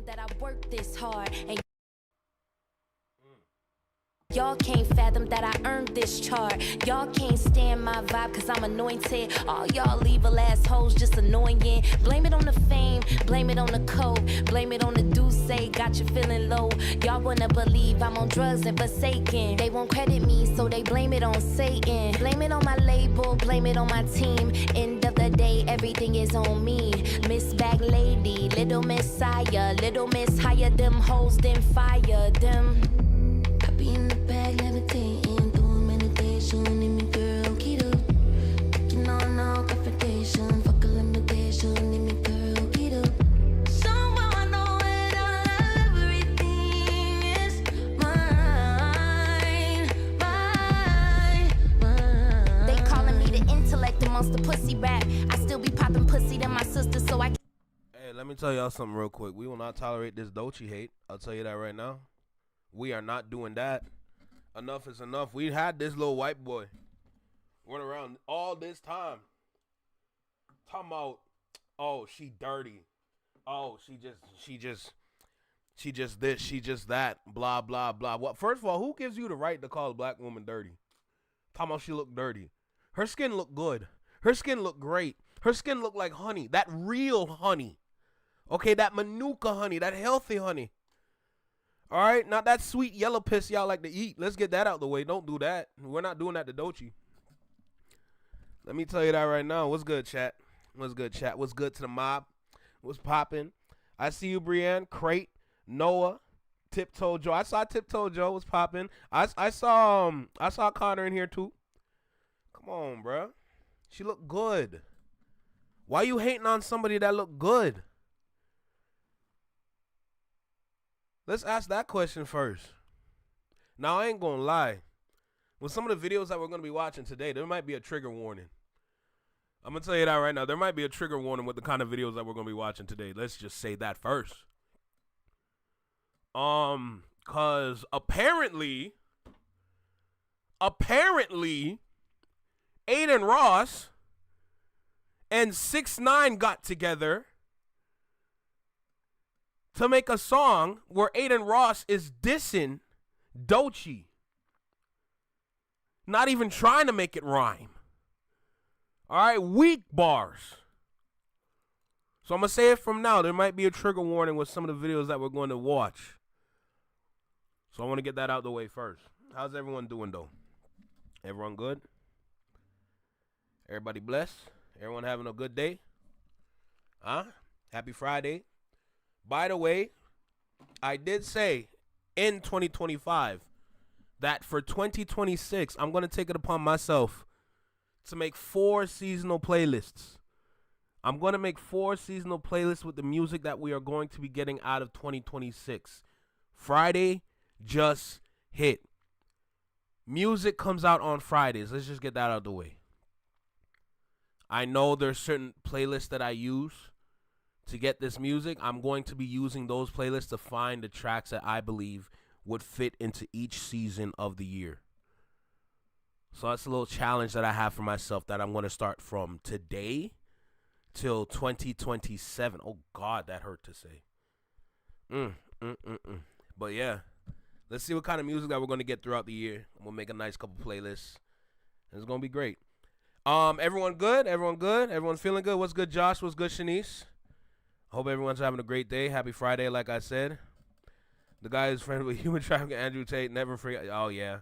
That I work this hard and y'all can't fathom that I earned this chart. Y'all can't stand my vibe cause I'm anointed. All y'all evil assholes just annoying. Blame it on the fame, blame it on the coke, blame it on the Doechii, got you feeling low. Y'all wanna believe I'm on drugs and forsaken. They won't credit me so they blame it on Satan. Blame it on my label, blame it on my team. End of the day, everything is on me. Miss Bag Lady, Little Messiah, Little Miss higher them hoes, then fire them. I be in the bag, levitating, doing meditation, and me girl, get up. Taking on all confrontation, fuck a limitation, and me girl, get up. Someone know it all, everything is mine, mine. They calling me the intellect amongst the pussy rap. I still be popping pussy than my sister, so I. Let me tell y'all something real quick. We will not tolerate this Doechii hate. I'll tell you that right now. We are not doing that. Enough is enough. We had this little white boy running around all this time talking about, oh, she dirty. Oh, she just this, she just that, blah, blah, blah. What? First of all, who gives you the right to call a black woman dirty? Talking about she look dirty. Her skin look good. Her skin look great. Her skin look like honey. That real honey. Okay, that Manuka honey, that healthy honey. All right, not that sweet yellow piss y'all like to eat. Let's get that out the way. Don't do that. We're not doing that to Doechii. Let me tell you that right now. What's good, chat? What's good, chat? What's good to the mob? What's popping? I see you, Brienne, Crate, Noah, Tiptoe Joe. I saw Tiptoe Joe was popping. I saw Connor in here too. Come on, bro. She looked good. Why you hating on somebody that look good? Let's ask that question first. Now, I ain't gonna lie. With some of the videos that we're gonna be watching today, there might be a trigger warning. I'm gonna tell you that right now. There might be a trigger warning with the kind of videos that we're gonna be watching today. Let's just say that first. Cause apparently, Adin Ross and 6ix9ine got together to make a song where Adin Ross is dissing Doechii. Not even trying to make it rhyme. All right, weak bars. So I'm going to say it from now. There might be a trigger warning with some of the videos that we're going to watch. So I want to get that out the way first. How's everyone doing, though? Everyone good? Everybody blessed? Everyone having a good day? Huh? Happy Friday. By the way, I did say in 2025 that for 2026, I'm going to take it upon myself to make 4 seasonal playlists. I'm going to make 4 seasonal playlists with the music that we are going to be getting out of 2026. Friday just hit. Music comes out on Fridays. Let's just get that out of the way. I know there's certain playlists that I use to get this music. I'm going to be using those playlists to find the tracks that I believe would fit into each season of the year. So that's a little challenge that I have for myself that I'm going to start from today till 2027. Oh, God, that hurt to say. But, yeah, let's see what kind of music that we're going to get throughout the year. I'm going to make a nice couple playlists. It's going to be great. Everyone good? Everyone good? Everyone feeling good? What's good, Josh? What's good, Shanice? Hope everyone's having a great day. Happy Friday, like I said. The guy is friends with human trafficking, Andrew Tate. Never forget. Oh, yeah.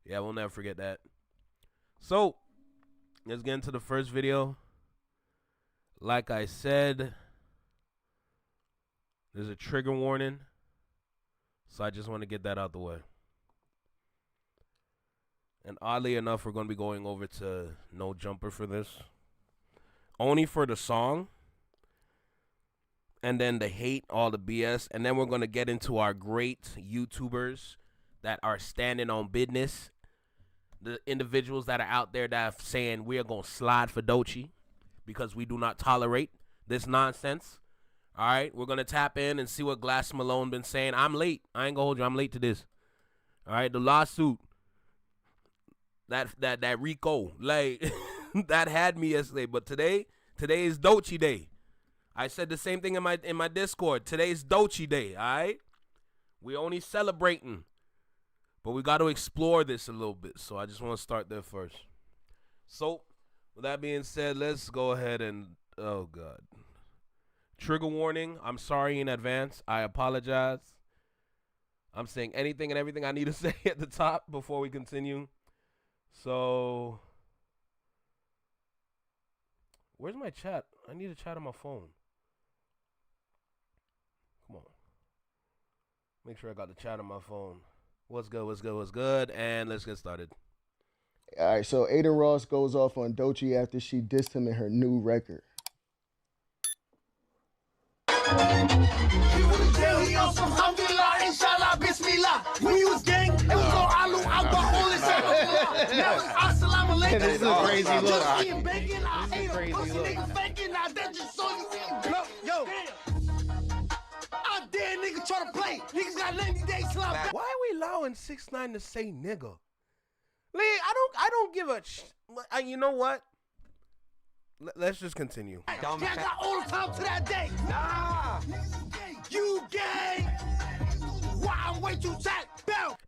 Yeah, we'll never forget that. So, let's get into the first video. Like I said, there's a trigger warning. So I just want to get that out the way. And oddly enough, we're going to be going over to No Jumper for this. Only for the song. And then the hate, all the BS. And then we're going to get into our great YouTubers that are standing on business. The individuals that are out there that are saying we are going to slide for Doechii because we do not tolerate this nonsense. All right, we're going to tap in and see what Glass Malone been saying. I'm late. I ain't going to hold you. I'm late to this. All right, the lawsuit. That Rico, like, that had me yesterday. But today is Doechii Day. I said the same thing in my Discord. Today's Doechii Day, all right? We only celebrating. But we got to explore this a little bit. So I just want to start there first. So, with that being said, let's go ahead and, oh, God. Trigger warning. I'm sorry in advance. I apologize. I'm saying anything and everything I need to say at the top before we continue. So, where's my chat? I need a chat on my phone. Come on. Make sure I got the chat on my phone. What's good, what's good, what's good? And let's get started. All right, so Adin Ross goes off on Doechii after she dissed him in her new record. This is a crazy look. Yo, I dare nigga try to play. Niggas got 90 days till I... Why are we allowing 6ix9ine to say nigga? Lee, I don't give a you know what? Let's just continue. I got all the time to that day. Nah. You gay. Why I'm way too tight.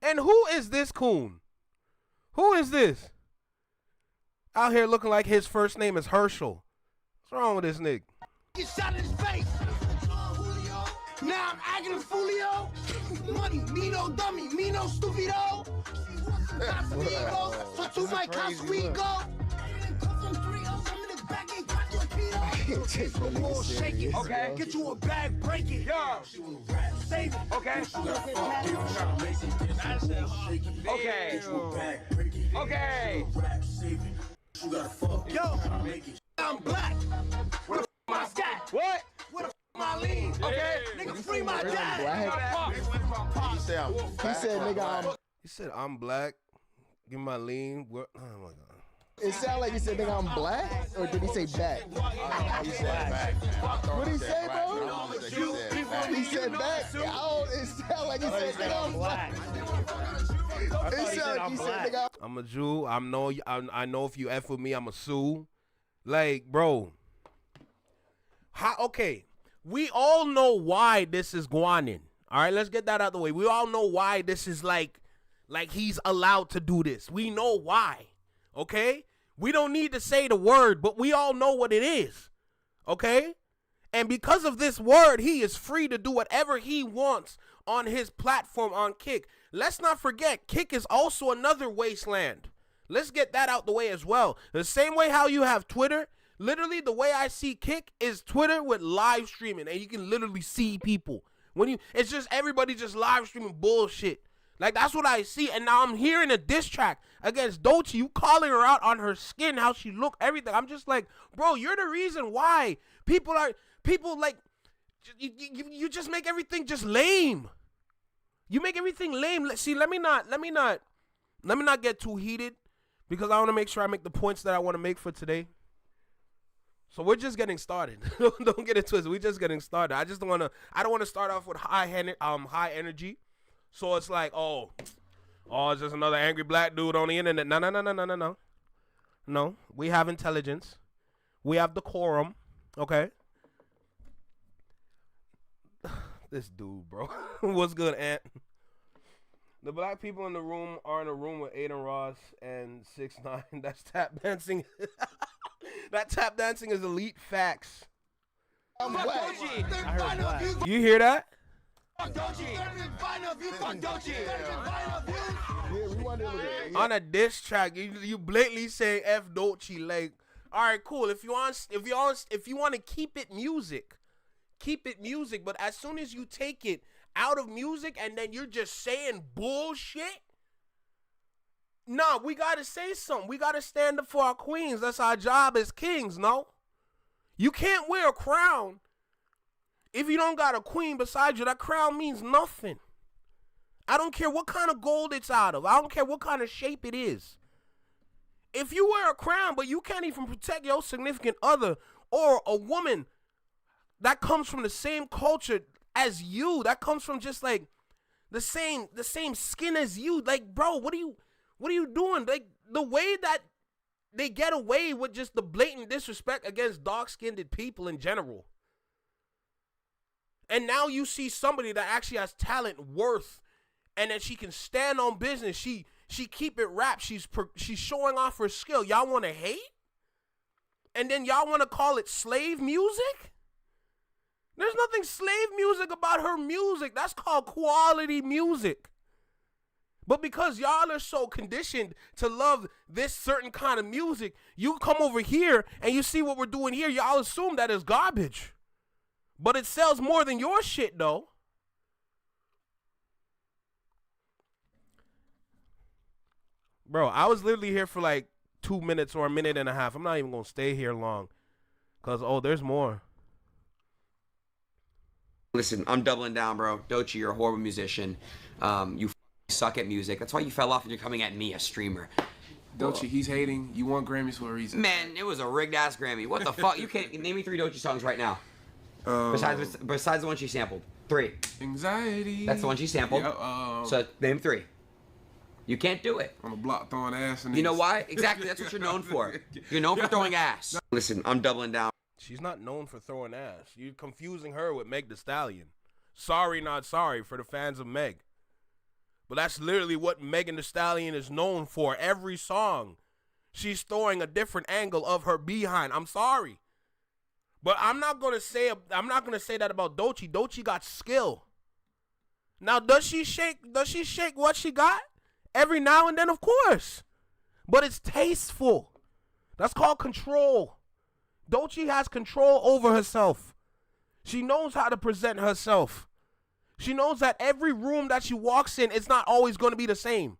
And who is this coon? Who is this? Out here looking like his first name is Herschel. What's wrong with this nigga? Get shot in his face. Now I'm acting a foolio. Money, me no dummy, me no stupido. So to my house we go. Shake it. Okay. Get you a bag, break it. Yo. Save it. Okay. Okay. Okay. Yo. I'm black. Where the my scat? What? Where the my lean? Okay. Nigga, free my dad. He said, nigga, He said, I'm black. Give me my lean. Oh my God. It sounded like he said, nigga, I'm black? Or did he say back? He said back. What did he say, bro? He said back. It sounded like he said, nigga, I'm black. It sounded like he said, nigga, I'm a Jew. I know if you F with me, I'm a sue. Like, bro. Okay. We all know why this is guanin. All right, let's get that out of the way. We all know why this is like he's allowed to do this. We know why. Okay? We don't need to say the word, but we all know what it is. Okay? And because of this word, he is free to do whatever he wants on his platform on Kick. Let's not forget, Kick is also another wasteland. Let's get that out the way as well. The same way how you have Twitter, literally the way I see Kick is Twitter with live streaming, and you can literally see people. It's just everybody just live streaming bullshit. Like, that's what I see. And now I'm hearing a diss track against Doechii. You calling her out on her skin, how she look, everything. I'm just like, bro, you're the reason why people like, you just make everything just lame. You make everything lame. See, let me not get too heated, because I want to make sure I make the points that I want to make for today. So we're just getting started. Don't get it twisted. We're just getting started. I don't want to start off with high energy. So it's like, oh, it's just another angry black dude on the internet. No. No, we have intelligence. We have decorum. Okay. This dude, bro. What's good, Ant? The black people in the room are in a room with Adin Ross and 6ix9ine. That's tap dancing. That tap dancing is elite facts. I'm black. I heard black. You hear that? On a diss track, you blatantly say F Doechii. Like, all right, cool. If you want to keep it music. But as soon as you take it out of music and then you're just saying bullshit, nah, we gotta say something. We gotta stand up for our queens. That's our job as kings. No, you can't wear a crown if you don't got a queen beside you. That crown means nothing. I don't care what kind of gold it's out of. I don't care what kind of shape it is. If you wear a crown, but you can't even protect your significant other or a woman that comes from the same culture as you, that comes from just like the same skin as you, like, bro, what are you doing? Like, the way that they get away with just the blatant disrespect against dark-skinned people in general. And now you see somebody that actually has talent, worth, and that she can stand on business. She keep it rap. She's showing off her skill. Y'all want to hate? And then y'all want to call it slave music? There's nothing slave music about her music. That's called quality music. But because y'all are so conditioned to love this certain kind of music, you come over here and you see what we're doing here, y'all assume that is garbage. But it sells more than your shit, though. Bro, I was literally here for like 2 minutes or a minute and a half. I'm not even going to stay here long. Because, there's more. Listen, I'm doubling down, bro. Doechii, you're a horrible musician. You suck at music. That's why you fell off and you're coming at me, a streamer. Doechii, he's hating. You won Grammys for a reason. Man, it was a rigged-ass Grammy. What the fuck? You can't name me 3 Doechii songs right now. Besides the one she sampled. 3. Anxiety. That's the one she sampled. Yeah, So name 3. You can't do it. On the block throwing ass. You know why? Exactly. That's what you're known for. You're known for throwing ass. Listen, I'm doubling down. She's not known for throwing ass. You're confusing her with Meg Thee Stallion. Sorry, not sorry for the fans of Meg. But that's literally what Megan Thee Stallion is known for. Every song, she's throwing a different angle of her behind. I'm sorry. But I'm not gonna say that about Doechii. Doechii got skill. Now, does she shake what she got? Every now and then, of course. But it's tasteful. That's called control. Doechii has control over herself. She knows how to present herself. She knows that every room that she walks in, it's not always going to be the same.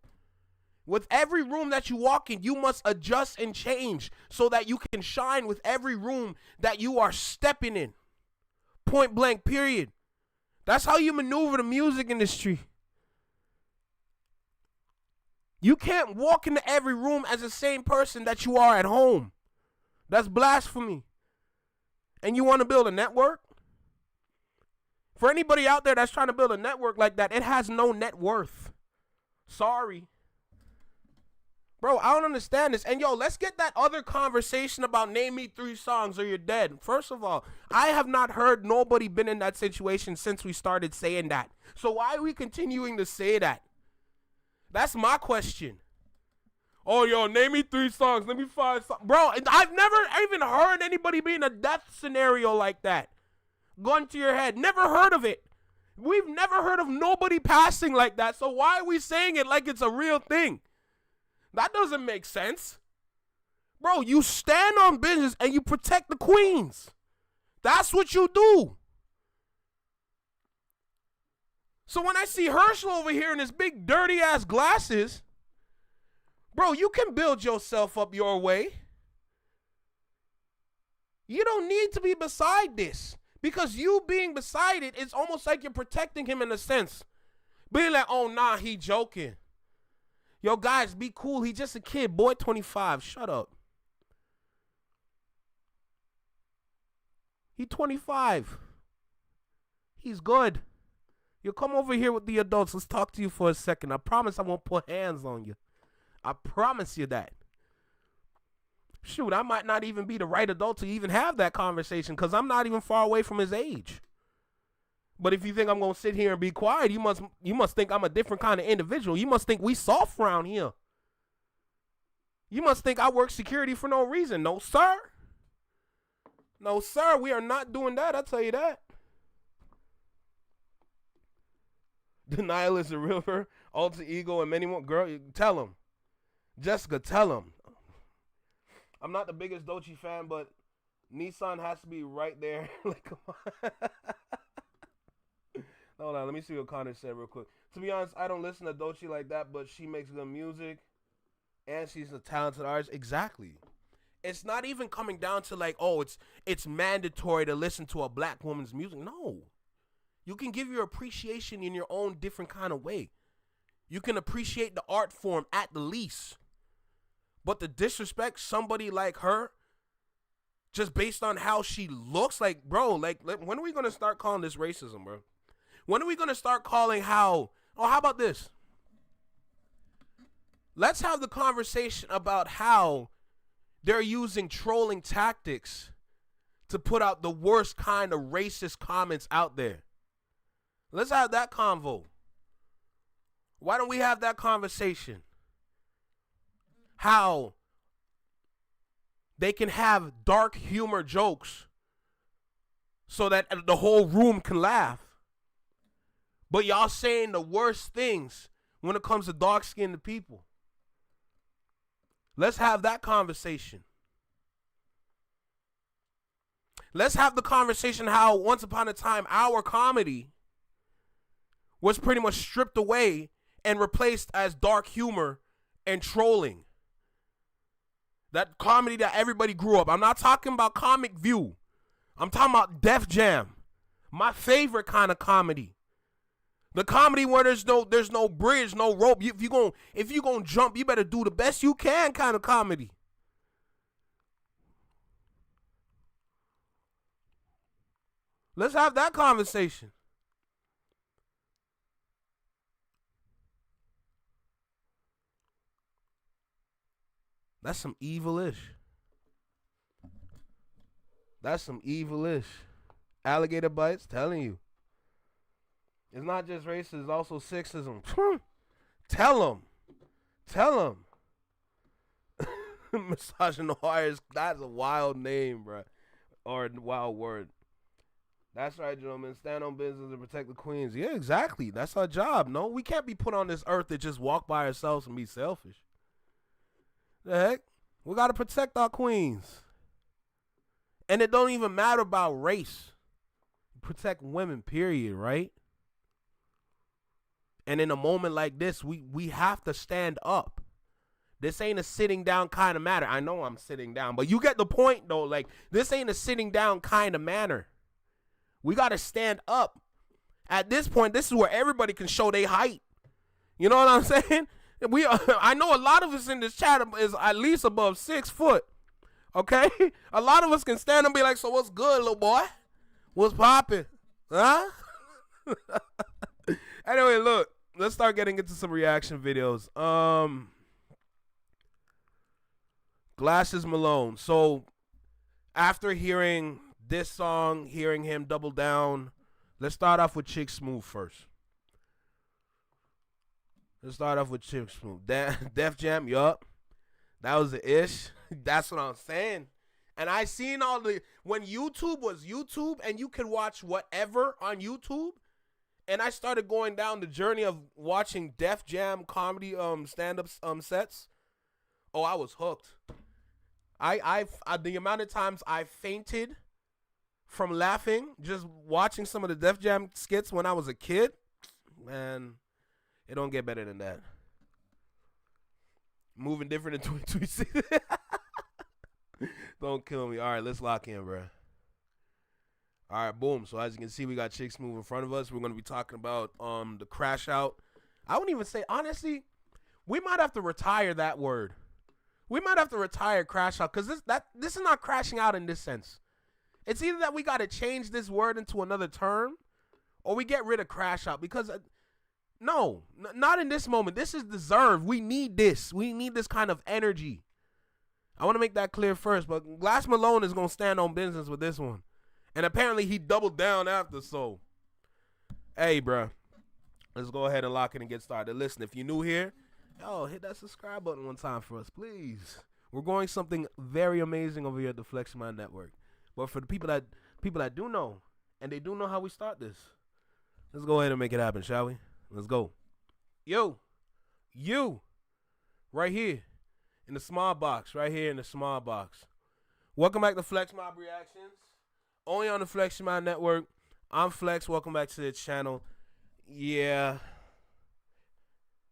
With every room that you walk in, you must adjust and change so that you can shine with every room that you are stepping in. Point blank, period. That's how you maneuver the music industry. You can't walk into every room as the same person that you are at home. That's blasphemy. And you want to build a network? For anybody out there that's trying to build a network like that, it has no net worth. Sorry. Bro, I don't understand this. And yo, let's get that other conversation about name me 3 songs or you're dead. First of all, I have not heard nobody been in that situation since we started saying that. So why are we continuing to say that? That's my question. Oh, yo, name me 3 songs. Let me find some. Bro, I've never even heard anybody be in a death scenario like that. Gun to your head. Never heard of it. We've never heard of nobody passing like that. So why are we saying it like it's a real thing? That doesn't make sense. Bro, you stand on business and you protect the queens. That's what you do. So when I see Herschel over here in his big dirty ass glasses, bro, you can build yourself up your way. You don't need to be beside this. Because you being beside it, it's almost like you're protecting him in a sense. Being like, oh, nah, he joking. Yo, guys, be cool. He just a kid. Boy, 25. Shut up. He 25. He's good. You come over here with the adults. Let's talk to you for a second. I promise I won't put hands on you. I promise you that. Shoot, I might not even be the right adult to even have that conversation because I'm not even far away from his age. But if you think I'm going to sit here and be quiet, you must think I'm a different kind of individual. You must think we soft around here. You must think I work security for no reason. No, sir. No, sir, we are not doing that. I'll tell you that. Denial is a river, alter ego, and many more. Girl, tell him. Jessica, tell him. I'm not the biggest Doechii fan, but Nissan has to be right there. Like, come on. Hold on, let me see what Connor said real quick. To be honest, I don't listen to Doechii like that, but she makes good music, and she's a talented artist. Exactly. It's not even coming down to like, oh, it's mandatory to listen to a black woman's music. No. You can give your appreciation in your own different kind of way. You can appreciate the art form at the least. But to disrespect somebody like her, just based on how she looks, like, bro, like, when are we going to start calling this racism, bro? When are we going to start calling how about this? Let's have the conversation about how they're using trolling tactics to put out the worst kind of racist comments out there. Let's have that convo. Why don't we have that conversation? How they can have dark humor jokes so that the whole room can laugh. But y'all saying the worst things when it comes to dark-skinned people. Let's have that conversation. Let's have the conversation how once upon a time our comedy was pretty much stripped away and replaced as dark humor and trolling. That comedy that everybody grew up. I'm not talking about Comic View. I'm talking about Def Jam. My favorite kind of comedy. The comedy where there's no bridge, no rope. If you gonna jump, you better do the best you can kind of comedy. Let's have that conversation. That's some evil-ish. That's some evil-ish. Alligator bites, telling you. It's not just racism, it's also sexism. Tell them. Misogynoir, that's a wild name, bro. Or a wild word. That's right, gentlemen. Stand on business and protect the queens. Yeah, exactly. That's our job. No, we can't be put on this earth to just walk by ourselves and be selfish. The heck? We got to protect our queens. And it don't even matter about race. Protect women, period, right? And in a moment like this, we have to stand up. This ain't a sitting down kind of matter. I know I'm sitting down, but you get the point, though. Like, this ain't a sitting down kind of manner. We got to stand up. At this point, this is where everybody can show their height. You know what I'm saying? I know a lot of us in this chat is at least above 6 foot. Okay? A lot of us can stand and be like, so what's good, little boy? What's popping? Huh? Anyway, look. Let's start getting into some reaction videos. Glass Malone. So, after hearing this song, hearing him double down, let's start off with Chick Smooth first. Let's start off with Chick Smooth. Def Jam, yup. That was the ish. That's what I'm saying. And I seen all the, when YouTube was YouTube and you could watch whatever on YouTube, and I started going down the journey of watching Def Jam comedy stand-up sets. Oh, I was hooked. I the amount of times I fainted from laughing just watching some of the Def Jam skits when I was a kid, man, it don't get better than that. Moving different in 2026. Don't kill me. All right, let's lock in, bro. All right, boom. So as you can see, we got Chick Smooth in front of us. We're going to be talking about the crash out. I wouldn't even say, honestly, we might have to retire that word. We might have to retire crash out, because this is not crashing out in this sense. It's either that we got to change this word into another term, or we get rid of crash out, because no, not in this moment. This is deserved. We need this. We need this kind of energy. I want to make that clear first, but Glass Malone is going to stand on business with this one. And apparently he doubled down after, so. Hey, bro. Let's go ahead and lock it and get started. Listen, if you're new here, yo, hit that subscribe button one time for us, please. We're going something very amazing over here at the Flex Mind Network. But for the people that do know, and they do know how we start this, let's go ahead and make it happen, shall we? Let's go. You, right here in the small box, right here in the small box. Welcome back to Flex Mob Reactions, only on the Flex Mind Network. I'm Flex. Welcome back to the channel. Yeah,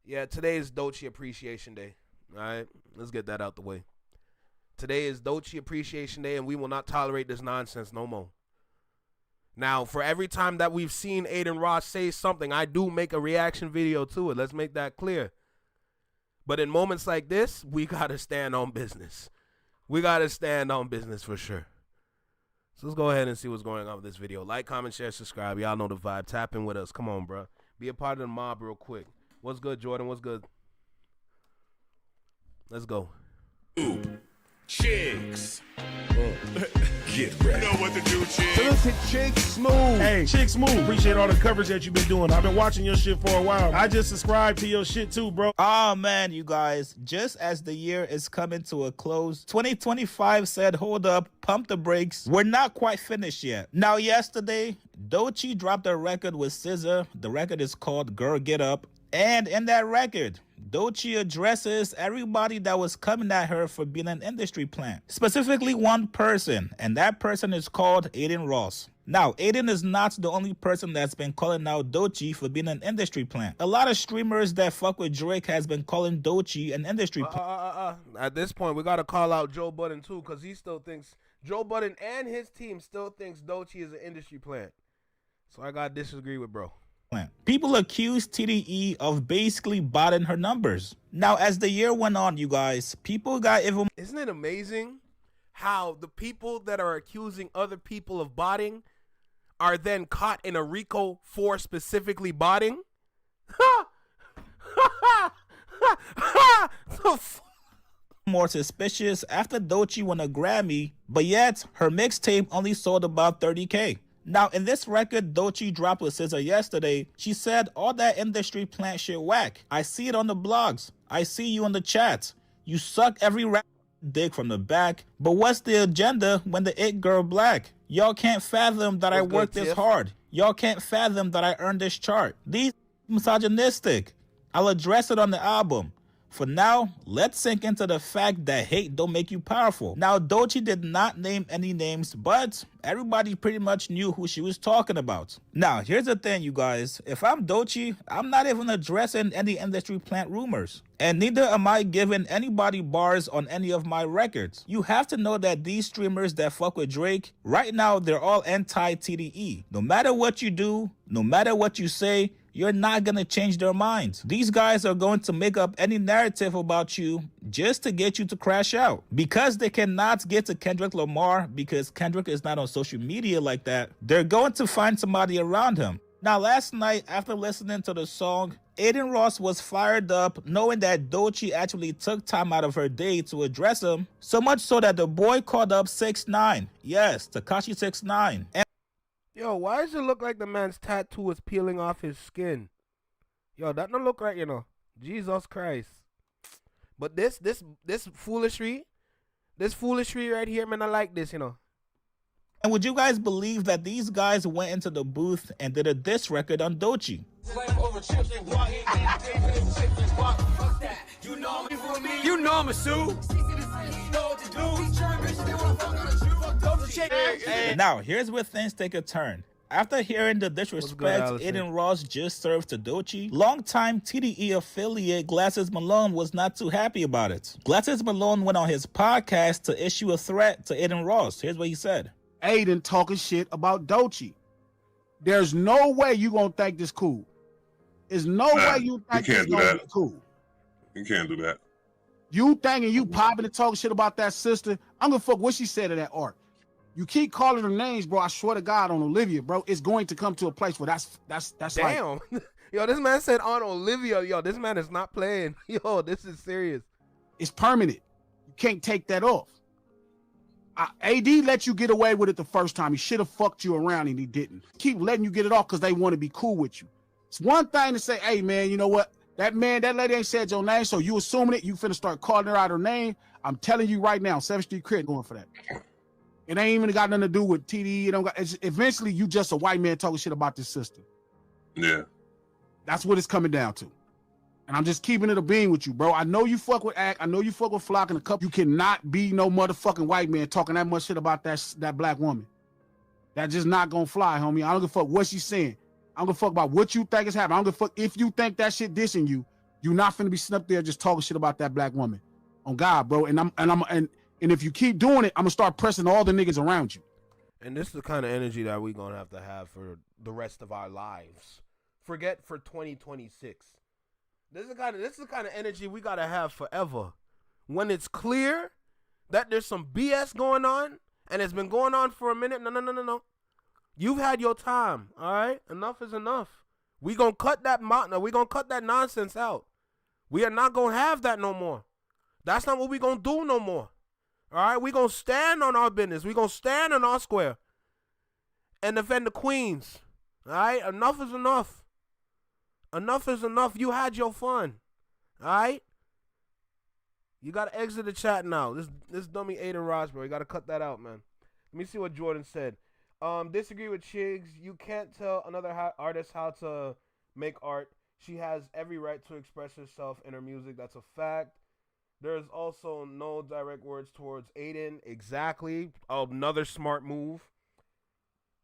today is Doechii Appreciation Day. All right, let's get that out the way. Today is Doechii Appreciation Day, and we will not tolerate this nonsense no more. Now, for every time that we've seen Adin Ross say something, I do make a reaction video to it. Let's make that clear. But in moments like this, we got to stand on business. We got to stand on business for sure. So let's go ahead and see what's going on with this video. Like, comment, share, subscribe. Y'all know the vibe. Tap in with us. Come on, bro. Be a part of the mob real quick. What's good, Jordan? What's good? Let's go. Chicks. Get ready. You know what to do, chicks. So let's hit Chick Smooth. Hey, Chick Smooth, appreciate all the coverage that you've been doing. I've been watching your shit for a while. I just subscribed to your shit too, bro. Oh man, you guys, just as the year is coming to a close, 2025 said, hold up, pump the brakes. We're not quite finished yet. Now, yesterday, Doechii dropped a record with SZA. The record is called Girl Get Up. And in that record, Doechii addresses everybody that was coming at her for being an industry plant. Specifically one person, and that person is called Adin Ross. Now, Adin is not the only person that's been calling out Doechii for being an industry plant. A lot of streamers that fuck with Drake has been calling Doechii an industry plant. At this point, we got to call out Joe Budden too, because he still thinks, Joe Budden and his team still thinks Doechii is an industry plant. So I got to disagree with bro. People accused TDE of basically botting her numbers. Now, as the year went on, you guys, people got even... Isn't it amazing how the people that are accusing other people of botting are then caught in a RICO for specifically botting? more suspicious after Doechii won a Grammy, but yet her mixtape only sold about 30K. Now, in this record Doechii dropped with SZA yesterday, she said all that industry plant shit whack. I see it on the blogs. I see you in the chats. You suck every rap dick from the back. But what's the agenda when the it girl black? Y'all can't fathom that I worked this hard. Y'all can't fathom that I earned this chart. These misogynistic. I'll address it on the album. For now, let's sink into the fact that hate don't make you powerful. Now, Doechii did not name any names, but everybody pretty much knew who she was talking about. Now, here's the thing, you guys. If I'm Doechii, I'm not even addressing any industry plant rumors. And neither am I giving anybody bars on any of my records. You have to know that these streamers that fuck with Drake, right now, they're all anti-TDE. No matter what you do, no matter what you say, you're not going to change their minds. These guys are going to make up any narrative about you just to get you to crash out. Because they cannot get to Kendrick Lamar because Kendrick is not on social media like that, they're going to find somebody around him. Now, last night, after listening to the song, Adin Ross was fired up knowing that Doechii actually took time out of her day to address him, so much so that the boy called up 6ix9ine. Yes, Tekashi 6ix9ine. Yo, why does it look like the man's tattoo is peeling off his skin? Yo, that don't look right, you know. Jesus Christ. But this foolery right here, man, I like this, you know. And would you guys believe that these guys went into the booth and did a diss record on Doechii? You know I'm a Sue. Now, here's where things take a turn. After hearing the disrespect Adin Ross just served to Doechii, longtime TDE affiliate Glass Malone was not too happy about it. Glass Malone went on his podcast to issue a threat to Adin Ross. Here's what he said. Adin talking shit about Doechii. There's no way you gonna think this cool. There's no way you think this gonna be cool. You can't do that. You thinking you popping and talking shit about that sister? I'm gonna fuck what she said to that art. You keep calling her names, bro. I swear to God on Olivia, bro. It's going to come to a place where that's damn. Like, yo, this man said on Olivia. Yo, this man is not playing. Yo, this is serious. It's permanent. You can't take that off. AD let you get away with it the first time. He should have fucked you around and he didn't. Keep letting you get it off because they want to be cool with you. It's one thing to say, hey man, you know what? That lady ain't said your name, so you assuming it, you finna start calling her out her name. I'm telling you right now, 7th Street Crit going for that. It ain't even got nothing to do with TDE. Eventually, you just a white man talking shit about this sister. Yeah. That's what it's coming down to. And I'm just keeping it a beam with you, bro. I know you fuck with Act. I know you fuck with Flock and a couple. You cannot be no motherfucking white man talking that much shit about that black woman. That just not gonna fly, homie. I don't give a fuck what she's saying. I don't give a fuck about what you think is happening. I don't give a fuck if you think that shit dissing you. You're not finna be sitting up there just talking shit about that black woman. On God, bro. And if you keep doing it, I'm gonna start pressing all the niggas around you. And this is the kind of energy that we're gonna have to have for the rest of our lives. Forget for 2026. This is the kind of energy we gotta have forever. When it's clear that there's some BS going on, and it's been going on for a minute. No. You've had your time, all right? Enough is enough. We gonna cut that we gonna cut that nonsense out. We are not gonna have that no more. That's not what we gonna do no more. All right, we gonna stand on our business. We gonna stand on our square and defend the queens. All right, enough is enough. Enough is enough. You had your fun. All right, you gotta exit the chat now. This dummy Adin Ross, bro. You gotta cut that out, man. Let me see what Jordan said. Disagree with Chigs. You can't tell another artist how to make art. She has every right to express herself in her music. That's a fact. There's also no direct words towards Adin. Exactly. Another smart move.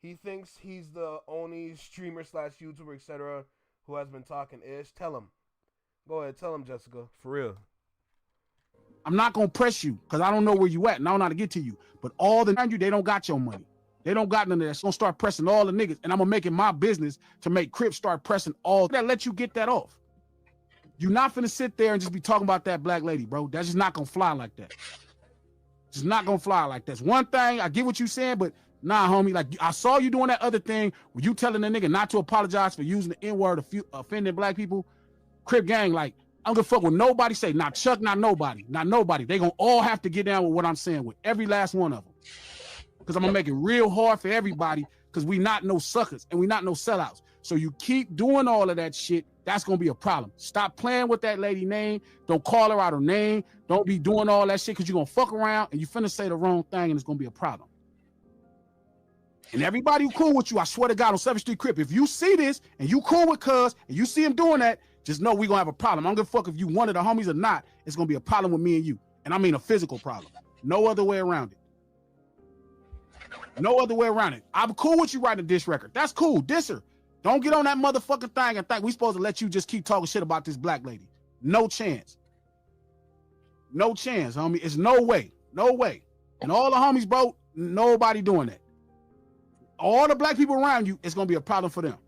He thinks he's the only streamer / YouTuber, etc. who has been talking ish. Tell him. Go ahead. Tell him, Jessica. For real. I'm not going to press you because I don't know where you at and I don't know how to get to you. But all the you, they don't got your money. They don't got none of that. So I'm going to start pressing all the niggas. And I'm going to make it my business to make Crips start pressing all that. Let you get that off. You're not finna sit there and just be talking about that black lady, bro. That's just not gonna fly like that. Just not gonna fly like that. It's one thing, I get what you saying, but nah, homie. Like, I saw you doing that other thing where you telling the nigga not to apologize for using the N-word offending black people. Crip gang, like, I don't give a fuck what nobody say. Not Chuck, not nobody. Not nobody. They gonna all have to get down with what I'm saying with every last one of them. Because I'm gonna make it real hard for everybody because we not no suckers and we not no sellouts. So you keep doing all of that shit, that's gonna be a problem. Stop playing with that lady name. Don't call her out her name. Don't be doing all that shit because you're gonna fuck around and you finna say the wrong thing and it's gonna be a problem. And everybody who cool with you, I swear to God, on 7th Street Crip, if you see this and you cool with cuz and you see him doing that, just know we gonna have a problem. I don't give a fuck if you one of the homies or not. It's gonna be a problem with me and you. And I mean a physical problem. No other way around it. No other way around it. I'm cool with you writing a diss record. That's cool. Diss her. Don't get on that motherfucking thing and think we supposed to let you just keep talking shit about this black lady. No chance. No chance, homie. It's no way. No way. And all the homies, bro, nobody doing that. All the black people around you, it's gonna be a problem for them.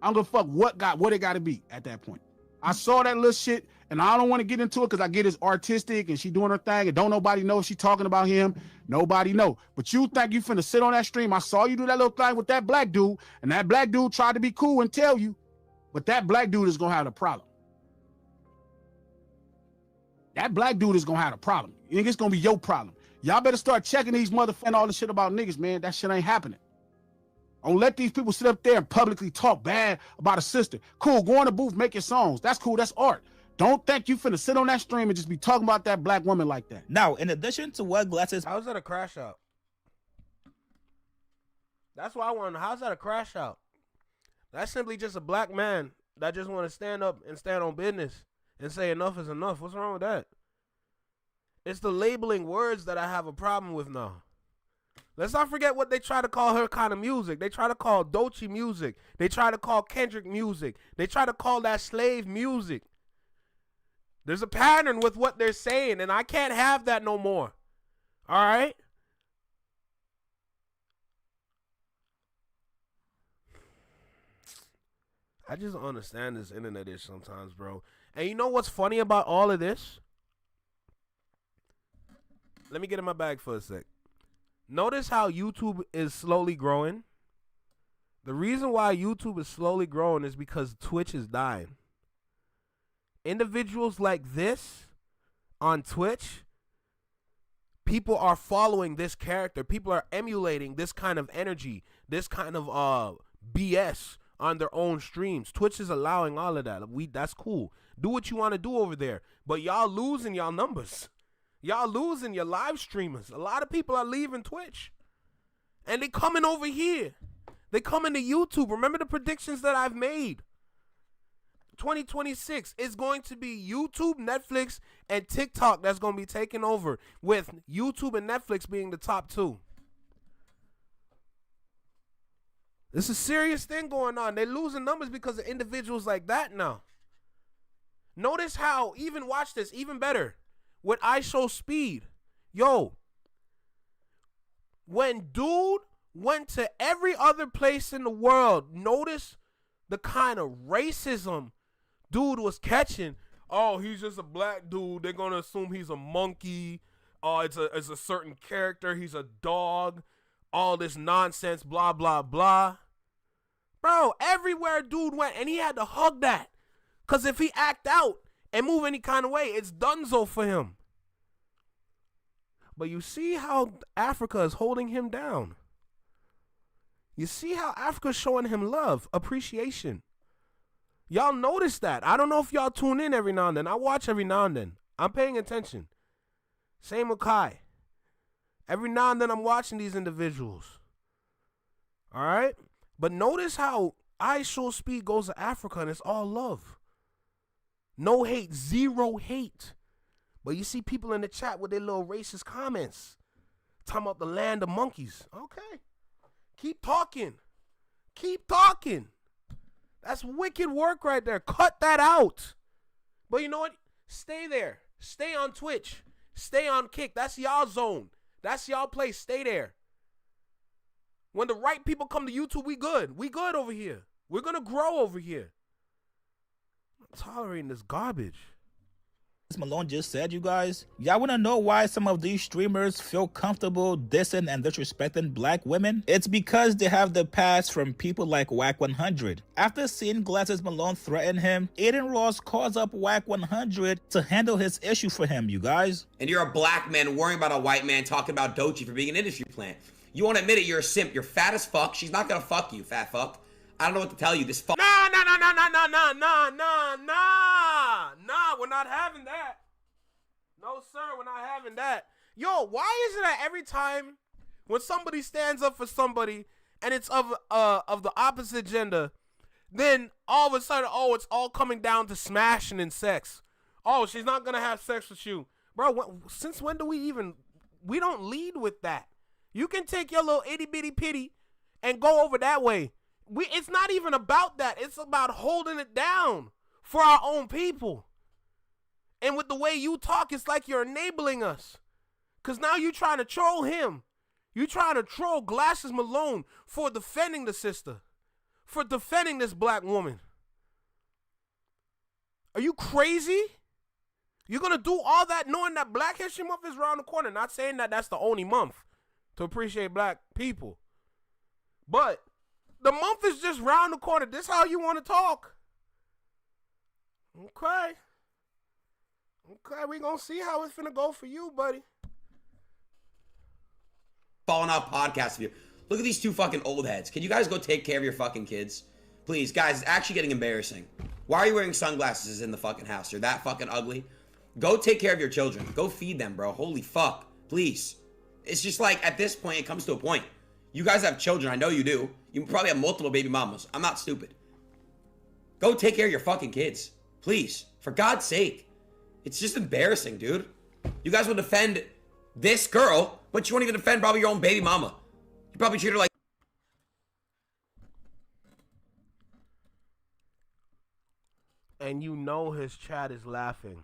I don't give a fuck what it gotta be at that point. I saw that little shit and I don't want to get into it because I get it's artistic and she doing her thing and don't nobody know if she talking about him. Nobody know. But you think you finna sit on that stream. I saw you do that little thing with that black dude and that black dude tried to be cool and tell you, but that black dude is gonna have a problem. That black dude is gonna have a problem. You think it's gonna be your problem. Y'all better start checking these motherfucking all the shit about niggas, man. That shit ain't happening. Don't let these people sit up there and publicly talk bad about a sister. Cool, go in the booth, make your songs. That's cool, that's art. Don't think you finna sit on that stream and just be talking about that black woman like that. Now, in addition to what Glass is... How's that a crash out? That's what I want to know. How's that a crash out? That's simply just a black man that just want to stand up and stand on business and say enough is enough. What's wrong with that? It's the labeling words that I have a problem with now. Let's not forget what they try to call her kind of music. They try to call Doechii music. They try to call Kendrick music. They try to call that slave music. There's a pattern with what they're saying, and I can't have that no more. All right? I just don't understand this internet ish sometimes, bro. And you know what's funny about all of this? Let me get in my bag for a sec. Notice how YouTube is slowly growing. The reason why YouTube is slowly growing is because Twitch is dying. Individuals like this on Twitch, people are following this character. People are emulating this kind of energy, this kind of BS on their own streams. Twitch is allowing all of that. That's cool. Do what you want to do over there. But y'all losing y'all numbers. Y'all losing your live streamers. A lot of people are leaving Twitch. And they coming over here. They coming to YouTube. Remember the predictions that I've made. 2026 is going to be YouTube, Netflix, and TikTok that's going to be taking over, with YouTube and Netflix being the top two. It's a serious thing going on. They're losing numbers because of individuals like that now. Notice how, even watch this, even better, with I Show Speed. Yo, when dude went to every other place in the world, notice the kind of racism dude was catching. Oh, he's just a black dude. They're going to assume he's a monkey. Oh, it's a certain character. He's a dog. All this nonsense, blah, blah, blah. Bro, everywhere dude went, and he had to hug that. Because if he act out and move any kind of way, it's donezo for him. But you see how Africa is holding him down. You see how Africa's showing him love, appreciation. Y'all notice that. I don't know if y'all tune in every now and then. I watch every now and then. I'm paying attention. Same with Kai. Every now and then I'm watching these individuals. All right? But notice how I Show Speed goes to Africa and it's all love. No hate, zero hate. But you see people in the chat with their little racist comments. Talking about the land of monkeys. Okay. Keep talking. Keep talking. That's wicked work right there. Cut that out. But you know what? Stay there. Stay on Twitch. Stay on Kick. That's y'all zone. That's y'all place. Stay there. When the right people come to YouTube, we good. We good over here. We're going to grow over here. I'm not tolerating this garbage. Malone just said, you guys? Y'all wanna know why some of these streamers feel comfortable dissing and disrespecting black women? It's because they have the past from people like Wack 100. After seeing Glass Malone threaten him, Adin Ross calls up Wack 100 to handle his issue for him, you guys. And you're a black man worrying about a white man talking about Doechii for being an industry plant. You won't admit it, you're a simp. You're fat as fuck. She's not gonna fuck you, fat fuck. I don't know what to tell you. This fuck. Nah, we're not having that. No, sir, we're not having that. Yo, why is it that every time when somebody stands up for somebody and it's of the opposite gender, then all of a sudden, oh, it's all coming down to smashing and sex. Oh, she's not gonna have sex with you. Bro, since when do we don't lead with that. You can take your little itty bitty pity and go over that way. It's not even about that. It's about holding it down for our own people. And with the way you talk, it's like you're enabling us. Because now you're trying to troll him. You're trying to troll Glass Malone for defending the sister. For defending this black woman. Are you crazy? You're going to do all that knowing that Black History Month is around the corner. Not saying that that's the only month to appreciate black people. But the month is just round the corner. This is how you want to talk. Okay. Okay, we gonna see how it's finna go for you, buddy. Falling off podcast of you. Look at these two fucking old heads. Can you guys go take care of your fucking kids? Please, guys, it's actually getting embarrassing. Why are you wearing sunglasses in the fucking house? You're that fucking ugly. Go take care of your children. Go feed them, bro. Holy fuck. Please. It's just like, at this point, it comes to a point. You guys have children. I know you do. You probably have multiple baby mamas. I'm not stupid. Go take care of your fucking kids. Please. For God's sake. It's just embarrassing, dude. You guys will defend this girl, but you won't even defend probably your own baby mama. You probably treat her like... And you know his chat is laughing.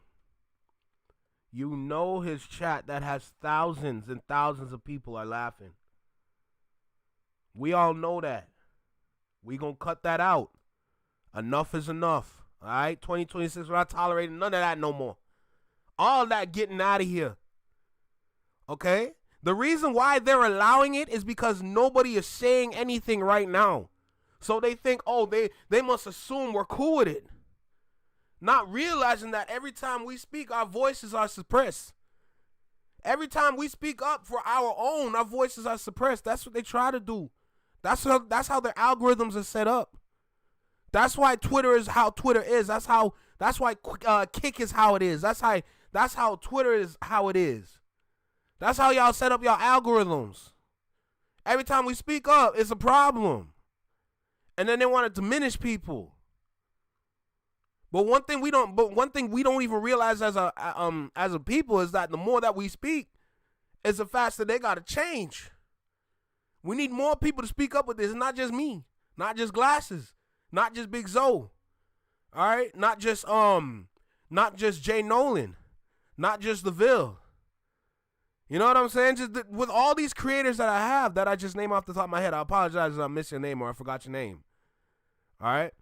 You know his chat that has thousands and thousands of people are laughing. We all know that. We gonna cut that out. Enough is enough. All right? 2026, we're not tolerating none of that no more. All that getting out of here. Okay? The reason why they're allowing it is because nobody is saying anything right now. So they think, oh, they must assume we're cool with it. Not realizing that every time we speak, our voices are suppressed. Every time we speak up for our own, our voices are suppressed. That's what they try to do. That's how their algorithms are set up. That's why Twitter is how Twitter is. That's why Kick is how it is. That's how Twitter is how it is. That's how y'all set up y'all algorithms. Every time we speak up, it's a problem. And then they want to diminish people. But one thing we don't even realize as a people is that the more that we speak, is the faster they gotta change. We need more people to speak up with this. Not just me, not just Glasses, not just Big Zoe. All right, not just Jay Nolan, not just DeVille. You know what I'm saying? Just with all these creators that I have that I just name off the top of my head. I apologize if I missed your name or I forgot your name. All right.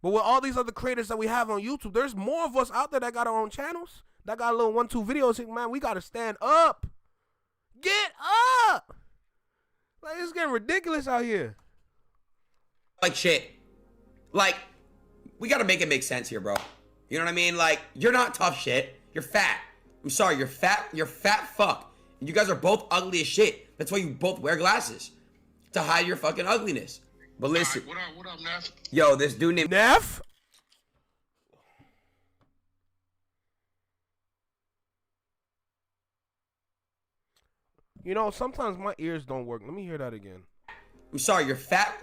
But with all these other creators that we have on YouTube, there's more of us out there that got our own channels, that got a little 1-2 videos. Man, we got to stand up. Get up. Like, it's getting ridiculous out here. Like shit. Like, we got to make it make sense here, bro. You know what I mean? Like, you're not tough shit. You're fat. I'm sorry, you're fat. You're fat fuck. And you guys are both ugly as shit. That's why you both wear glasses. To hide your fucking ugliness. But listen. Right, what up, Neff? Yo, this dude named Neff? You know, sometimes my ears don't work. Let me hear that again. I'm sorry, you're fat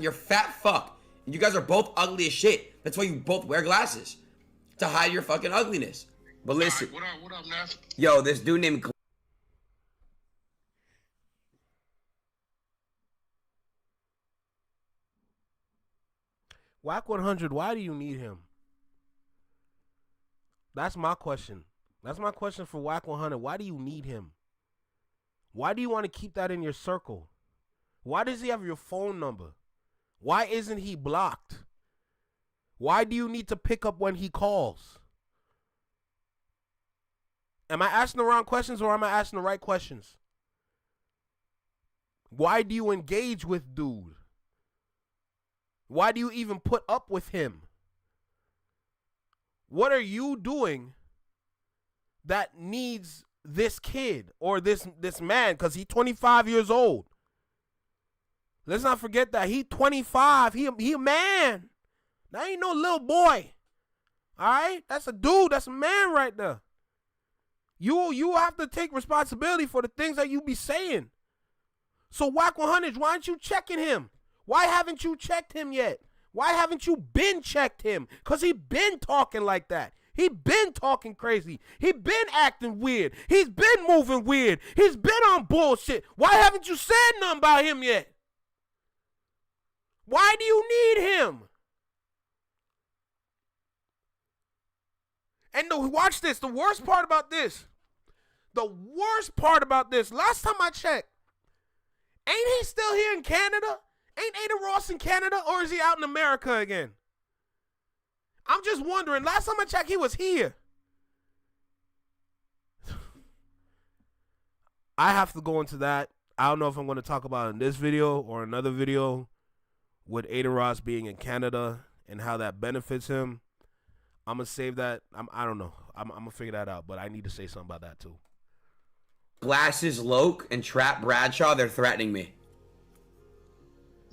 fuck. And you guys are both ugly as shit. That's why you both wear glasses. To hide your fucking ugliness. But listen. Right, what up, Neff? Yo, this dude named Wack 100, why do you need him? That's my question. That's my question for Wack 100. Why do you need him? Why do you want to keep that in your circle? Why does he have your phone number? Why isn't he blocked? Why do you need to pick up when he calls? Am I asking the wrong questions or am I asking the right questions? Why do you engage with dude? Why do you even put up with him? What are you doing that needs this kid or this man? Because he's 25 years old. Let's not forget that. He 25. He a man. That ain't no little boy. All right? That's a dude. That's a man right there. You have to take responsibility for the things that you be saying. So Wack 100, why aren't you checking him? Why haven't you checked him yet? Why haven't you been checked him? Because he been talking like that. He been talking crazy. He been acting weird. He's been moving weird. He's been on bullshit. Why haven't you said nothing about him yet? Why do you need him? And watch this. The worst part about this. Last time I checked, ain't he still here in Canada? Ain't Adin Ross in Canada, or is he out in America again? I'm just wondering. Last time I checked, he was here. I have to go into that. I don't know if I'm going to talk about it in this video or another video with Adin Ross being in Canada and how that benefits him. I'm going to save that. I don't know. I'm going to figure that out, but I need to say something about that too. Glasses, Loke, and Trap Bradshaw, they're threatening me.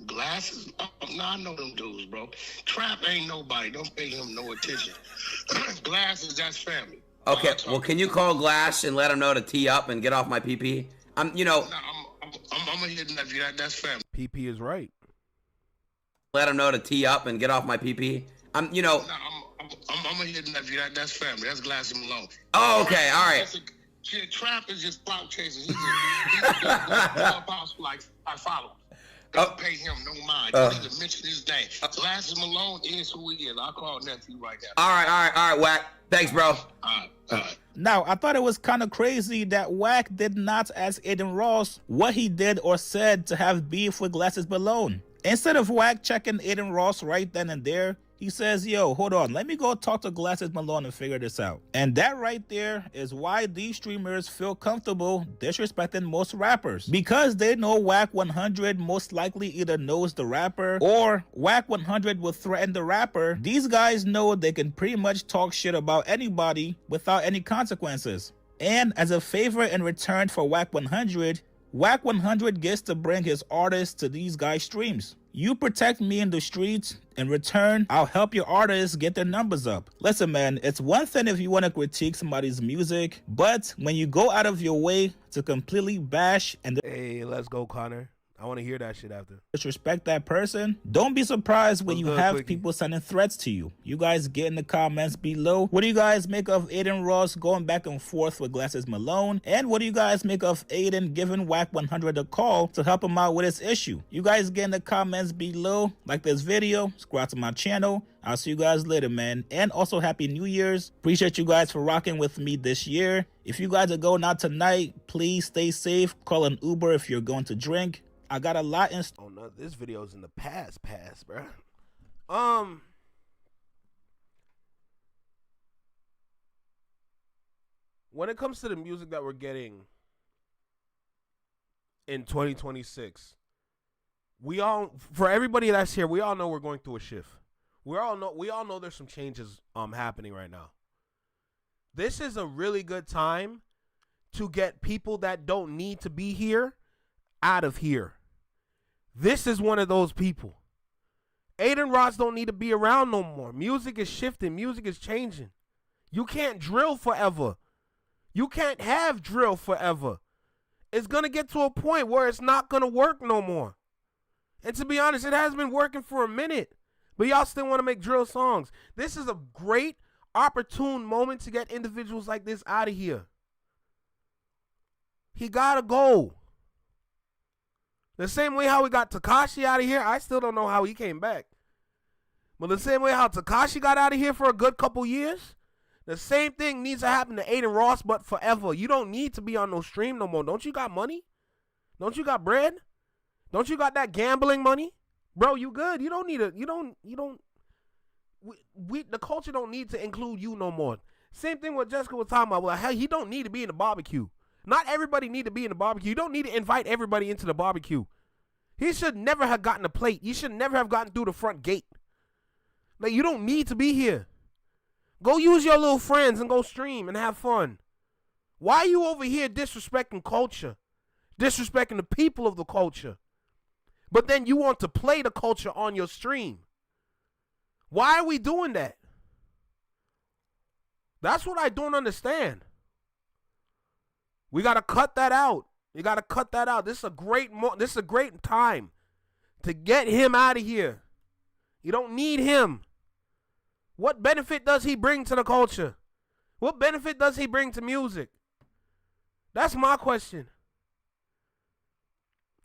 Glasses? No, I know them dudes, bro. Trap ain't nobody. Don't pay him no attention. Glasses, that's family. Okay, well, can you call Glass and let him know to tee up and get off my PP? I'm gonna hit nephew. That's family. PP is right. Let him know to tee up and get off my PP. I'm gonna hit nephew. That's family. That's Glass Malone. Oh, okay, all right. Trap is just clout chasing. He's a like I follow. Don't pay him no mind. Don't even mention his name. Glass Malone is who he is. I'll call nephew right now. All right, Wack. Thanks, bro. All right. Now, I thought it was kind of crazy that Wack did not ask Adin Ross what he did or said to have beef with Glass Malone. Instead of Wack checking Adin Ross right then and there, he says, yo, hold on, let me go talk to Glass Malone and figure this out. And that right there is why these streamers feel comfortable disrespecting most rappers. Because they know Wack 100 most likely either knows the rapper or Wack 100 will threaten the rapper. These guys know they can pretty much talk shit about anybody without any consequences. And as a favor in return for Wack 100, Wack 100 gets to bring his artists to these guys' streams. You protect me in the streets. In return, I'll help your artists get their numbers up. Listen, man, it's one thing if you want to critique somebody's music, but when you go out of your way to completely bash and hey, let's go, Connor. I want to hear that shit after. Disrespect that person, don't be surprised when you have people sending threats to you. You guys get in the comments below. What do you guys make of Adin Ross going back and forth with Glass Malone? And what do you guys make of Adin giving Wack 100 a call to help him out with his issue? You guys get in the comments below. Like this video, subscribe to my channel. I'll see you guys later, man. And also, Happy New Year's. Appreciate you guys for rocking with me this year. If you guys are going out tonight, please stay safe. Call an Uber if you're going to drink. I got a lot in. Oh no, this video's in the past, bro. When it comes to the music that we're getting in 2026, for everybody that's here, we all know we're going through a shift. We all know there's some changes happening right now. This is a really good time to get people that don't need to be here out of here. This is one of those people. Adin Ross don't need to be around no more. Music is shifting. Music is changing. You can't drill forever. You can't have drill forever. It's going to get to a point where it's not going to work no more. And to be honest, it has been working for a minute. But y'all still want to make drill songs. This is a great, opportune moment to get individuals like this out of here. He got to go. The same way how we got Tekashi out of here, I still don't know how he came back. But the same way how Tekashi got out of here for a good couple years, the same thing needs to happen to Adin Ross, but forever. You don't need to be on no stream no more. Don't you got money? Don't you got bread? Don't you got that gambling money? Bro, you good. You don't need the culture don't need to include you no more. Same thing what Jessica was talking about. Like, hell, he don't need to be in the barbecue. Not everybody need to be in the barbecue. You don't need to invite everybody into the barbecue. He should never have gotten a plate. You should never have gotten through the front gate. Like, you don't need to be here. Go use your little friends and go stream and have fun. Why are you over here disrespecting culture? Disrespecting the people of the culture? But then you want to play the culture on your stream. Why are we doing that? That's what I don't understand. We got to cut that out. You got to cut that out. This is a great time to get him out of here. You don't need him. What benefit does he bring to the culture? What benefit does he bring to music? That's my question.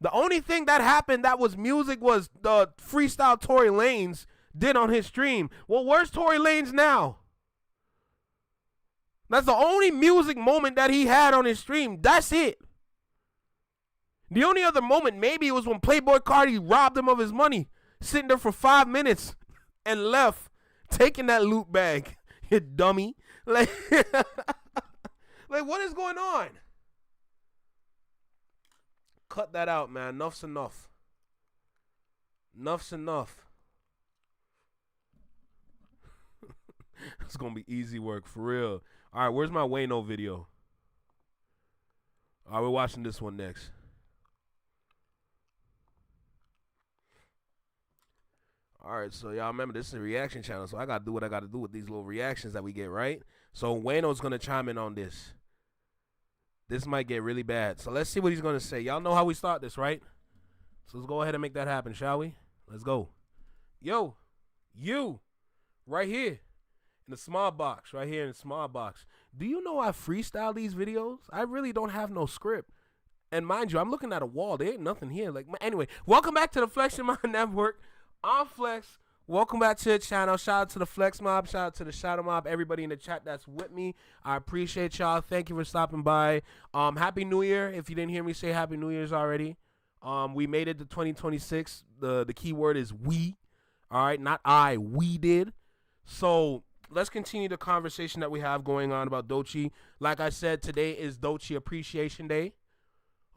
The only thing that happened that was music was the freestyle Tory Lanez did on his stream. Well, where's Tory Lanez now? That's the only music moment that he had on his stream. That's it. The only other moment maybe was when Playboy Cardi robbed him of his money, sitting there for 5 minutes and left, taking that loot bag. You dummy. Like, like, what is going on? Cut that out, man. Enough's enough. Enough's enough. It's going to be easy work, for real. All right, where's my Weno video? All right, we're watching this one next. All right, so y'all remember this is a reaction channel, so I got to do what I got to do with these little reactions that we get, right? So Weno's going to chime in on this. This might get really bad. So let's see what he's going to say. Y'all know how we start this, right? So let's go ahead and make that happen, shall we? Let's go. Yo, you, right here. In the small box, right here in the small box. Do you know I freestyle these videos? I really don't have no script. And mind you, I'm looking at a wall. There ain't nothing here. Like, anyway, welcome back to the Flex Your Mind Network. I'm Flex. Welcome back to the channel. Shout out to the Flex Mob. Shout out to the Shadow Mob. Everybody in the chat that's with me. I appreciate y'all. Thank you for stopping by. Happy New Year. If you didn't hear me say Happy New Year's already. We made it to 2026. The key word is we. All right, not I. We did. So let's continue the conversation that we have going on about Doechii. Like I said, today is Doechii Appreciation Day.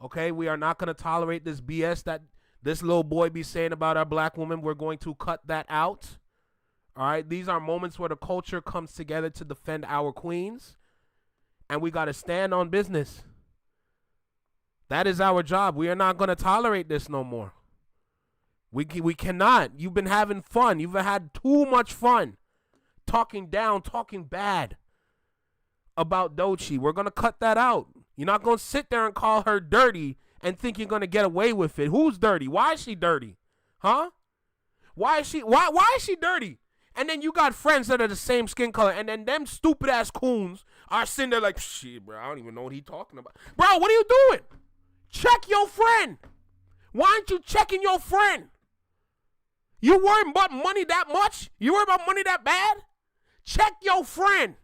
Okay, we are not going to tolerate this BS that this little boy be saying about our black woman. We're going to cut that out. All right, these are moments where the culture comes together to defend our queens. And we got to stand on business. That is our job. We are not going to tolerate this no more. We cannot. You've been having fun. You've had too much fun. Talking down, talking bad about Doechii. We're going to cut that out. You're not going to sit there and call her dirty and think you're going to get away with it. Who's dirty? Why is she dirty? Huh? Why is she dirty? And then you got friends that are the same skin color, and then them stupid ass coons are sitting there like, shit, bro, I don't even know what he's talking about. Bro, what are you doing? Check your friend. Why aren't you checking your friend? You worry about money that much? You worry about money that bad? Check your friend.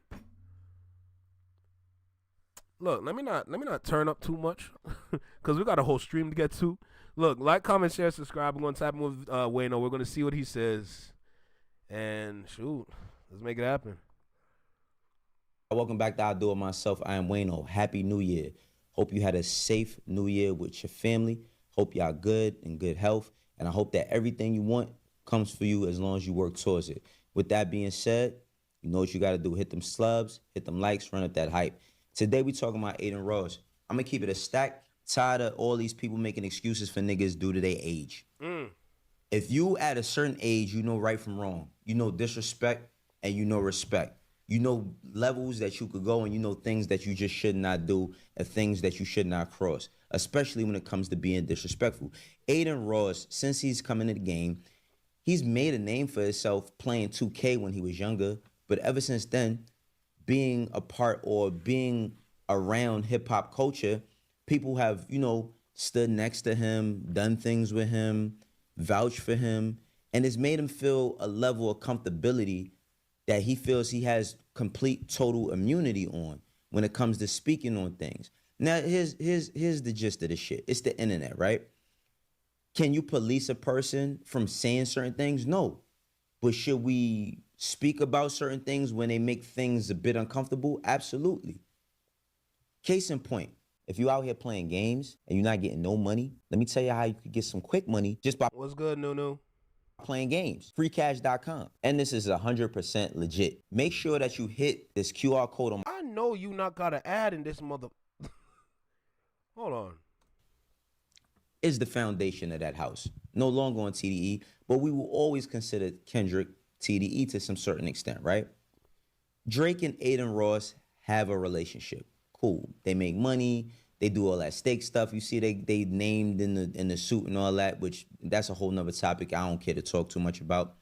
Look, let me not turn up too much because we got a whole stream to get to. Look, like, comment, share, subscribe. We're going to tap in with Weno. We're going to see what he says. And shoot, let's make it happen. Welcome back to I Do It Myself. I am Weno. Happy New Year. Hope you had a safe New Year with your family. Hope y'all good and good health. And I hope that everything you want comes for you as long as you work towards it. With that being said, you know what you got to do. Hit them slubs, hit them likes, run up that hype. Today we talking about Adin Ross. I'm going to keep it a stack. Tired of all these people making excuses for niggas due to their age. If you at a certain age, you know right from wrong. You know disrespect and you know respect. You know levels that you could go and you know things that you just should not do and things that you should not cross, especially when it comes to being disrespectful. Adin Ross, since he's come into the game, he's made a name for himself playing 2K when he was younger. But ever since then, being a part or being around hip-hop culture, people have, you know, stood next to him, done things with him, vouched for him, and it's made him feel a level of comfortability that he feels he has complete, total immunity on when it comes to speaking on things. Now, here's the gist of the shit. It's the internet, right? Can you police a person from saying certain things? No. But should we speak about certain things when they make things a bit uncomfortable? Absolutely. Case in point, if you out here playing games and you're not getting no money, let me tell you how you could get some quick money just by What's good, Nunu? playing games. Freecash.com. And this is 100% legit. Make sure that you hit this QR code on. I know you not got an ad in this mother. Hold on. Is the foundation of that house. No longer on TDE, but we will always consider Kendrick TDE to some certain extent, right? Drake and Adin Ross have a relationship. Cool. They make money. They do all that steak stuff. You see, they named in the suit and all that, which that's a whole nother topic I don't care to talk too much about.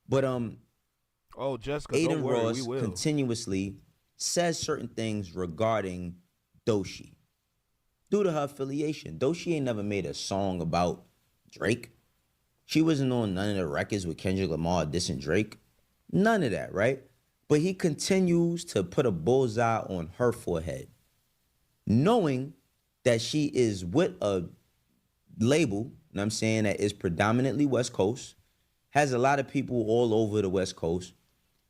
But oh, Jessica, Adin don't worry, Ross we will. continuously says certain things regarding Doechii due to her affiliation. Doechii ain't never made a song about Drake. She wasn't on none of the records with Kendrick Lamar dissing Drake. None of that, right? But he continues to put a bullseye on her forehead, knowing that she is with a label, you know what I'm saying, that is predominantly West Coast, has a lot of people all over the West Coast,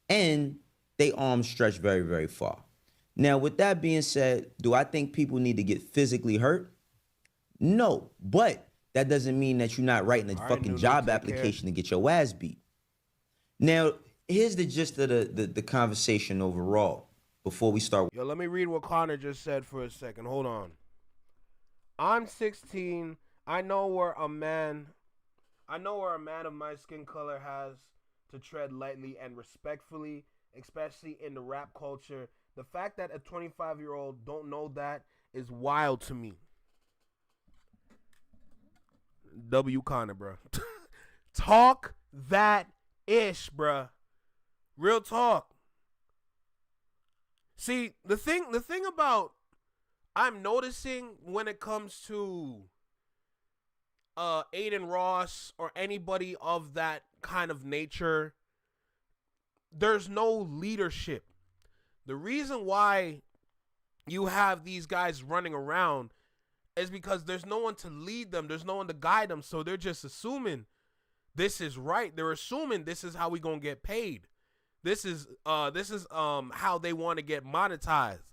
and they arms stretch very, very far. Now, with that being said, do I think people need to get physically hurt? No, but that doesn't mean that you're not writing a fucking job application to get your ass beat. Now, here's the gist of the conversation overall before we start. Yo, let me read what Connor just said for a second. Hold on. I'm 16. I know where a man of my skin color has to tread lightly and respectfully, especially in the rap culture. The fact that a 25-year-old don't know that is wild to me. W. Connor, bro. Talk that ish, bruh. Real talk. See, the thing about I'm noticing when it comes to Adin Ross or anybody of that kind of nature, there's no leadership. The reason why you have these guys running around is because there's no one to lead them. There's no one to guide them. So they're just assuming this is right. They're assuming this is how we gonna get paid. This is how they want to get monetized.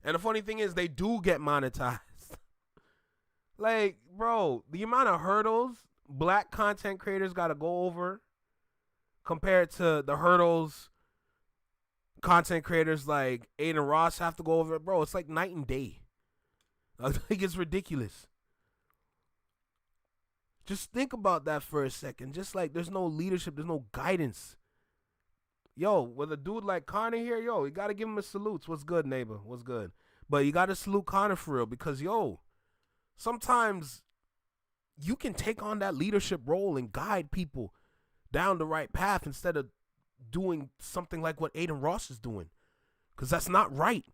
And the funny thing is they do get monetized. Like, bro, the amount of hurdles black content creators got to go over compared to the hurdles content creators like Adin Ross have to go over, bro, it's like night and day. I think it's ridiculous. Just think about that for a second. Just like there's no leadership, there's no guidance. Yo, with a dude like Connor here, yo, you got to give him a salute. What's good, neighbor? What's good? But you got to salute Connor for real because, yo, sometimes you can take on that leadership role and guide people down the right path instead of doing something like what Adin Ross is doing, because that's not right.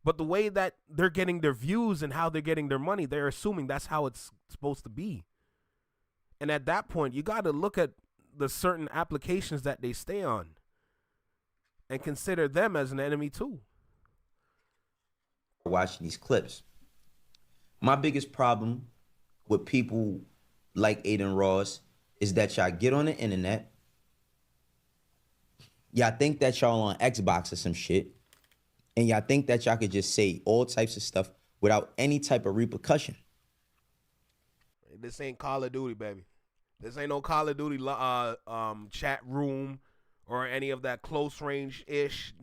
But the way that they're getting their views and how they're getting their money, they're assuming that's how it's supposed to be. And at that point, you got to look at the certain applications that they stay on and consider them as an enemy too. Watching these clips, my biggest problem with people like Adin Ross is that y'all get on the internet, y'all think that y'all on Xbox or some shit, and y'all think that y'all could just say all types of stuff without any type of repercussion. This ain't Call of Duty, baby. This ain't no Call of Duty chat room or any of that close range ish.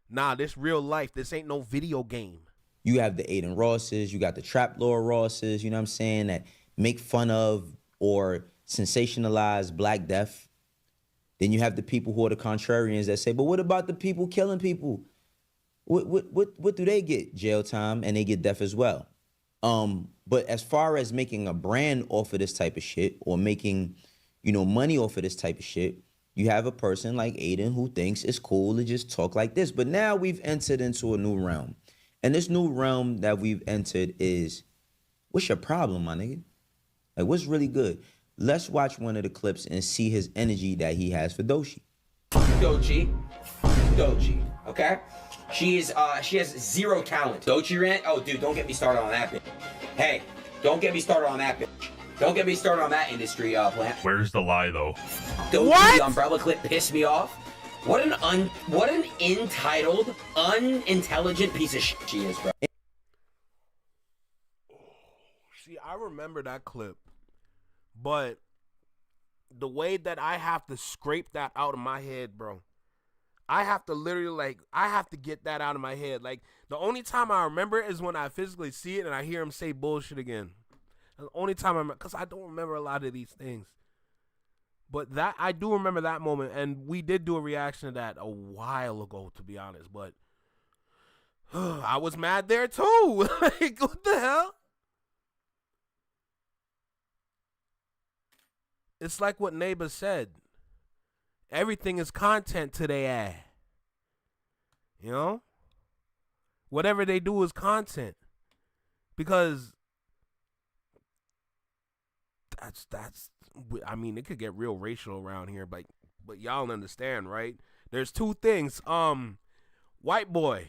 Nah, this real life. This ain't no video game. You have the Adin Rosses, you got the Trap Lord Rosses, you know what I'm saying, that make fun of or sensationalize Black Death. Then you have the people who are the contrarians that say, but what about the people killing people? What do they get? Jail time, and they get death as well. But as far as making a brand off of this type of shit or making, money off of this type of shit, you have a person like Adin who thinks it's cool to just talk like this. But now we've entered into a new realm. And this new realm that we've entered is, what's your problem, my nigga? Like, what's really good? Let's watch one of the clips and see his energy that he has for Doechii. Doechii, okay? She has zero talent. Doechii rant? Oh, dude, don't get me started on that bitch. Hey, don't get me started on that bitch. Don't get me started on that industry plant. Where's the lie, though? Doechii, the umbrella clip pissed me off. What an entitled, unintelligent piece of shit she is, bro. See, I remember that clip, but the way that I have to scrape that out of my head, bro, I have to literally, I have to get that out of my head. Like, the only time I remember it is when I physically see it and I hear him say bullshit again. The only time I remember, because I don't remember a lot of these things. But that, I do remember that moment, and we did do a reaction to that a while ago, to be honest, but I was mad there too. Like, what the hell? It's like what Neighbor said. Everything is content to their ass. You know? Whatever they do is content. Because that's I mean, it could get real racial around here, but y'all understand, right? There's two things. White boy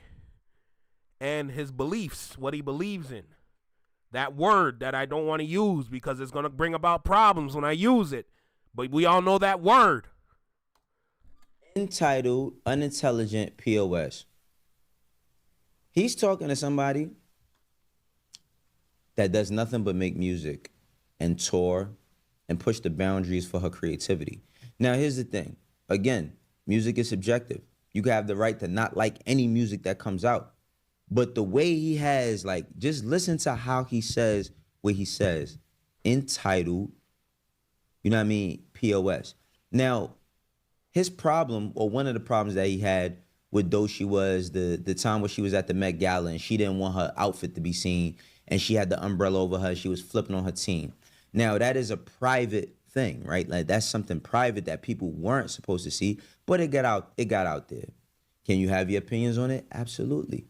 and his beliefs, what he believes in. That word that I don't want to use because it's going to bring about problems when I use it. But we all know that word. Entitled, unintelligent POS. He's talking to somebody that does nothing but make music and tour and push the boundaries for her creativity. Now, here's the thing. Again, music is subjective. You have the right to not like any music that comes out. But the way he has, like, just listen to how he says what he says. Entitled, you know what I mean, POS. Now, his problem, or one of the problems that he had with Doechii was the time where she was at the Met Gala and she didn't want her outfit to be seen and she had the umbrella over her. She was flipping on her team. Now, that is a private thing, right? Like, that's something private that people weren't supposed to see, but it got out there. Can you have your opinions on it? Absolutely.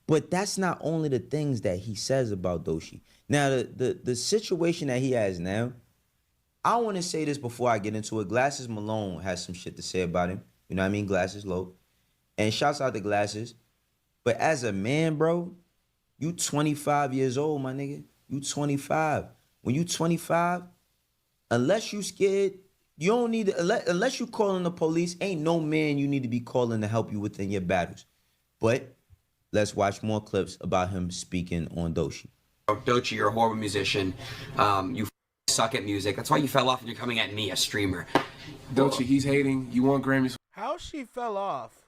But that's not only the things that he says about Doechii. Now, the situation that he has now, I want to say this before I get into it. Glass Malone has some shit to say about him. You know what I mean? Glasses low. And shouts out to Glasses. But as a man, bro, you 25 years old, my nigga. You 25. When you 25, unless you scared, you don't need to, unless you calling the police, ain't no man you need to be calling to help you within your battles. But let's watch more clips about him speaking on Doechii. Doechii, you're a horrible musician. You suck at music. That's why you fell off and you're coming at me, a streamer. Doechii, he's hating. You want Grammys? How she fell off?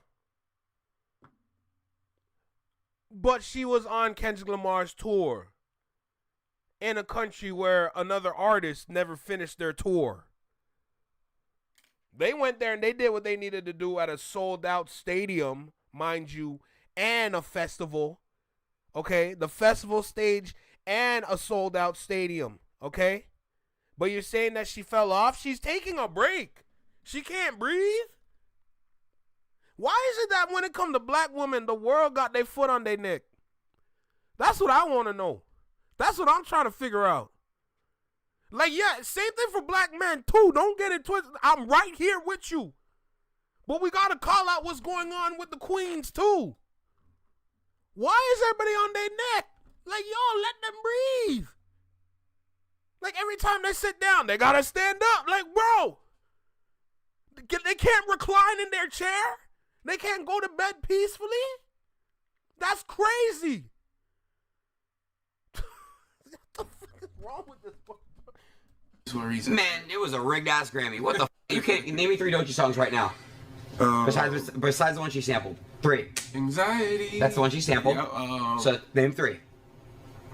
But she was on Kendrick Lamar's tour in a country where another artist never finished their tour. They went there and they did what they needed to do at a sold-out stadium, mind you, and a festival. Okay? The festival stage and a sold-out stadium. Okay? But you're saying that she fell off? She's taking a break. She can't breathe? Why is it that when it comes to black women, the world got their foot on their neck? That's what I want to know. That's what I'm trying to figure out. Like, yeah, same thing for black men, too. Don't get it twisted. I'm right here with you. But we got to call out what's going on with the queens, too. Why is everybody on their neck? Like, yo, let them breathe. Like, every time they sit down, they got to stand up. Like, bro, they can't recline in their chair? They can't go to bed peacefully? That's crazy. What the fuck is wrong with this? Man, it was a rigged ass Grammy. What the f? You can't name me 3 Doechii songs right now. Besides the one she sampled. 3. Anxiety. That's the one she sampled. Yeah, so name 3.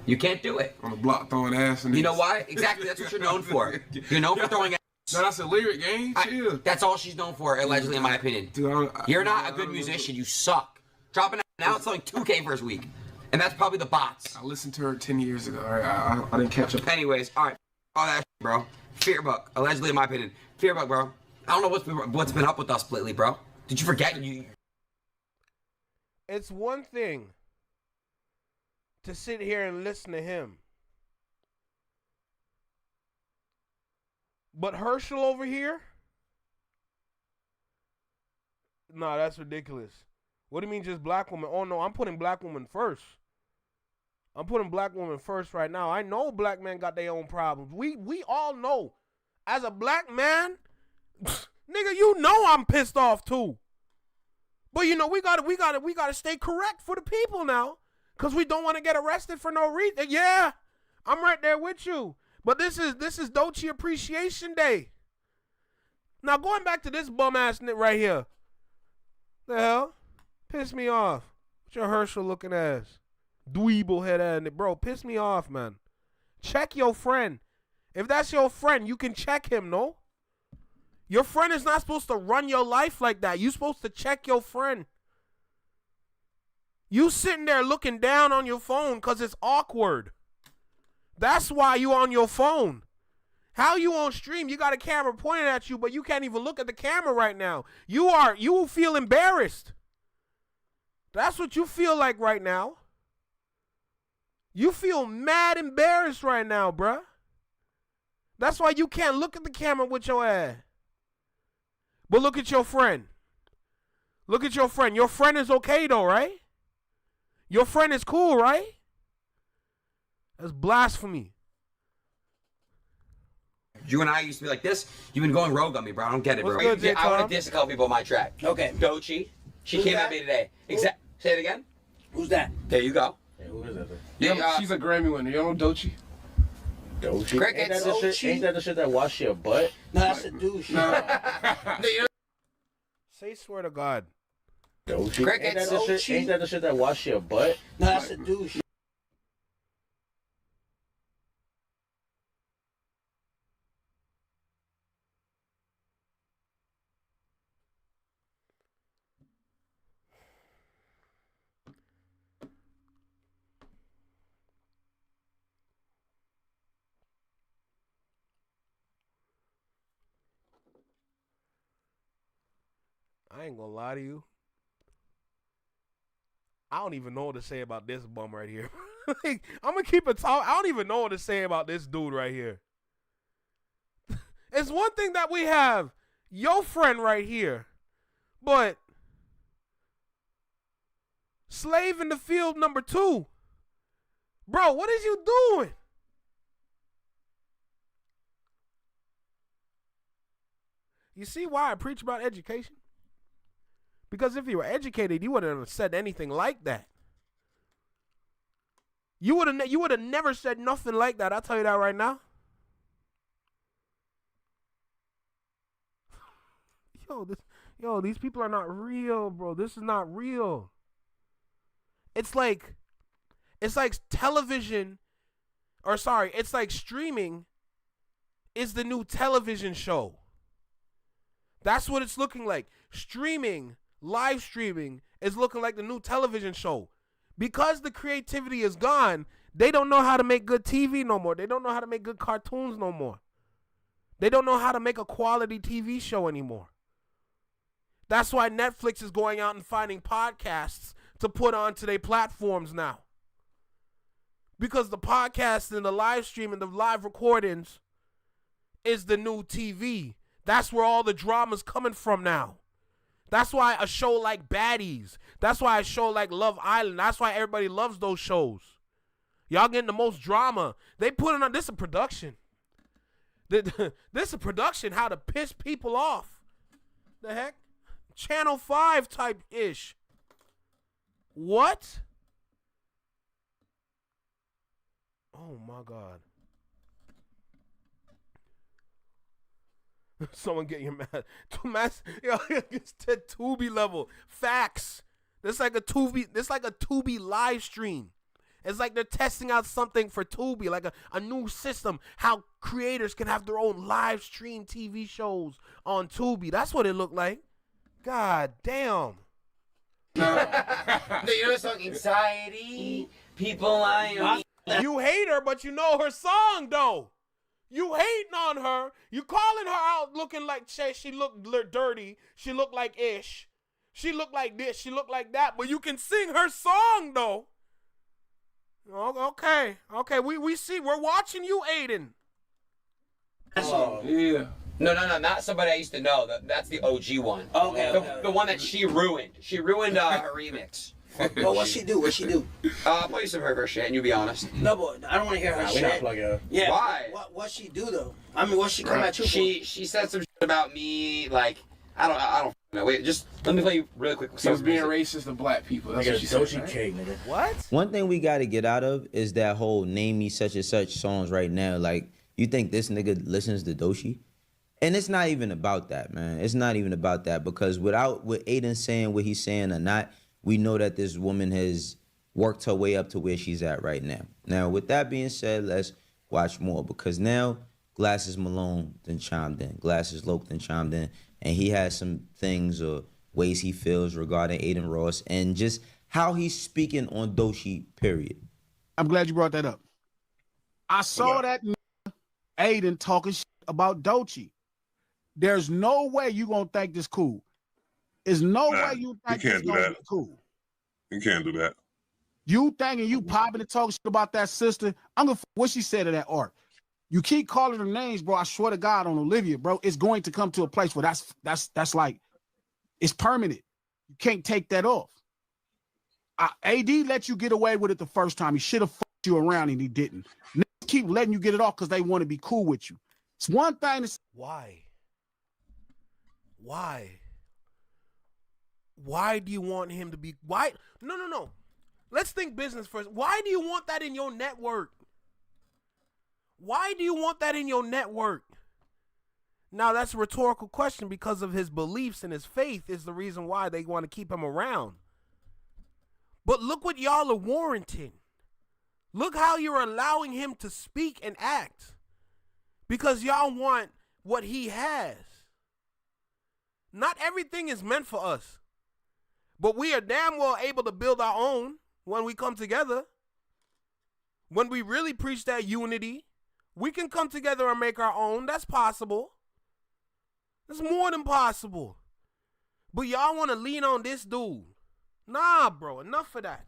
You can't do it. On the block throwing ass. You know why? Exactly. That's what you're known for. You're known for throwing ass. No, that's a lyric, gang. Chill. That's all she's known for, allegedly, in my opinion. Dude, you're not a good musician. You suck. Dropping now, it's like 2K first week. And that's probably the bots. I listened to her 10 years ago. All right, I didn't catch up. Anyways, all right. All that shit, bro. Fearbuck, allegedly, in my opinion. Fearbuck, bro. I don't know what's been up with us lately, bro. Did you forget? It's one thing to sit here and listen to him. But Herschel over here? Nah, that's ridiculous. What do you mean just black women? Oh, no, I'm putting black women first. I'm putting black women first right now. I know black men got their own problems. We all know. As a black man, Nigga, you know I'm pissed off too. But you know, we gotta stay correct for the people now. Cause we don't want to get arrested for no reason. Yeah, I'm right there with you. But this is Doechii Appreciation Day. Now going back to this bum ass nigga right here. The hell? Piss me off. What's your Herschel looking ass? Dweeble head ass nigga. Bro, piss me off, man. Check your friend. If that's your friend, you can check him, no? Your friend is not supposed to run your life like that. You're supposed to check your friend. You sitting there looking down on your phone because it's awkward. That's why you on your phone. How you on stream? You got a camera pointed at you, but you can't even look at the camera right now. You feel embarrassed. That's what you feel like right now. You feel mad embarrassed right now, bruh. That's why you can't look at the camera with your ass. But look at your friend. Look at your friend. Your friend is okay though, right? Your friend is cool, right? That's blasphemy. You and I used to be like this. You've been going rogue on me, bro. I don't get it, bro. What's good, I want to diss a couple people on my track. Okay. Doechii. She came at me today. Say it again. Who's that? There you go. Hey, who is that? Yeah, she's a Grammy winner. You know Doechii? Doechii? Crickets. Ain't that the shit that wash your butt? No, that's a douche. Say swear to God. Doechii? Crickets. Ain't that the shit that wash your butt? No, that's a douche. I ain't gonna lie to you. I don't even know what to say about this bum right here. Like, I'm gonna keep it talk. I don't even know what to say about this dude right here. It's one thing that we have your friend right here, but slave in the field number 2. Bro, what is you doing? You see why I preach about education? Because if you were educated, you wouldn't have said anything like that. You would have never said nothing like that. I'll tell you that right now. These people are not real, bro. This is not real. It's like television, it's like streaming is the new television show. That's what it's looking like. Live streaming is looking like the new television show. Because the creativity is gone, they don't know how to make good TV no more. They don't know how to make good cartoons no more. They don't know how to make a quality TV show anymore. That's why Netflix is going out and finding podcasts to put onto their platforms now. Because the podcast and the live stream and the live recordings is the new TV. That's where all the drama's coming from now. That's why a show like Baddies, that's why a show like Love Island, that's why everybody loves those shows. Y'all getting the most drama. They putting on, this a production. This a production, how to piss people off. The heck? Channel 5 type-ish. What? Oh my God. Someone get your mad. Yo, it's to Tubi level. Facts. This like a Tubi live stream. It's like they're testing out something for Tubi, like a new system, how creators can have their own live stream TV shows on Tubi. That's what it looked like. God damn. You know the song Anxiety? People lying on me. You hate her, but you know her song, though. You hating on her. You calling her out looking like she looked dirty. She looked like ish. She looked like this. She looked like that. But you can sing her song, though. Okay. We see. We're watching you, Adin. Oh, yeah. No, not somebody I used to know. That's the OG one. Okay. The one that she ruined. She ruined her remix. Well, what she do? What she do? Play some of her shit and you be honest. No, but I don't want to hear her We're shit. not plugging her. Yeah. Why? What she do though? I mean, what she come at you for? She said some shit about me, like, I don't know. Wait, just let me play you really quick. She was being racist to black people. That's what she said. Doechii cake, nigga. What? One thing we got to get out of is that whole name me such and such songs right now. Like, you think this nigga listens to Doechii? And it's not even about that, man. It's not even about that, because with Adin saying what he's saying or not, we know that this woman has worked her way up to where she's at right now. Now, with that being said, let's watch more, because now Glass Malone then chimed in. Glass Loke then chimed in, and he has some things or ways he feels regarding Adin Ross and just how he's speaking on Doechii, period. I'm glad you brought that up. I saw that Adin talking shit about Doechii. There's no way you gonna think this cool. There's no way you think this gonna be cool. You can't do that. You thinking you popping and talking shit about that sister? I'm gonna what she said to that art. You keep calling her names, bro. I swear to God on Olivia, bro. It's going to come to a place where that's like it's permanent. You can't take that off. AD let you get away with it the first time. He should have fucked you around and he didn't. Niggas keep letting you get it off because they want to be cool with you. It's one thing to Why? Why do you want him to be? Why? No. Let's think business first. Why do you want that in your network? Why do you want that in your network? Now, that's a rhetorical question because of his beliefs and his faith is the reason why they want to keep him around. But look what y'all are warranting. Look how you're allowing him to speak and act because y'all want what he has. Not everything is meant for us, but we are damn well able to build our own when we come together. When we really preach that unity, we can come together and make our own. That's possible. That's more than possible. But y'all want to lean on this dude. Nah, bro, enough of that.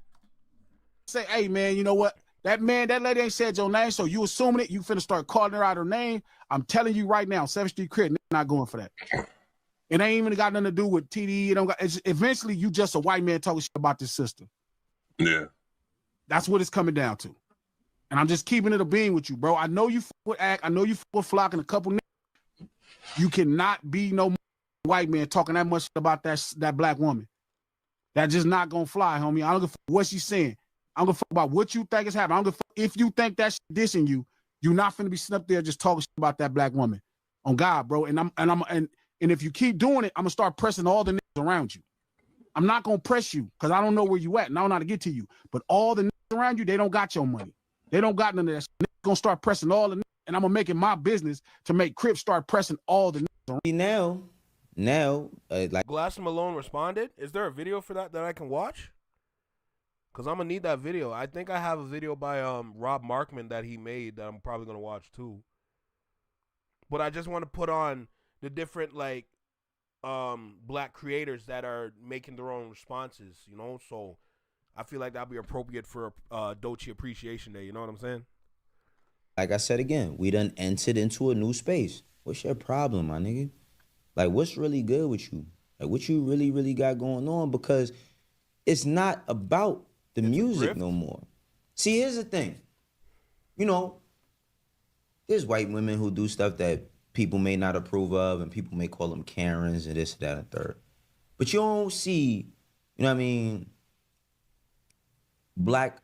Say, hey, man, you know what? That lady ain't said your name, so you assuming it. You finna start calling her out her name. I'm telling you right now, 7th Street Crit, not going for that. It ain't even got nothing to do with TDE. Eventually, you just a white man talking shit about this sister. Yeah. That's what it's coming down to. And I'm just keeping it a beam with you, bro. I know you fuck with Act. I know you fuck with Flock and a couple niggas. You cannot be no white man talking that much about that black woman. That just not gonna fly, homie. I don't give a fuck what she's saying. I don't give a fuck about what you think is happening. I don't give a fuck if you think that shit dissing you. You're not finna be sitting up there just talking shit about that black woman. On God, bro. And if you keep doing it, I'm gonna start pressing all the niggas around you. I'm not gonna press you because I don't know where you at and I don't know how to get to you. But all the niggas around you, they don't got your money. They don't got none of that shit. Niggas gonna start pressing all the niggas, and I'm gonna make it my business to make Crips start pressing all the niggas around. Now, like Glass Malone responded. Is there a video for that I can watch? Because I'm gonna need that video. I think I have a video by Rob Markman that he made that I'm probably gonna watch too. But I just want to put on the different like black creators that are making their own responses, you know? So I feel like that'd be appropriate for Doechii Appreciation Day, you know what I'm saying? Like I said again, we done entered into a new space. What's your problem, my nigga? Like, what's really good with you? Like, what you really, really got going on? Because it's not about the music no more. See, here's the thing. You know, there's white women who do stuff that people may not approve of, and people may call them Karens and this, that, and third. But you don't see, you know what I mean, black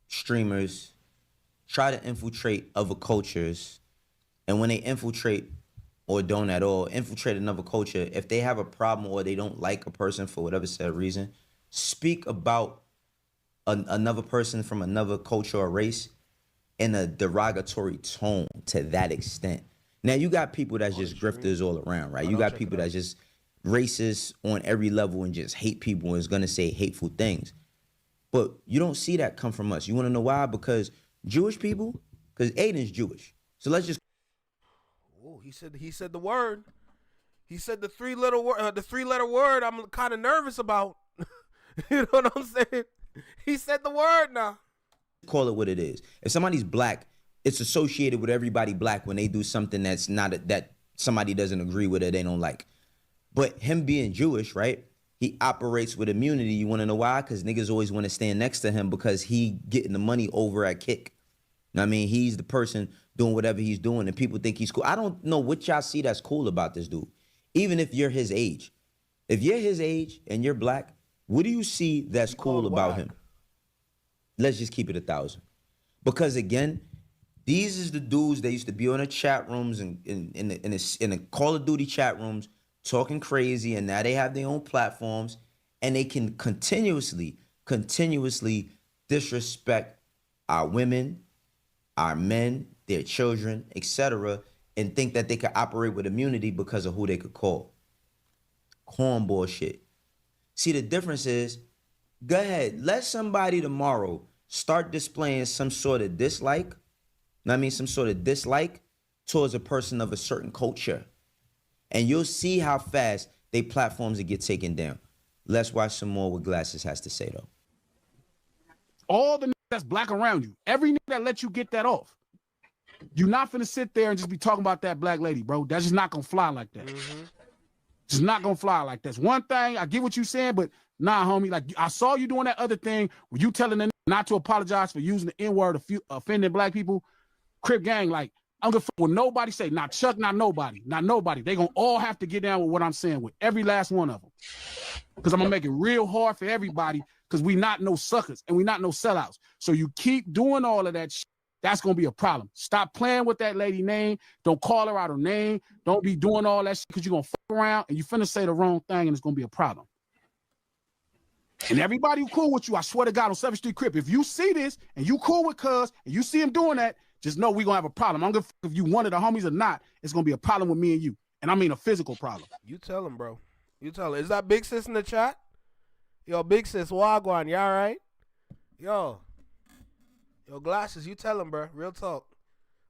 streamers try to infiltrate other cultures, and when they infiltrate or don't at all infiltrate another culture, if they have a problem or they don't like a person for whatever said reason, speak about another person from another culture or race in a derogatory tone to that extent. Now, you got people that's just grifters all around, right? You got people that's just racist on every level and just hate people and is going to say hateful things. But you don't see that come from us. You want to know why? Because Jewish people, because Adin's Jewish. So let's just... Oh, he said the word. He said the three-letter word I'm kind of nervous about. You know what I'm saying? He said the word now. Call it what it is. If somebody's black, it's associated with everybody black when they do something that's not that somebody doesn't agree with or they don't like. But him being Jewish, right? he operates with immunity. You want to know why? Because niggas always want to stand next to him because he getting the money over at Kick. I mean, he's the person doing whatever he's doing, and people think he's cool. I don't know what y'all see that's cool about this dude, even if you're his age. If you're his age and you're black, what do you see that's cool about him? Let's just keep it 1,000. Because again, these is the dudes that used to be on the chat rooms and in the Call of Duty chat rooms talking crazy, and now they have their own platforms, and they can continuously disrespect our women, our men, their children, etc., and think that they could operate with immunity because of who they could call. Cornball shit. See, the difference is, go ahead, let somebody tomorrow start displaying some sort of dislike, towards a person of a certain culture, and you'll see how fast they platforms will get taken down. Let's watch some more what Glasses has to say, though. All the niggas that's black around you, every nigga that let you get that off, you're not finna sit there and just be talking about that black lady, bro. That's just not gonna fly like that. Just not gonna fly like that. One thing, I get what you're saying, but nah, homie, like I saw you doing that other thing where you telling them not to apologize for using the N-word offending black people. Crip gang, like, I'm gonna what nobody say, not Chuck, not nobody. They gonna all have to get down with what I'm saying with every last one of them. Because I'm gonna make it real hard for everybody, because we not no suckers and we not no sellouts. So you keep doing all of that shit, that's gonna be a problem. Stop playing with that lady name. Don't call her out her name. Don't be doing all that shit because you're gonna fuck around and you finna say the wrong thing and it's gonna be a problem. And everybody who cool with you, I swear to God, on 7th Street Crip, if you see this and you cool with Cuz and you see him doing that, just know we gonna have a problem. I'm gonna if you one of the homies or not, it's gonna be a problem with me and you. And I mean a physical problem. You tell him, bro. You tell him. Is that Big Sis in the chat? Yo, Big Sis, Wagwan, you all right? Yo, Glasses, you tell him, bro. Real talk.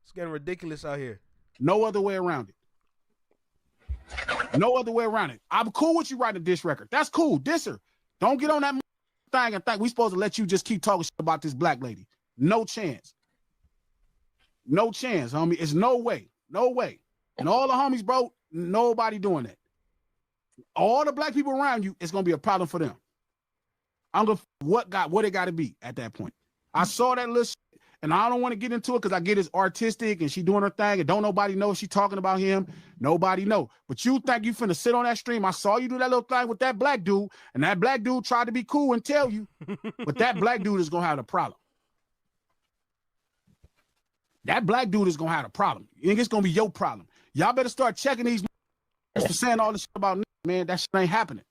It's getting ridiculous out here. No other way around it. No other way around it. I'm cool with you writing a diss record. That's cool. Diss her. Don't get on that thing and think we supposed to let you just keep talking shit about this black lady. No chance. No chance, homie. It's no way. No way. And all the homies, bro, nobody doing that. All the black people around you, it's gonna be a problem for them. I'm gonna what it gotta be at that point. I saw that little shit, and I don't want to get into it because I get it's artistic and she doing her thing and don't nobody know if she talking about him. Nobody know. But you think you finna sit on that stream? I saw you do that little thing with that black dude, and that black dude tried to be cool and tell you, but that black dude is gonna have a problem. That black dude is gonna have a problem. You think it's gonna be your problem? Y'all better start checking these for saying all this shit about man. That shit ain't happening.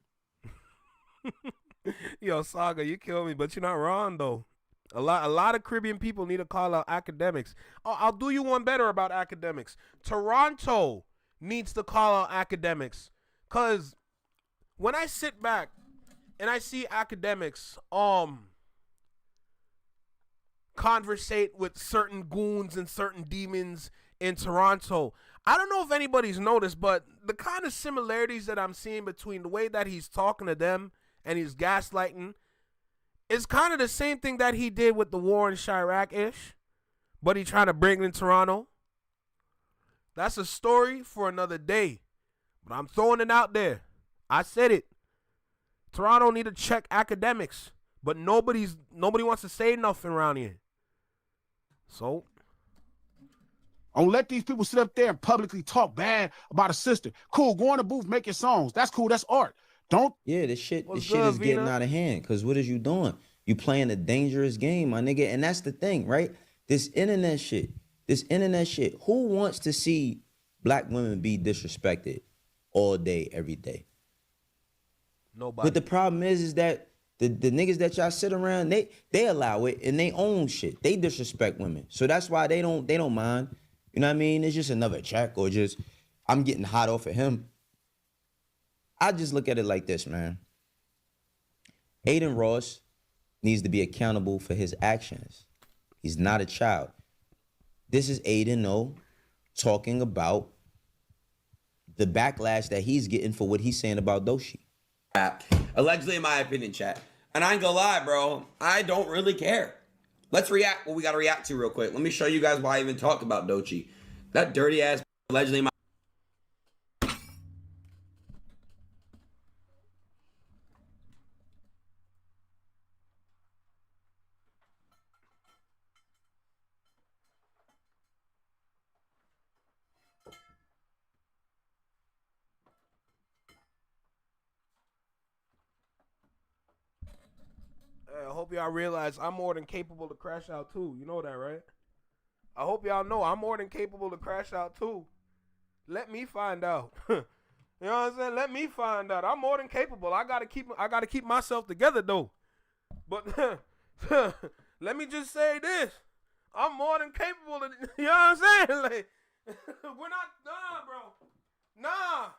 Yo, Saga, you kill me, but you're not wrong though. A lot of Caribbean people need to call out academics. I'll do you one better about academics. Toronto needs to call out academics, cause when I sit back and I see academics conversate with certain goons and certain demons in Toronto, I don't know if anybody's noticed, but the kind of similarities that I'm seeing between the way that he's talking to them and he's gaslighting is kind of the same thing that he did with the war in Chirac-ish, but he trying to bring it in Toronto. That's a story for another day, but I'm throwing it out there. I said it. Toronto need to check academics, but nobody wants to say nothing around here. So, don't let these people sit up there and publicly talk bad about a sister. Cool, go on the booth, make your songs. That's cool. That's art. Don't. Yeah, this shit is getting out of hand. Because what is you doing? You playing a dangerous game, my nigga. And that's the thing, right? This internet shit. Who wants to see black women be disrespected all day, every day? Nobody. But the problem is that the niggas that y'all sit around, they allow it in their own shit. They disrespect women. So that's why they don't mind. You know what I mean? It's just another check or just I'm getting hot off of him. I just look at it like this, man. Adin Ross needs to be accountable for his actions. He's not a child. This is Adin, though, talking about the backlash that he's getting for what he's saying about Doechii. Allegedly, in my opinion, chat. And I ain't gonna lie, bro. I don't really care. Let's react what we gotta react to real quick. Let me show you guys why I even talked about Doechii. That dirty ass allegedly in my... I hope y'all realize I'm more than capable to crash out too. You know that, right? I hope y'all know I'm more than capable to crash out too. Let me find out. You know what I'm saying? Let me find out. I'm more than capable. I gotta keep myself together though. But let me just say this. I'm more than capable of, you know what I'm saying? Like, we're not done, bro. Nah,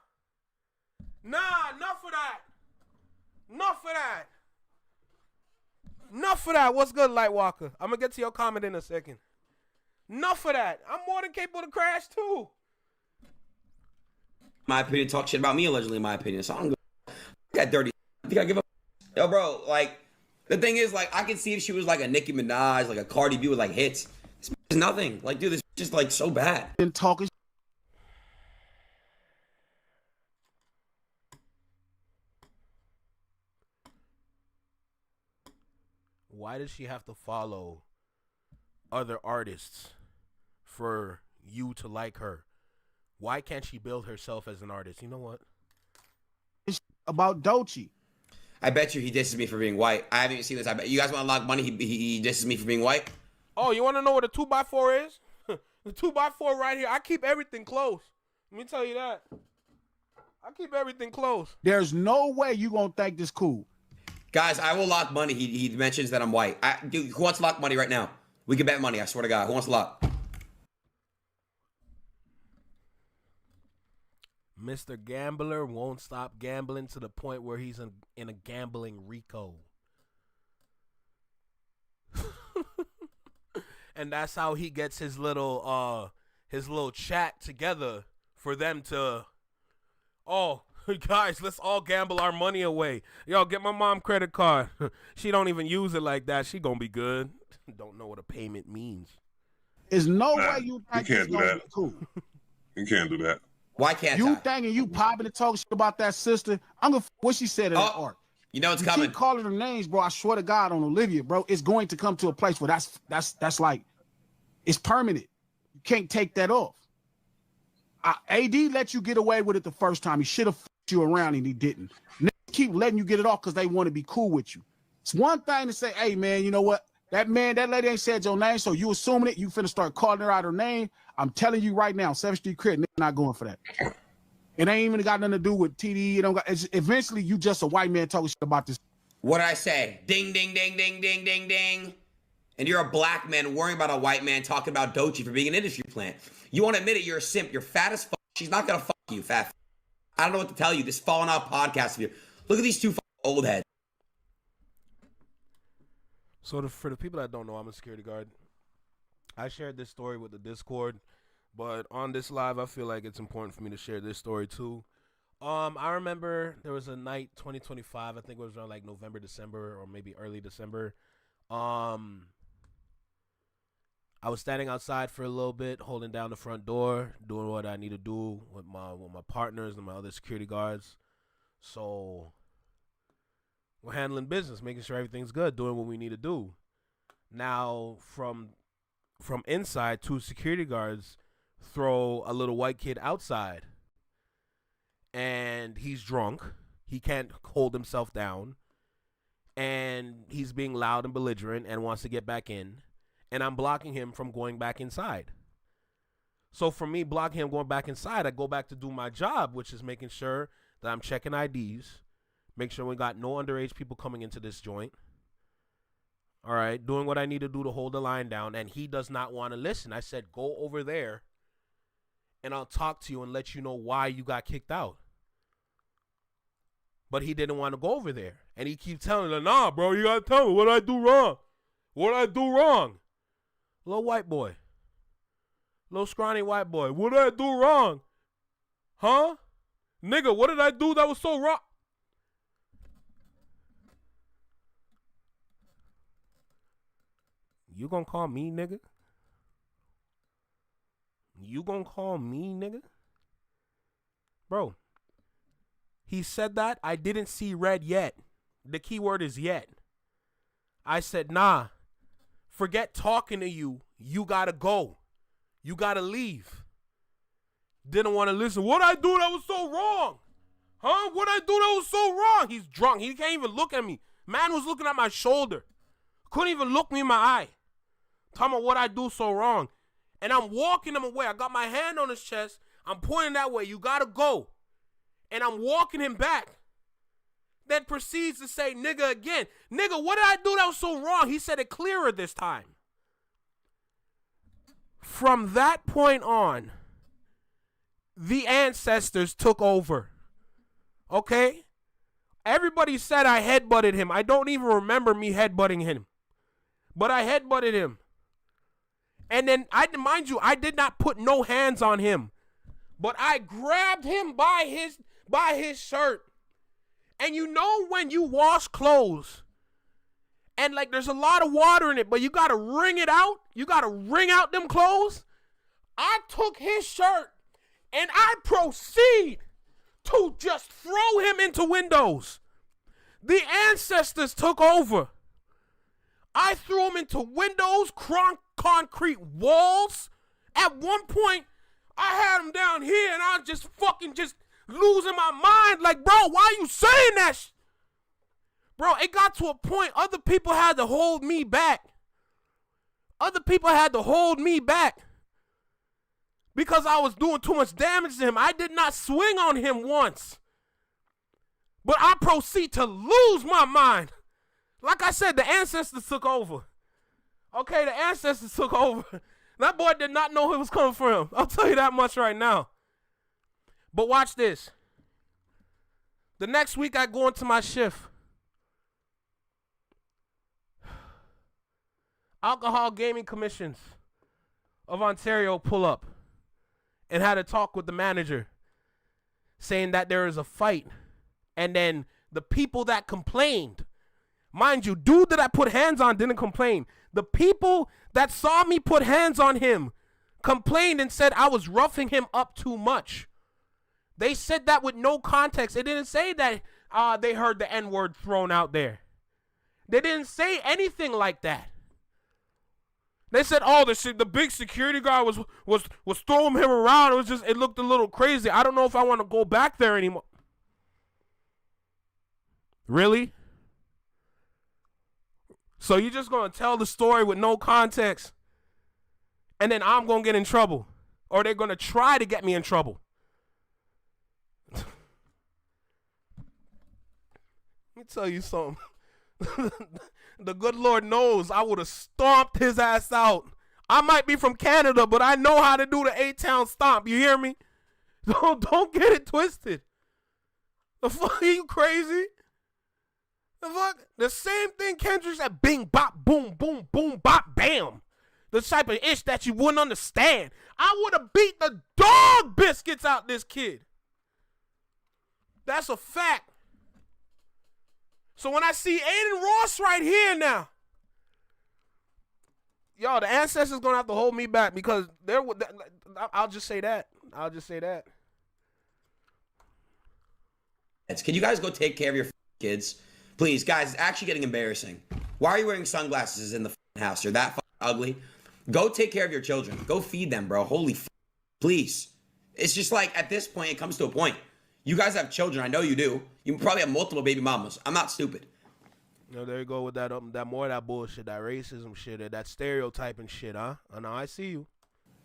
enough of that. Enough of that. What's good, Lightwalker? I'm gonna get to your comment in a second. Enough of that. I'm more than capable to crash too. My opinion, talk shit about me allegedly. In my opinion, so I'm good. That dirty. I think I give up. Yo, bro. Like, the thing is, like, I can see if she was like a Nicki Minaj, like a Cardi B with like hits. This is nothing. Like, dude, this is just like so bad. Been talking. Why does she have to follow other artists for you to like her? Why can't she build herself as an artist? You know what? It's about Doechii. I bet you he disses me for being white. I haven't even seen this. I bet you guys want to unlock money. He disses me for being white. Oh, you want to know what a 2x4 is? The 2x4 right here. I keep everything close. Let me tell you that. I keep everything close. There's no way you gonna think this cool. Guys, I will lock money. He mentions that I'm white. Dude, who wants to lock money right now? We can bet money. I swear to God. Who wants to lock? Mr. Gambler won't stop gambling to the point where he's in a gambling Rico. And that's how he gets his little chat together for them to, oh, guys, let's all gamble our money away. Yo, get my mom credit card. She don't even use it like that. She gonna be good. Don't know what a payment means. There's no way you think can't it's do gonna that. be cool. You can't do that. Why can't you I? thinking you popping and talking shit about that sister? I'm gonna what she said in that art. You know it's you coming. Keep calling her names, bro. I swear to God on Olivia, bro. It's going to come to a place where that's like it's permanent. You can't take that off. AD let you get away with it the first time. He should have fucked you around and he didn't. Niggas keep letting you get it off because they want to be cool with you. It's one thing to say, hey man, you know what? That lady ain't said your name, so you assuming it. You finna start calling her out her name. I'm telling you right now, 7th Street Crit, nigga not going for that. It ain't even got nothing to do with TDE. Eventually, you just a white man talking shit about this. What did I say? Ding, ding, ding, ding, ding, ding, ding. And you're a black man worrying about a white man talking about Doechii for being an industry plant. You want to admit it, you're a simp. You're fat as fuck. She's not going to fuck you, fat. I don't know what to tell you. This falling out podcast of you. Look at these two old heads. So for the people that don't know, I'm a security guard. I shared this story with the Discord, but on this live, I feel like it's important for me to share this story too. I remember there was a night, 2025, I think it was around like November, December, or maybe early December. I was standing outside for a little bit, holding down the front door, doing what I need to do with my partners and my other security guards. So we're handling business, making sure everything's good, doing what we need to do. Now, from inside, 2 security guards throw a little white kid outside. And he's drunk. He can't hold himself down. And he's being loud and belligerent and wants to get back in. And I'm blocking him from going back inside. So for me blocking him going back inside, I go back to do my job, which is making sure that I'm checking IDs. Make sure we got no underage people coming into this joint. All right, doing what I need to do to hold the line down. And he does not want to listen. I said, go over there and I'll talk to you and let you know why you got kicked out. But he didn't want to go over there. And he keeps telling her, nah, bro, you got to tell me what I do wrong. What I do wrong? Little white boy. Little scrawny white boy. What did I do wrong? Huh? Nigga, what did I do that was so wrong? You gonna call me nigga? You gonna call me nigga? Bro, he said that. I didn't see red yet. The key word is yet. I said, nah, forget talking to you. You gotta go. You gotta leave. Didn't want to listen. What I do that was so wrong? Huh? What I do that was so wrong? He's drunk. He can't even look at me. Man was looking at my shoulder. Couldn't even look me in my eye. Talking about what I do so wrong. And I'm walking him away. I got my hand on his chest. I'm pointing that way. You gotta go. And I'm walking him back. Then proceeds to say nigga again. Nigga, what did I do that was so wrong? He said it clearer this time. From that point on, the ancestors took over. Okay? Everybody said I headbutted him. I don't even remember me headbutting him. But I headbutted him. And then, mind you, I did not put no hands on him. But I grabbed him by his shirt. And you know when you wash clothes, and like there's a lot of water in it, but you got to wring it out. You got to wring out them clothes. I took his shirt, and I proceed to just throw him into windows. The ancestors took over. I threw him into windows, concrete walls. At one point, I had him down here, and I was just fucking losing my mind. Like, bro, why are you saying that? Bro, it got to a point other people had to hold me back. Other people had to hold me back because I was doing too much damage to him. I did not swing on him once. But I proceed to lose my mind. Like I said, the ancestors took over. Okay, the ancestors took over. That boy did not know who was coming for him. I'll tell you that much right now. But watch this. The next week I go into my shift. Alcohol Gaming Commissions of Ontario pull up and had a talk with the manager saying that there is a fight. And then the people that complained, mind you, dude that I put hands on didn't complain. The people that saw me put hands on him complained and said I was roughing him up too much. They said that with no context. They didn't say that they heard the N-word thrown out there. They didn't say anything like that. They said, oh, the big security guard was throwing him around. It looked a little crazy. I don't know if I want to go back there anymore. Really? So you're just going to tell the story with no context, and then I'm going to get in trouble, or they're going to try to get me in trouble. Let me tell you something. The good Lord knows I would have stomped his ass out. I might be from Canada, but I know how to do the A-Town stomp. You hear me? Don't get it twisted. The fuck, are you crazy? The fuck? The same thing Kendrick said, bing, bop, boom, boom, boom, bop, bam. The type of ish that you wouldn't understand. I would have beat the dog biscuits out this kid. That's a fact. So when I see Adin Ross right here now, yo, the ancestors gonna have to hold me back because I'll just say that. I'll just say that. Can you guys go take care of your kids? Please, guys, it's actually getting embarrassing. Why are you wearing sunglasses in the house? You're that ugly. Go take care of your children. Go feed them, bro. Holy please. It's just like at this point, it comes to a point. You guys have children. I know you do. You probably have multiple baby mamas. I'm not stupid. You know, there you go with that more of that bullshit, that racism shit, that stereotyping shit, huh? I know, I see you.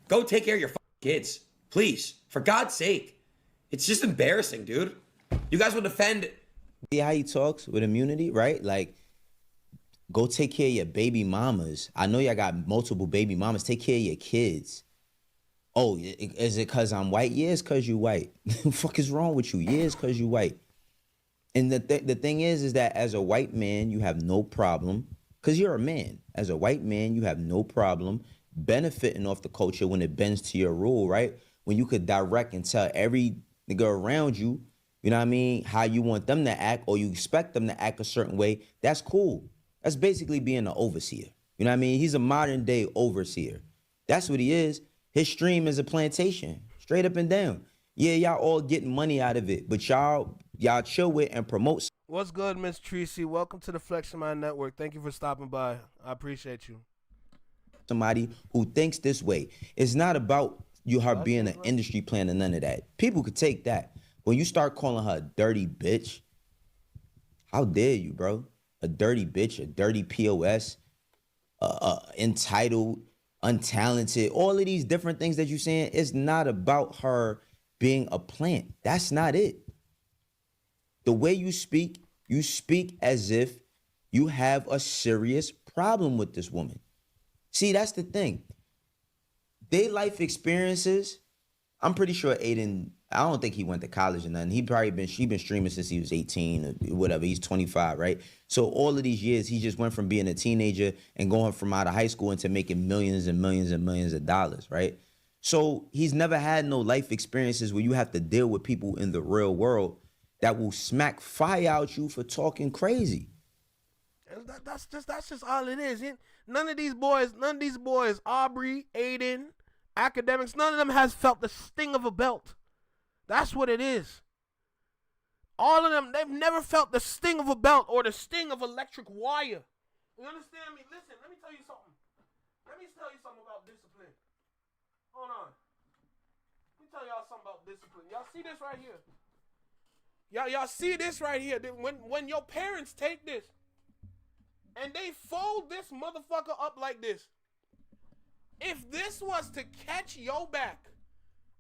Go take care of your kids. Please. For God's sake. It's just embarrassing, dude. You guys will defend. See how he talks with immunity, right? Like, go take care of your baby mamas. I know y'all got multiple baby mamas. Take care of your kids. Oh, is it because I'm white? Yeah, it's because you white. What the fuck is wrong with you? Yeah, it's because you white. And the thing is that as a white man, you have no problem, because you're a man. As a white man, you have no problem benefiting off the culture when it bends to your rule, right? When you could direct and tell every nigga around you, you know what I mean, how you want them to act, or you expect them to act a certain way, that's cool. That's basically being an overseer. You know what I mean? He's a modern day overseer. That's what he is. His stream is a plantation, straight up and down. Yeah, y'all all getting money out of it, but y'all chill with and promote. What's good, Miss Tracy? Welcome to the Flex Your Mind Network. Thank you for stopping by. I appreciate you. Somebody who thinks this way. It's not about her being an industry plan and none of that. People could take that. When you start calling her a dirty bitch, how dare you, bro? a dirty bitch, a dirty POS, entitled, untalented, all of these different things that you're saying, it's not about her being a plant. That's not it. The way you speak as if you have a serious problem with this woman. See, that's the thing. They life experiences, I'm pretty sure Adin, I don't think he went to college or nothing. She been streaming since he was 18 or whatever. He's 25, right? So all of these years, he just went from being a teenager and going from out of high school into making millions and millions and millions of dollars, right? So he's never had no life experiences where you have to deal with people in the real world that will smack fire out you for talking crazy. That's just all it is. None of these boys, Aubrey, Adin, academics, none of them has felt the sting of a belt. That's what it is. All of them, they've never felt the sting of a belt or the sting of electric wire. You understand me? Listen, let me tell you something. Let me tell you something about discipline. Hold on. Let me tell y'all something about discipline. Y'all see this right here? Y'all see this right here? When your parents take this and they fold this motherfucker up like this, if this was to catch your back,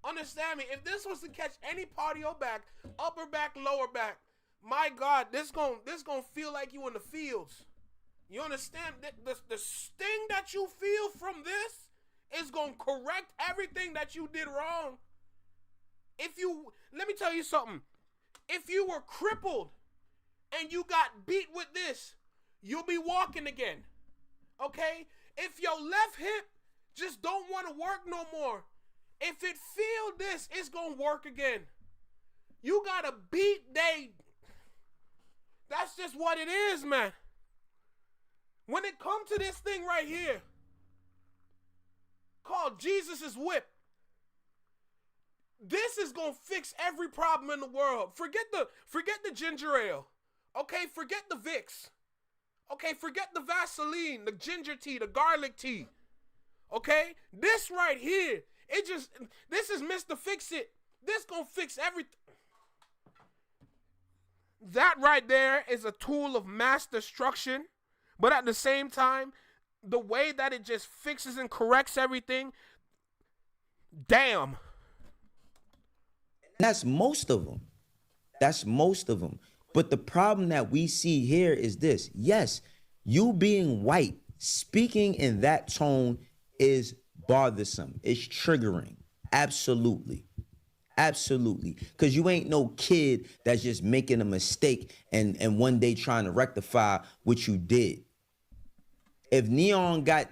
understand me, if this was to catch any part of your back, upper back, lower back, my God, this gonna feel like you in the fields. You understand? The sting that you feel from this is gonna correct everything that you did wrong. Let me tell you something. If you were crippled and you got beat with this, you'll be walking again. Okay? If your left hip just don't want to work no more, if it feel this, it's gonna work again. You got a beat day. That's just what it is, man. When it comes to this thing right here, called Jesus' whip, this is gonna fix every problem in the world. Forget the ginger ale. Okay, forget the Vicks. Okay, forget the Vaseline, the ginger tea, the garlic tea. Okay? This right here, this is Mr. Fix It. This gonna fix everything. That right there is a tool of mass destruction, but at the same time, the way that it just fixes and corrects everything, damn. That's most of them. But the problem that we see here is this. Yes, you being white, speaking in that tone is bothersome. It's triggering. Absolutely. Because you ain't no kid that's just making a mistake and one day trying to rectify what you did. If Neon got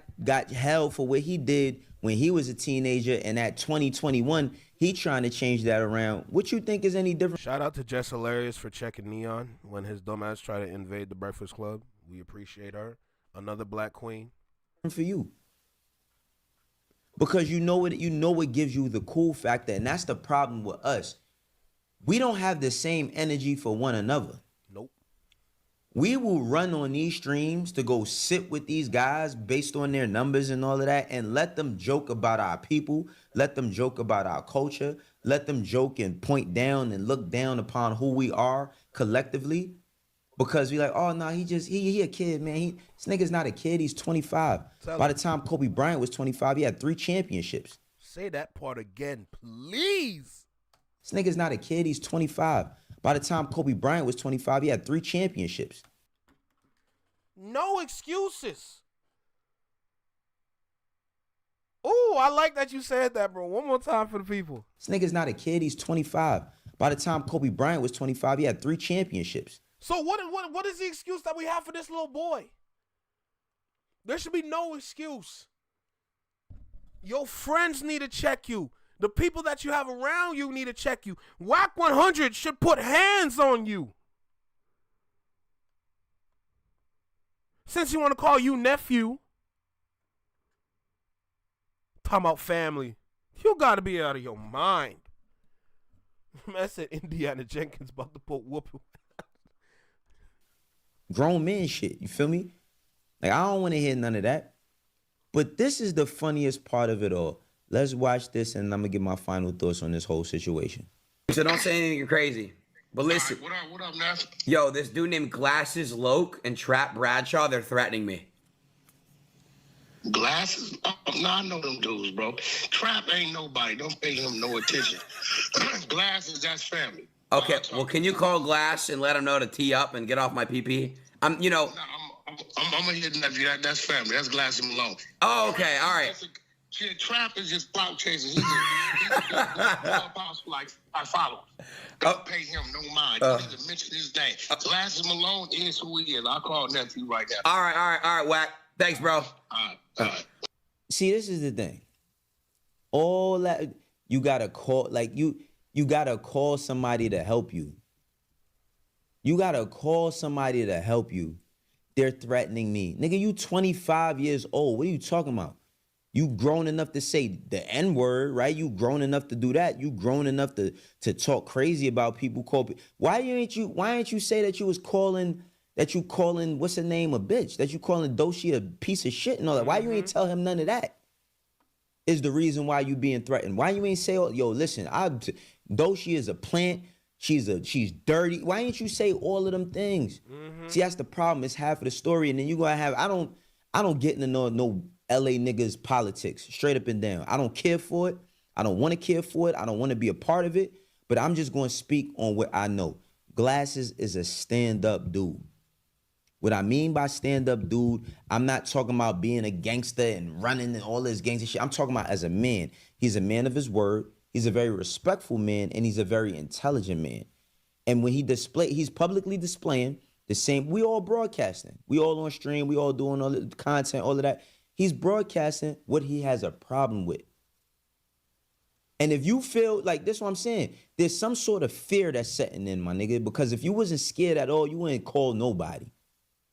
held for what he did when he was a teenager and at 2021, he trying to change that around, what you think is any different? Shout out to Jess Hilarious for checking Neon when his dumbass tried to invade the Breakfast Club. We appreciate her. Another black queen. For you. Because you know it gives you the cool factor, and that's the problem with us. We don't have the same energy for one another. Nope. We will run on these streams to go sit with these guys based on their numbers and all of that and let them joke about our people, let them joke about our culture, let them joke and point down and look down upon who we are collectively. Because we like, oh no, he a kid, man. This nigga's not a kid, he's 25. By the time Kobe Bryant was 25, he had 3 championships. Say that part again, please. This nigga's not a kid, he's 25. By the time Kobe Bryant was 25, he had 3 championships. No excuses. Ooh, I like that you said that, bro. One more time for the people. This nigga's not a kid, he's 25. By the time Kobe Bryant was 25, he had 3 championships. So what is the excuse that we have for this little boy? There should be no excuse. Your friends need to check you. The people that you have around you need to check you. Wack 100 should put hands on you. Since you want to call you nephew. Talking about family. You got to be out of your mind. Man said Indiana Jenkins about to put whooping. Grown men shit, you feel me? Like, I don't want to hear none of that. But this is the funniest part of it all. Let's watch this and I'm going to give my final thoughts on this whole situation. So don't say anything crazy. But listen. Right, what up, Ness? Yo, this dude named Glasses Loke and Trap Bradshaw, they're threatening me. Glasses? Oh, no, I know them dudes, bro. Trap ain't nobody. Don't pay him no attention. Glasses, that's family. Okay, well, can you call Glass and let him know to tee up and get off my PP? I'm gonna hit nephew. That's family. That's Glass Malone. Oh, okay, all right. Trap is just clout chasing. He's like I follow. Don't pay him no mind. Don't even mention his name. Glass Malone is who he is. I'll call nephew right now. All right, Wack. Thanks, bro. All right. See, this is the thing. All that you gotta call, like you gotta call somebody to help you. You gotta call somebody to help you. They're threatening me. Nigga, you 25 years old. What are you talking about? You grown enough to say the N-word, right? You grown enough to do that. You grown enough to talk crazy about people. Why ain't you say that you calling what's her name a bitch? That you calling Doechii a piece of shit and all that? Why you ain't tell him none of that? Is the reason why you being threatened. Why you ain't say, yo, listen, Doechii is a plant. She's dirty. Why ain't you say all of them things? See, that's the problem. It's half of the story, and then you gonna have. I don't get into no LA niggas politics, straight up and down. I don't care for it. I don't want to care for it. I don't want to be a part of it. But I'm just going to speak on what I know. Glasses is a stand-up dude. What I mean by stand-up dude, I'm not talking about being a gangster and running and all this gangster shit. I'm talking about as a man. He's a man of his word. He's a very respectful man, and he's a very intelligent man. And when he's publicly displaying the same, we all broadcasting. We all on stream. We all doing all the content, all of that. He's broadcasting what he has a problem with. And if you feel like this, what I'm saying, there's some sort of fear that's setting in, my nigga, because if you wasn't scared at all, you wouldn't call nobody.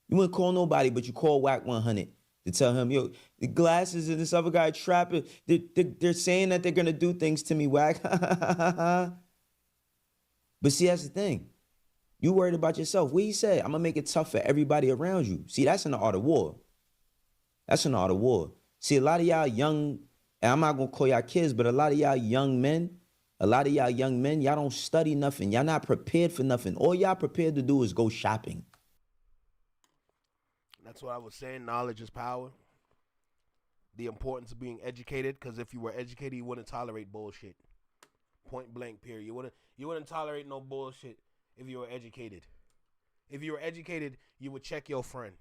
You wouldn't call nobody, but you call Wack 100 to tell him, yo, the Glasses and this other guy trapping, they're saying that they're going to do things to me, Wack. But see, that's the thing. You worried about yourself. What he said, I'm going to make it tough for everybody around you. See, that's in the art of war. That's an art of war. See, a lot of y'all young, and I'm not going to call y'all kids, but a lot of y'all young men, y'all don't study nothing. Y'all not prepared for nothing. All y'all prepared to do is go shopping. That's what I was saying. Knowledge is power. The importance of being educated, because if you were educated, you wouldn't tolerate bullshit. Point blank, period. You wouldn't tolerate no bullshit if you were educated. If you were educated, you would check your friend.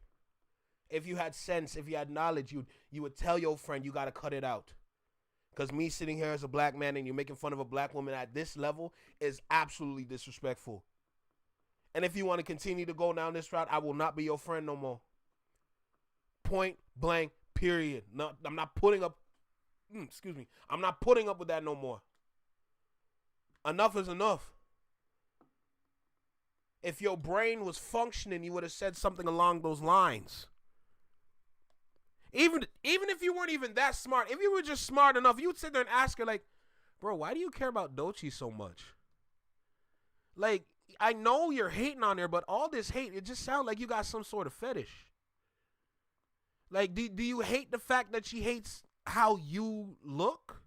If you had sense, if you had knowledge, you would tell your friend you got to cut it out. Because me sitting here as a black man and you're making fun of a black woman at this level is absolutely disrespectful. And if you want to continue to go down this route, I will not be your friend no more. Point blank, period. No, I'm not putting up, I'm not putting up with that no more. Enough is enough. If your brain was functioning, you would have said something along those lines. Even if you weren't even that smart, if you were just smart enough, you would sit there and ask her, like, bro, why do you care about Doechii so much? Like, I know you're hating on her, but all this hate, it just sounds like you got some sort of fetish. Like, do you hate the fact that she hates how you look?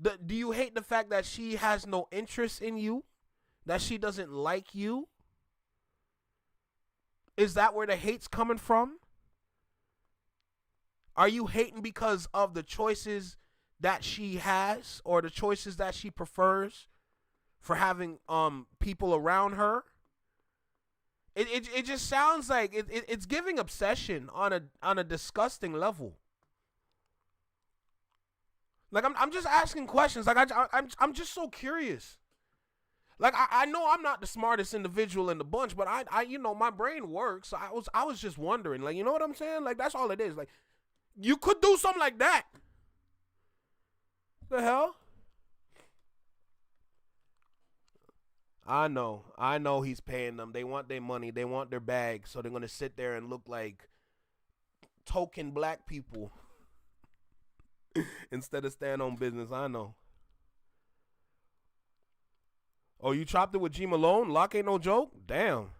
Do you hate the fact that she has no interest in you? That she doesn't like you? Is that where the hate's coming from? Are you hating because of the choices that she has or the choices that she prefers for having people around her? It just sounds like it's giving obsession on a disgusting level. Like I'm just asking questions. Like I'm just so curious. Like I know I'm not the smartest individual in the bunch, but I you know my brain works. So I was just wondering, like, you know what I'm saying? Like that's all it is. Like you could do something like that. The hell? I know he's paying them. They want their money. They want their bag. So they're going to sit there and look like token black people instead of stand on business. I know. Oh, you chopped it with G Malone? Lock ain't no joke? Damn.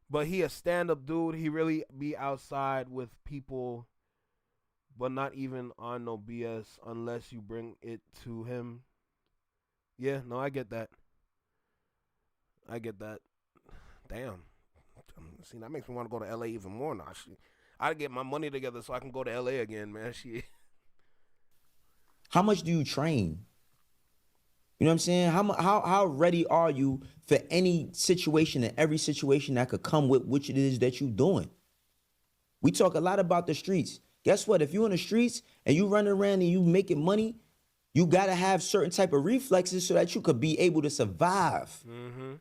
But he a stand-up dude. He really be outside with people, but not even on no BS unless you bring it to him. Yeah, no, I get that. I get that. Damn. See, that makes me want to go to LA even more now. I get my money together so I can go to LA again, man. Shit. How much do you train? You know what I'm saying? How ready are you for any situation and every situation that could come with which it is that you're doing? We talk a lot about the streets. Guess what? If you're in the streets and you running around and you making money, you got to have certain type of reflexes so that you could be able to survive. Mm-hmm.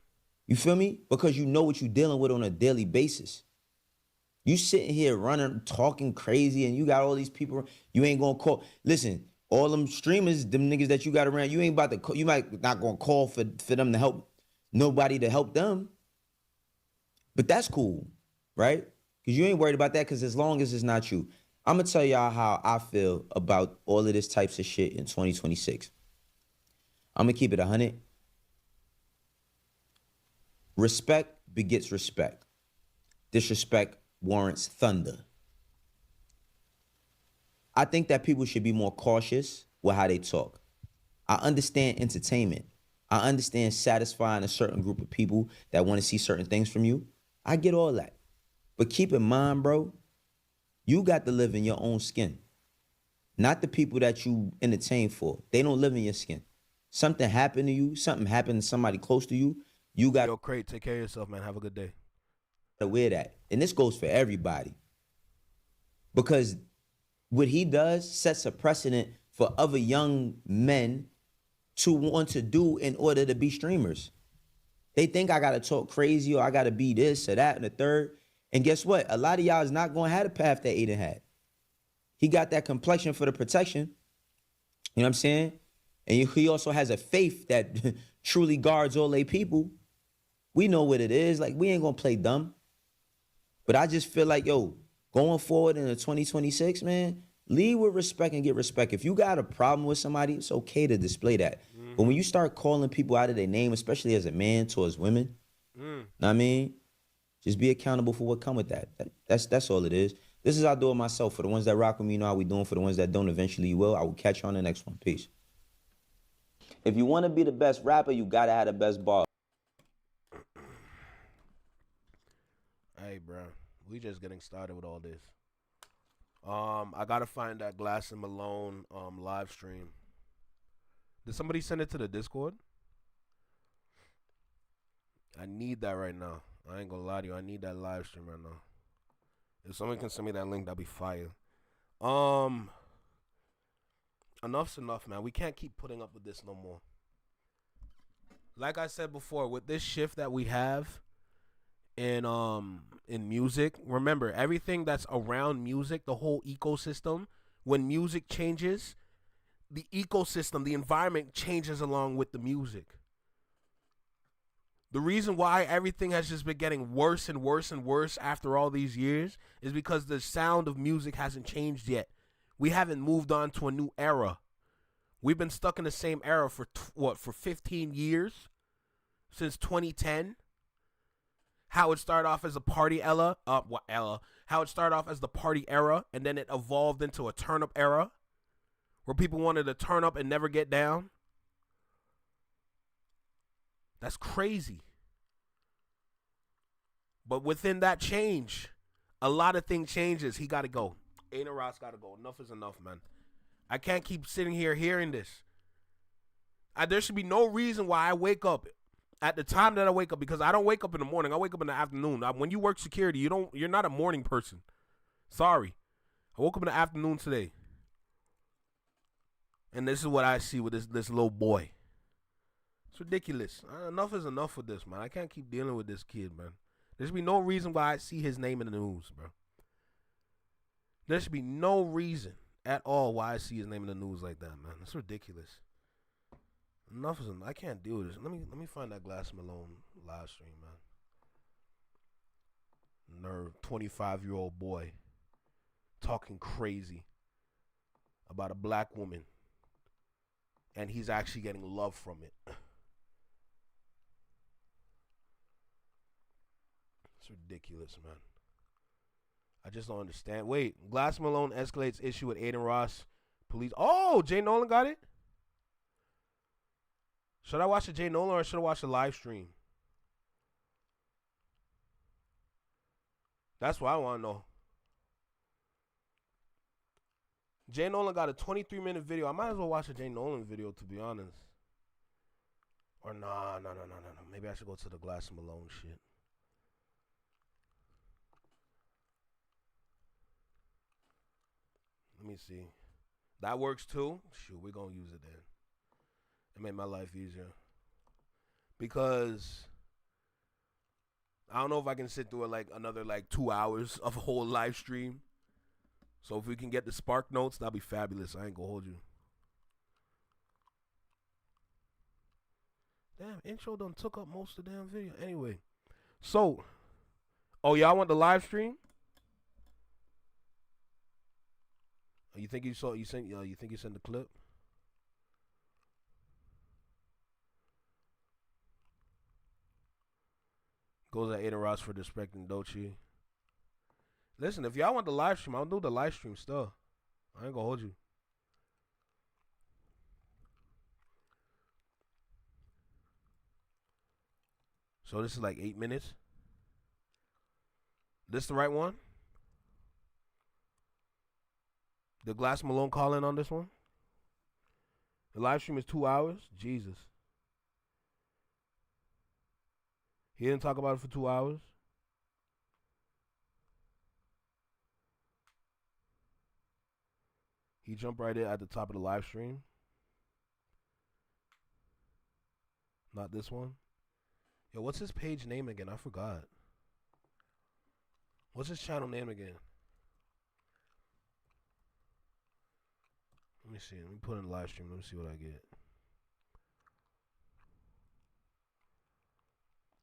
You feel me? Because you know what you're dealing with on a daily basis. You sitting here running, talking crazy, and you got all these people, you ain't gonna call. Listen, all them streamers, them niggas that you got around, you ain't about to call, you might not gonna call for them to help, nobody to help them. But that's cool, right? Because you ain't worried about that, because as long as it's not you. I'm gonna tell y'all how I feel about all of this types of shit in 2026. I'm gonna keep it 100. Respect begets respect. Disrespect warrants thunder. I think that people should be more cautious with how they talk. I understand entertainment. I understand satisfying a certain group of people that want to see certain things from you. I get all that. But keep in mind, bro, you got to live in your own skin. Not the people that you entertain for. They don't live in your skin. Something happened to you, something happened to somebody close to you, you got Yo, Crate, take care of yourself, man. Have a good day. to wear that. And this goes for everybody. Because what he does sets a precedent for other young men to want to do in order to be streamers. They think I gotta talk crazy or I gotta be this or that and the third. And guess what? A lot of y'all is not gonna have the path that Adin had. He got that complexion for the protection. You know what I'm saying? And he also has a faith that truly guards all they people. We know what it is. Like, we ain't gonna play dumb. But I just feel like, yo, going forward into 2026, man, lead with respect and get respect. If you got a problem with somebody, it's okay to display that. Mm-hmm. But when you start calling people out of their name, especially as a man towards women, know what I mean? Just be accountable for what come with that. That's all it is. This is how I do it myself. For the ones that rock with me, you know how we doing. For the ones that don't, eventually you will. I will catch you on the next one. Peace. If you want to be the best rapper, you got to have the best bar. Hey, bro. We just getting started with all this. I got to find that Glass Malone live stream. Did somebody send it to the Discord? I need that right now. I ain't gonna lie to you. I need that live stream right now. If someone can send me that link, that'd be fire. Enough's enough, man. We can't keep putting up with this no more. Like I said before, with this shift that we have in music, remember, everything that's around music, the whole ecosystem, when music changes, the ecosystem, the environment changes along with the music. The reason why everything has just been getting worse and worse and worse after all these years is because the sound of music hasn't changed yet. We haven't moved on to a new era. We've been stuck in the same era for 15 years? Since 2010? How it started off as a party how it started off as the party era, and then it evolved into a turn-up era, where people wanted to turn up and never get down. That's crazy. But within that change, a lot of things changes. He got to go. Adin Ross got to go. Enough is enough, man. I can't keep sitting here hearing this. There should be no reason why I wake up at the time that I wake up, because I don't wake up in the morning. I wake up in the afternoon. When you work security, you're not a morning person. Sorry. I woke up in the afternoon today. And this is what I see with this little boy. It's ridiculous. Enough is enough with this, man. I can't keep dealing with this kid, man. There should be no reason why I see his name in the news, bro. There should be no reason at all why I see his name in the news like that, man. It's ridiculous. Enough is enough. I can't deal with this. Let me find that Glass Malone live stream, man. Nerve, 25-year-old boy talking crazy about a black woman, and he's actually getting love from it. It's ridiculous, man. I just don't understand. Wait, Glass Malone escalates issue with Adin Ross. Police. Oh, Jay Nolan got it? Should I watch the Jay Nolan or should I watch the live stream? That's what I want to know. Jay Nolan got a 23-minute video. I might as well watch a Jay Nolan video, to be honest. Or no. Maybe I should go to the Glass Malone shit. Let me see. That works too? Shoot, we're going to use it then. It made my life easier. Because I don't know if I can sit through it like another 2 hours of a whole live stream. So if we can get the Spark Notes, that'll be fabulous. I ain't gonna hold you. Damn, intro done took up most of the damn video. Anyway, so, oh y'all want the live stream? You think you saw? You think you sent the clip? Goes at Adin Ross for disrespecting Doechii. Listen, if y'all want the live stream, I'll do the live stream stuff. I ain't gonna hold you. So this is like 8 minutes. This the right one? The Glass Malone call in on this one? The live stream is 2 hours? Jesus. He didn't talk about it for 2 hours? He jumped right in at the top of the live stream. Not this one. Yo, what's his page name again? I forgot. What's his channel name again? Let me see. Let me put in the live stream. Let me see what I get.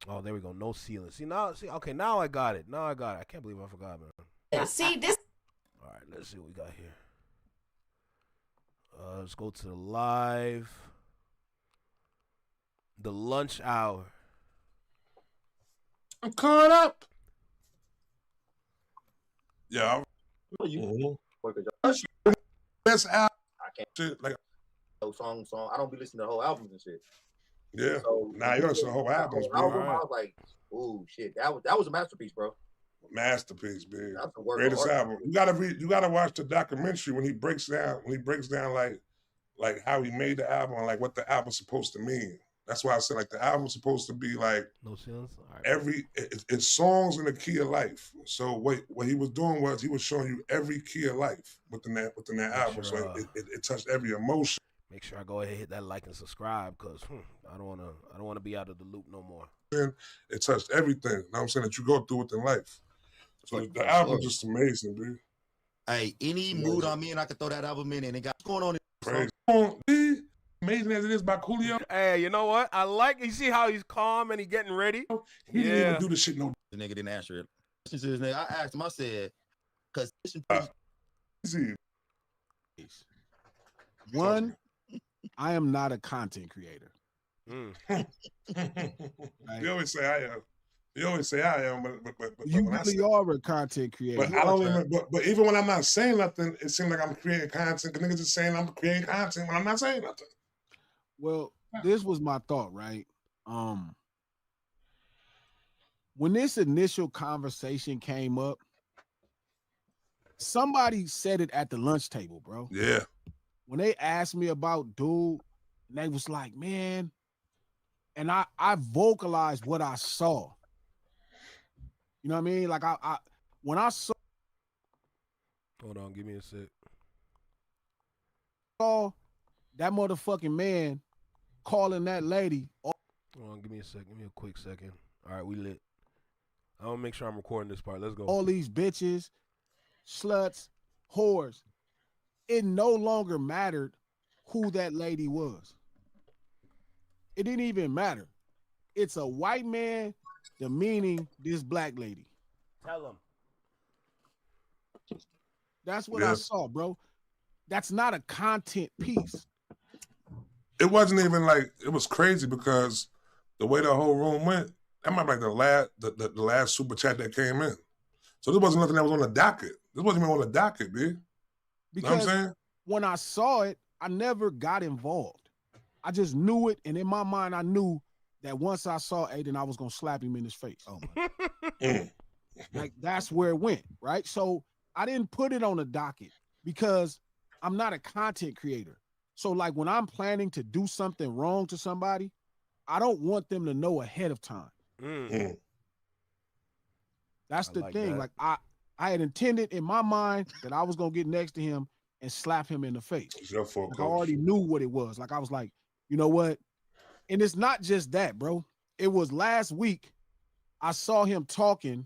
Oh, there we go. No ceiling. Okay, now I got it. I can't believe I forgot, man. See this. All right, let's see what we got here. Let's go to the live. The lunch hour. I'm caught up. Yeah. Best album. I can't. Shit, like, song. I don't be listening to whole albums and shit. yeah. So, Nah, you listen to whole albums, bro. I was like, ooh, shit. That was a masterpiece, bro. Masterpiece, big. That's the work. Greatest album. You gotta watch the documentary when he breaks down like how he made the album and like what the album's supposed to mean. That's why I said like the album's supposed to be like no ceilings. Right. It's songs in the key of life. So what he was doing was he was showing you every key of life within that album. Sure, so it touched every emotion. Make sure I go ahead and hit that like and subscribe because I don't wanna be out of the loop no more. It touched everything. You know what I'm saying that you go through within life. So the album's just amazing, dude. Hey, any mood I'm in, I can throw that album in and it got what's going on. Crazy. Amazing as it is by Coolio. Hey, you know what? I like. You see how he's calm and he getting ready. He didn't even do the shit. No, the nigga didn't answer it. Listen to this nigga. I asked him. I said, "Cause one, I am not a content creator. You always say I am. You always say I am, but you really are a content creator. But I don't even. But even when I'm not saying nothing, it seems like I'm creating content. Cause niggas just saying I'm creating content when I'm not saying nothing. Well, this was my thought, right? When this initial conversation came up, somebody said it at the lunch table, bro. Yeah. When they asked me about dude, and they was like, man, and I vocalized what I saw. You know what I mean? Like I when I saw. Hold on, give me a sec. Saw that motherfucking man calling that lady. Hold on, give me a sec. Give me a quick second. All right, we lit. I want to make sure I'm recording this part. Let's go. All these bitches, sluts, whores. It no longer mattered who that lady was. It didn't even matter. It's a white man demeaning this black lady. Tell him. That's what I saw, bro. That's not a content piece. It wasn't even like, it was crazy because the way the whole room went, that might be like the last super chat that came in. So this wasn't nothing that was on the docket. This wasn't even on the docket, B. Because you know what I'm saying? When I saw it, I never got involved. I just knew it, and in my mind, I knew that once I saw Adin, I was gonna slap him in his face. Oh my. Like that's where it went, right? So I didn't put it on the docket because I'm not a content creator. So like when I'm planning to do something wrong to somebody, I don't want them to know ahead of time. That's the thing. Like I had intended in my mind that I was gonna get next to him and slap him in the face. Like I already knew what it was. Like I was like, you know what? And it's not just that, bro. It was last week I saw him talking,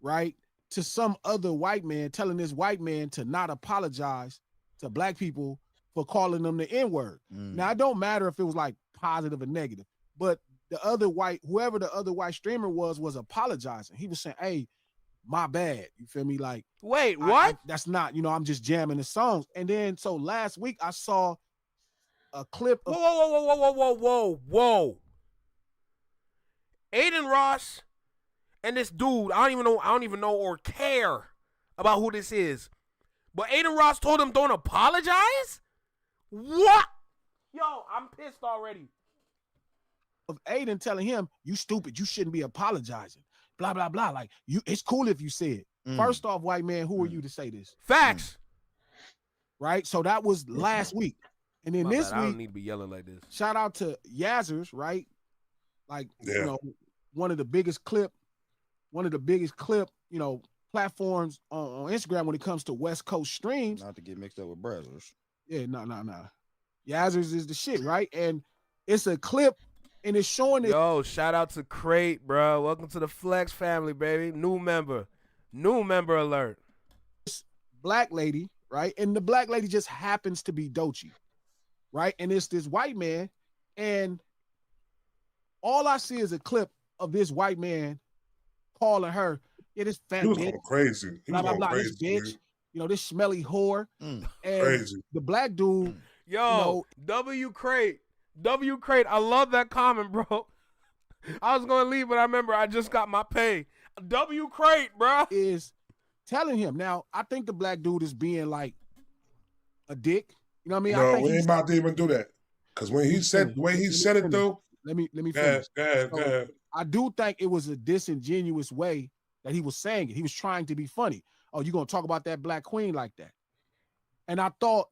right, to some other white man, telling this white man to not apologize to black people for calling them the N-word. Now, it don't matter if it was like positive or negative, but the other whoever the other white streamer was apologizing. He was saying, hey, my bad. You feel me? Like, wait, what? That's not, I'm just jamming the songs. And then, so last week I saw a clip of— Whoa. Adin Ross and this dude, I don't even know or care about who this is. But Adin Ross told him don't apologize? What? Yo, I'm pissed already. Of Adin telling him, you stupid, you shouldn't be apologizing. Blah, blah, blah. Like, it's cool if you say it. First off, white man, who are you to say this? Facts. Right? So that was last week. And then this week, I don't need to be yelling like this. Shout out to Yazzers, right? Like, one of the biggest clip, platforms on Instagram when it comes to West Coast streams. Not to get mixed up with Brazzers. Yeah, no. Yazzers is the shit, right? And it's a clip, and it's showing it. Yo, shout out to Crate, bro. Welcome to the Flex family, baby. New member alert. Black lady, right? And the black lady just happens to be Doechii, right? And it's this white man, and all I see is a clip of this white man calling her, this fat bitch. He was going crazy. Blah, blah, blah, this bitch. This smelly whore. And crazy. The black dude. W Crate, I love that comment, bro. I was going to leave, but I remember I just got my pay. W Crate, bro. Is telling him. Now, I think the black dude is being like a dick. You know what I mean? No, I think we ain't about to even do that. Because when he said, the way he said it, though. Let me finish. Go ahead. I do think it was a disingenuous way that he was saying it. He was trying to be funny. Oh, you going to talk about that black queen like that? And I thought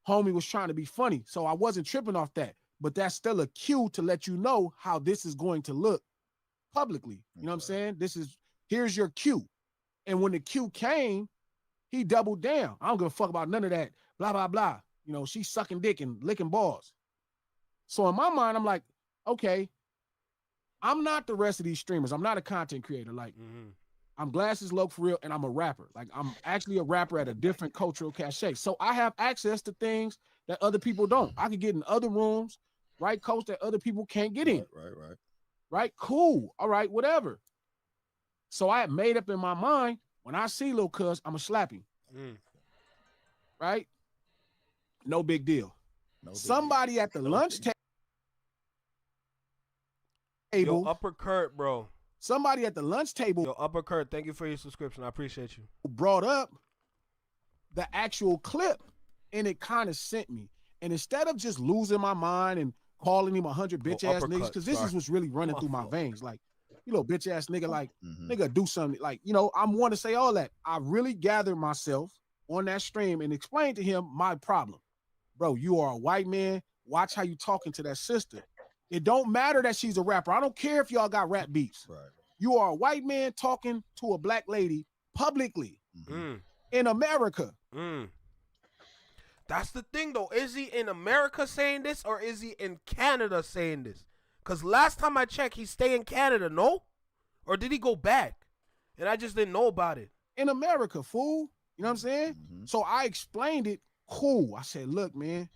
homie was trying to be funny. So I wasn't tripping off that. But that's still a cue to let you know how this is going to look publicly. You know what I'm saying? Here's your cue. And when the cue came, he doubled down. I don't give a fuck about none of that. Blah, blah, blah. She's sucking dick and licking balls. So in my mind, I'm like, okay, I'm not the rest of these streamers. I'm not a content creator. Like, I'm Glasses Loc for real, and I'm a rapper. Like, I'm actually a rapper at a different cultural cachet. So I have access to things that other people don't. I can get in other rooms, right, coach, that other people can't get in. Right? Cool. All right, whatever. So I had made up in my mind, when I see Lil Cuz, I'm going to slap him. Right? No big deal. Somebody at the lunch table. Yo, Upper Kurt, bro. Somebody at the lunch table. Yo, Upper Kurt, thank you for your subscription. I appreciate you. Brought up the actual clip, and it kind of sent me. And instead of just losing my mind and calling him 100 bitch ass niggas, because this is what's really running through my veins. Like, bitch ass nigga, like, nigga, do something. Like, I want to say all that. I really gathered myself on that stream and explained to him my problem. Bro, you are a white man. Watch how you talking to that sister. It don't matter that she's a rapper. I don't care if y'all got rap beefs. Right. You are a white man talking to a black lady publicly in America. That's the thing, though. Is he in America saying this, or is he in Canada saying this? Because last time I checked, he stay in Canada, no? Or did he go back? And I just didn't know about it. In America, fool. You know what I'm saying? So I explained it. Cool. I said, look, man.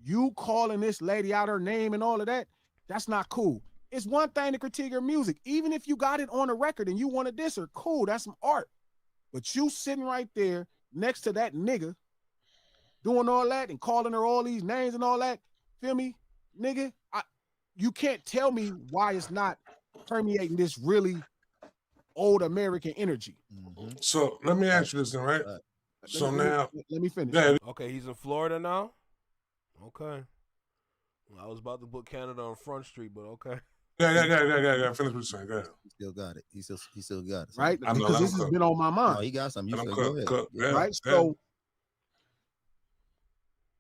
You calling this lady out her name and all of that, that's not cool. It's one thing to critique her music. Even if you got it on a record and you want to diss her, cool, that's some art. But you sitting right there next to that nigga doing all that and calling her all these names and all that, feel me? Nigga, you can't tell me why it's not permeating this really old American energy. So let me ask you this then, right? So now, let me finish. Okay, he's in Florida now? Okay. Well, I was about to put Canada on Front Street, but okay. Yeah. Finish what you're saying. Go ahead. still got it. He still got it. Right? Because this has been on my mind. No, he got something. You go ahead. Right? So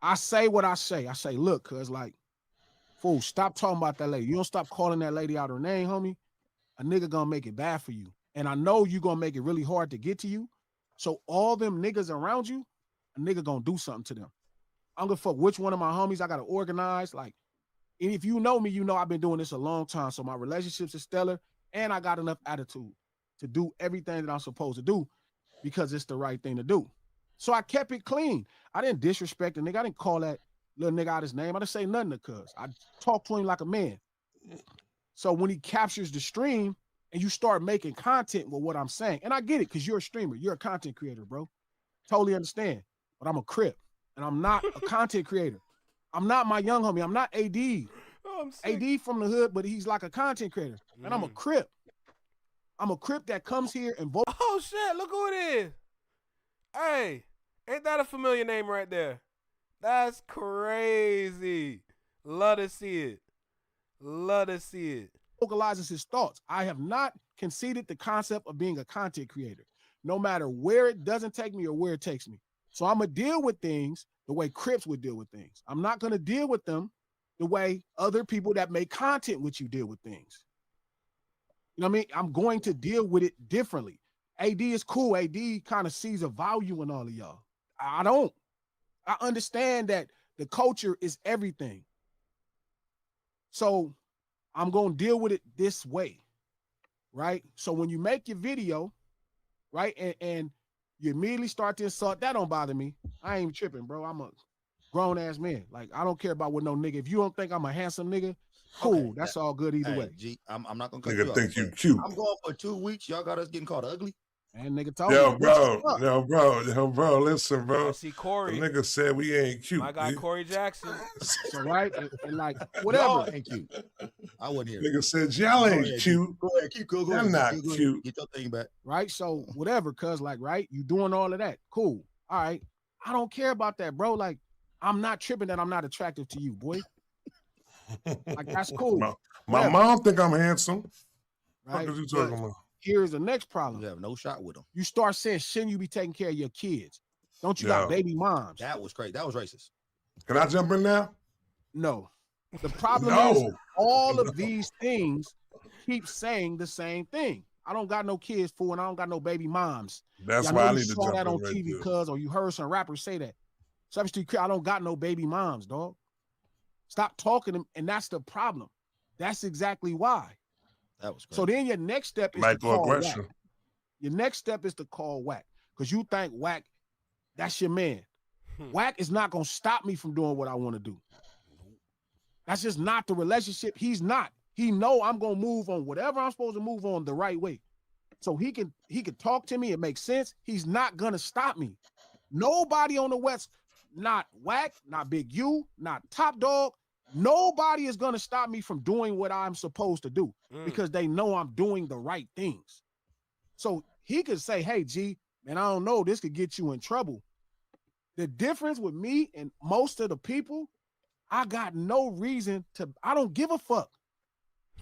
I say what I say. I say, look, cuz like, fool, stop talking about that lady. You don't stop calling that lady out her name, homie. A nigga gonna make it bad for you. And I know you gonna make it really hard to get to you. So all them niggas around you, a nigga gonna do something to them. I'm gonna fuck which one of my homies I gotta organize. Like, and if you know me, you know I've been doing this a long time. So my relationships are stellar, and I got enough attitude to do everything that I'm supposed to do because it's the right thing to do. So I kept it clean. I didn't disrespect the nigga. I didn't call that little nigga out his name. I didn't say nothing to cuz. I talked to him like a man. So when he captures the stream and you start making content with what I'm saying, and I get it because you're a streamer, you're a content creator, bro. Totally understand. But I'm a Crip and I'm not a content creator. I'm not my young homie. I'm not AD. Oh, AD from the hood, but he's like a content creator. And I'm a Crip. I'm a Crip that comes here and vote. Oh shit, look who it is. Hey, ain't that a familiar name right there? That's crazy. Love to see it. Love to see it. Vocalizes his thoughts. I have not conceded the concept of being a content creator, no matter where it doesn't take me or where it takes me. So I'm going to deal with things the way Crips would deal with things. I'm not going to deal with them the way other people that make content with you deal with things. You know what I mean? I'm going to deal with it differently. AD is cool. AD kind of sees a value in all of y'all. I don't. I understand that the culture is everything. So I'm going to deal with it this way, right? So when you make your video, right, and you immediately start to insult, that don't bother me. I ain't tripping, bro. I'm a grown-ass man. Like, I don't care about what no nigga. If you don't think I'm a handsome nigga, cool. Okay, that's all good either way. G, I'm not going to cut nigga you think off, you cute. I'm going for 2 weeks. Y'all got us getting called ugly. And nigga told me. Yo, bro, listen, bro. I see Corey. The nigga said we ain't cute. My guy, Corey Jackson. So, right? And like, whatever. Y'all ain't cute. I wouldn't hear it. Nigga said, y'all ain't cute. Go ahead, keep cool. I'm not cute. Get your thing back. Right? So, whatever, cuz, like, right? You doing all of that. Cool. All right. I don't care about that, bro. Like, I'm not tripping that I'm not attractive to you, boy. Like, that's cool. My mom think I'm handsome. Right? What are you talking about? Here's the next problem. You have no shot with them. You start saying, shouldn't you be taking care of your kids? Don't you got baby moms? That was crazy. That was racist. Can I jump in now? No. The problem is all of these things keep saying the same thing. I don't got no kids, fool, and I don't got no baby moms. That's why I need to saw jump that in on right TV, there. cuz, or you heard some rappers say that. Substitute, I don't got no baby moms, dog. Stop talking to them, and that's the problem. That's exactly why. That was crazy. So then your next step is to call Wack. Your next step is to call Wack because you think Wack, that's your man. Wack is not going to stop me from doing what I want to do. That's just not the relationship. He's not. He know I'm going to move on whatever I'm supposed to move on the right way. So he can talk to me. It makes sense. He's not going to stop me. Nobody on the West, not Wack, not Big U, not Top Dog, nobody is going to stop me from doing what I'm supposed to do because they know I'm doing the right things. So he could say, hey, G, man, I don't know, this could get you in trouble. The difference with me and most of the people, I got no reason to, I don't give a fuck.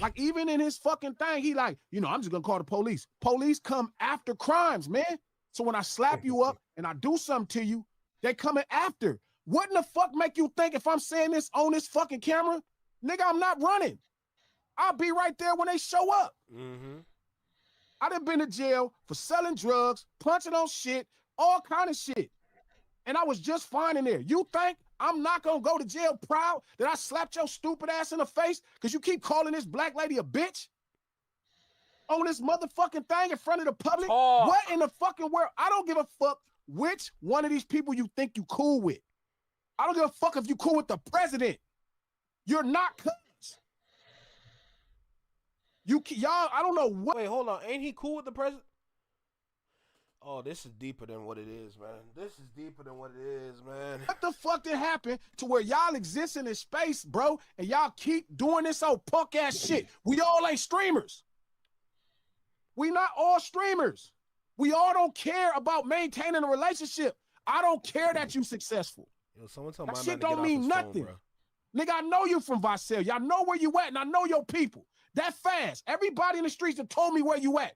Like even in his fucking thing, he like, I'm just going to call the police. Police come after crimes, man. So when I slap you up and I do something to you, they coming after. What in the fuck make you think if I'm saying this on this fucking camera, nigga, I'm not running. I'll be right there when they show up. I done been to jail for selling drugs, punching on shit, all kind of shit. And I was just fine in there. You think I'm not going to go to jail proud that I slapped your stupid ass in the face because you keep calling this black lady a bitch? On this motherfucking thing in front of the public? What in the fucking world? I don't give a fuck which one of these people you think you cool with. I don't give a fuck if you cool with the president. You're not cuz. Y'all, I don't know what. Wait, hold on. Ain't he cool with the president? Oh, this is deeper than what it is, man. This is deeper than what it is, man. What the fuck did happen to where y'all exist in this space, bro, and y'all keep doing this old punk ass shit? We all ain't streamers. We not all streamers. We all don't care about maintaining a relationship. I don't care that you successful. Yo, someone tell that my shit man to don't get mean off his nothing. phone, bro. Nigga, I know you from Visalia. Y'all know where you at, and I know your people. That fast. Everybody in the streets have told me where you at.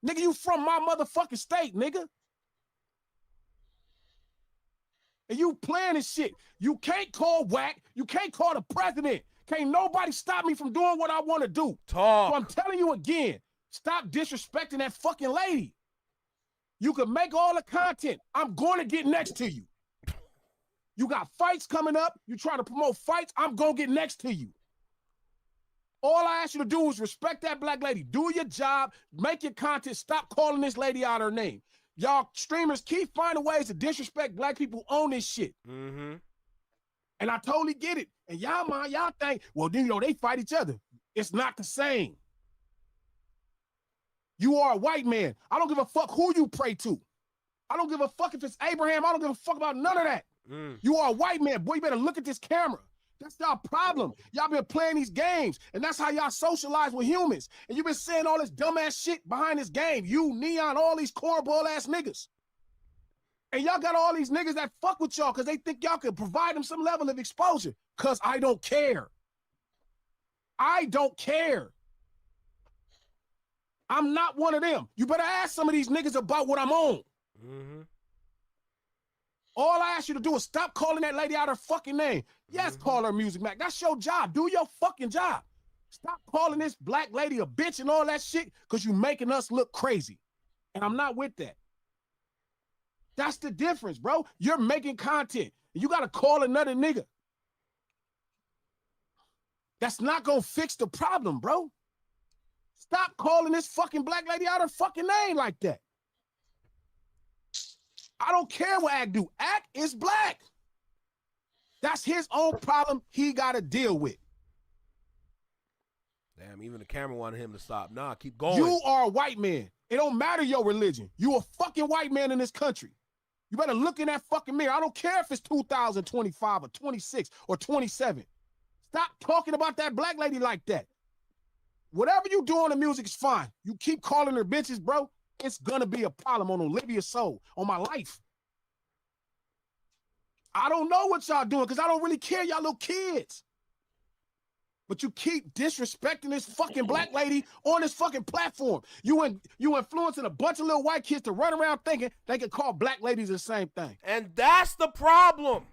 Nigga, you from my motherfucking state, nigga. And you playing this shit. You can't call Wack. You can't call the president. Can't nobody stop me from doing what I want to do. Talk. So I'm telling you again, stop disrespecting that fucking lady. You can make all the content. I'm going to get next to you. You got fights coming up. You trying to promote fights. I'm going to get next to you. All I ask you to do is respect that black lady. Do your job. Make your content. Stop calling this lady out her name. Y'all streamers keep finding ways to disrespect black people on this shit. Mm-hmm. And I totally get it. And y'all think, well, then, they fight each other. It's not the same. You are a white man. I don't give a fuck who you pray to. I don't give a fuck if it's Abraham. I don't give a fuck about none of that. You are a white man. Boy, you better look at this camera. That's y'all problem. Y'all been playing these games, and that's how y'all socialize with humans. And you've been saying all this dumbass shit behind this game. You, Neon, all these cornball-ass niggas. And y'all got all these niggas that fuck with y'all because they think y'all can provide them some level of exposure. Because I don't care. I don't care. I'm not one of them. You better ask some of these niggas about what I'm on. Mm-hmm. All I ask you to do is stop calling that lady out her fucking name. Yes, call her Music Mac. That's your job. Do your fucking job. Stop calling this black lady a bitch and all that shit because you making us look crazy. And I'm not with that. That's the difference, bro. You're making content. You got to call another nigga. That's not going to fix the problem, bro. Stop calling this fucking black lady out her fucking name like that. I don't care what Ack do. Ack is black. That's his own problem he got to deal with. Damn, even the camera wanted him to stop. Nah, keep going. You are a white man. It don't matter your religion. You a fucking white man in this country. You better look in that fucking mirror. I don't care if it's 2025 or 26 or 27. Stop talking about that black lady like that. Whatever you do on the music is fine. You keep calling her bitches, bro. It's gonna be a problem on Olivia's soul, on my life. I don't know what y'all doing because I don't really care, y'all little kids. But you keep disrespecting this fucking black lady on this fucking platform. You influencing a bunch of little white kids to run around thinking they can call black ladies the same thing. And that's the problem.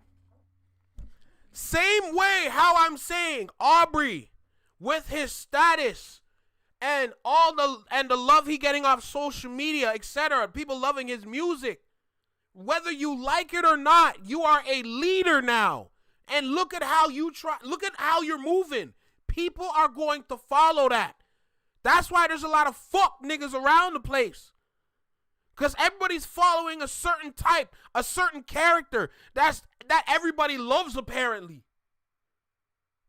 Same way how I'm saying Aubrey with his status and the love he getting off social media, etc. People loving his music. Whether you like it or not, you are a leader now. And look at how you're moving. People are going to follow that. That's why there's a lot of fuck niggas around the place. Because everybody's following a certain type, a certain character that everybody loves apparently.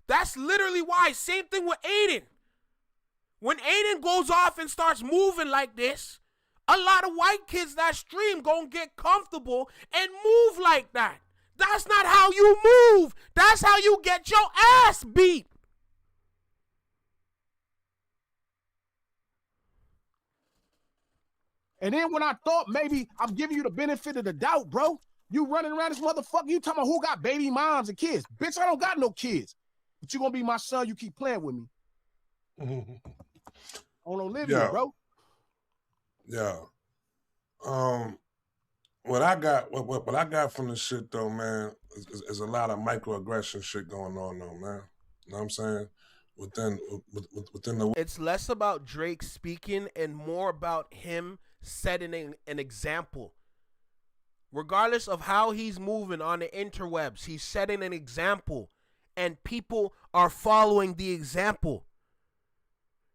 That's literally why. Same thing with Adin. When Adin goes off and starts moving like this, a lot of white kids that stream gonna get comfortable and move like that. That's not how you move. That's how you get your ass beat. And then when I thought maybe I'm giving you the benefit of the doubt, bro, you running around this motherfucker, you talking about who got baby moms and kids. Bitch, I don't got no kids. But you gonna be my son, you keep playing with me. On Olivia, bro. Yeah. What I got from this shit though, man, is a lot of microaggression shit going on though, man. You know what I'm saying? Within the It's less about Drake speaking and more about him setting an example. Regardless of how he's moving on the interwebs, he's setting an example and people are following the example.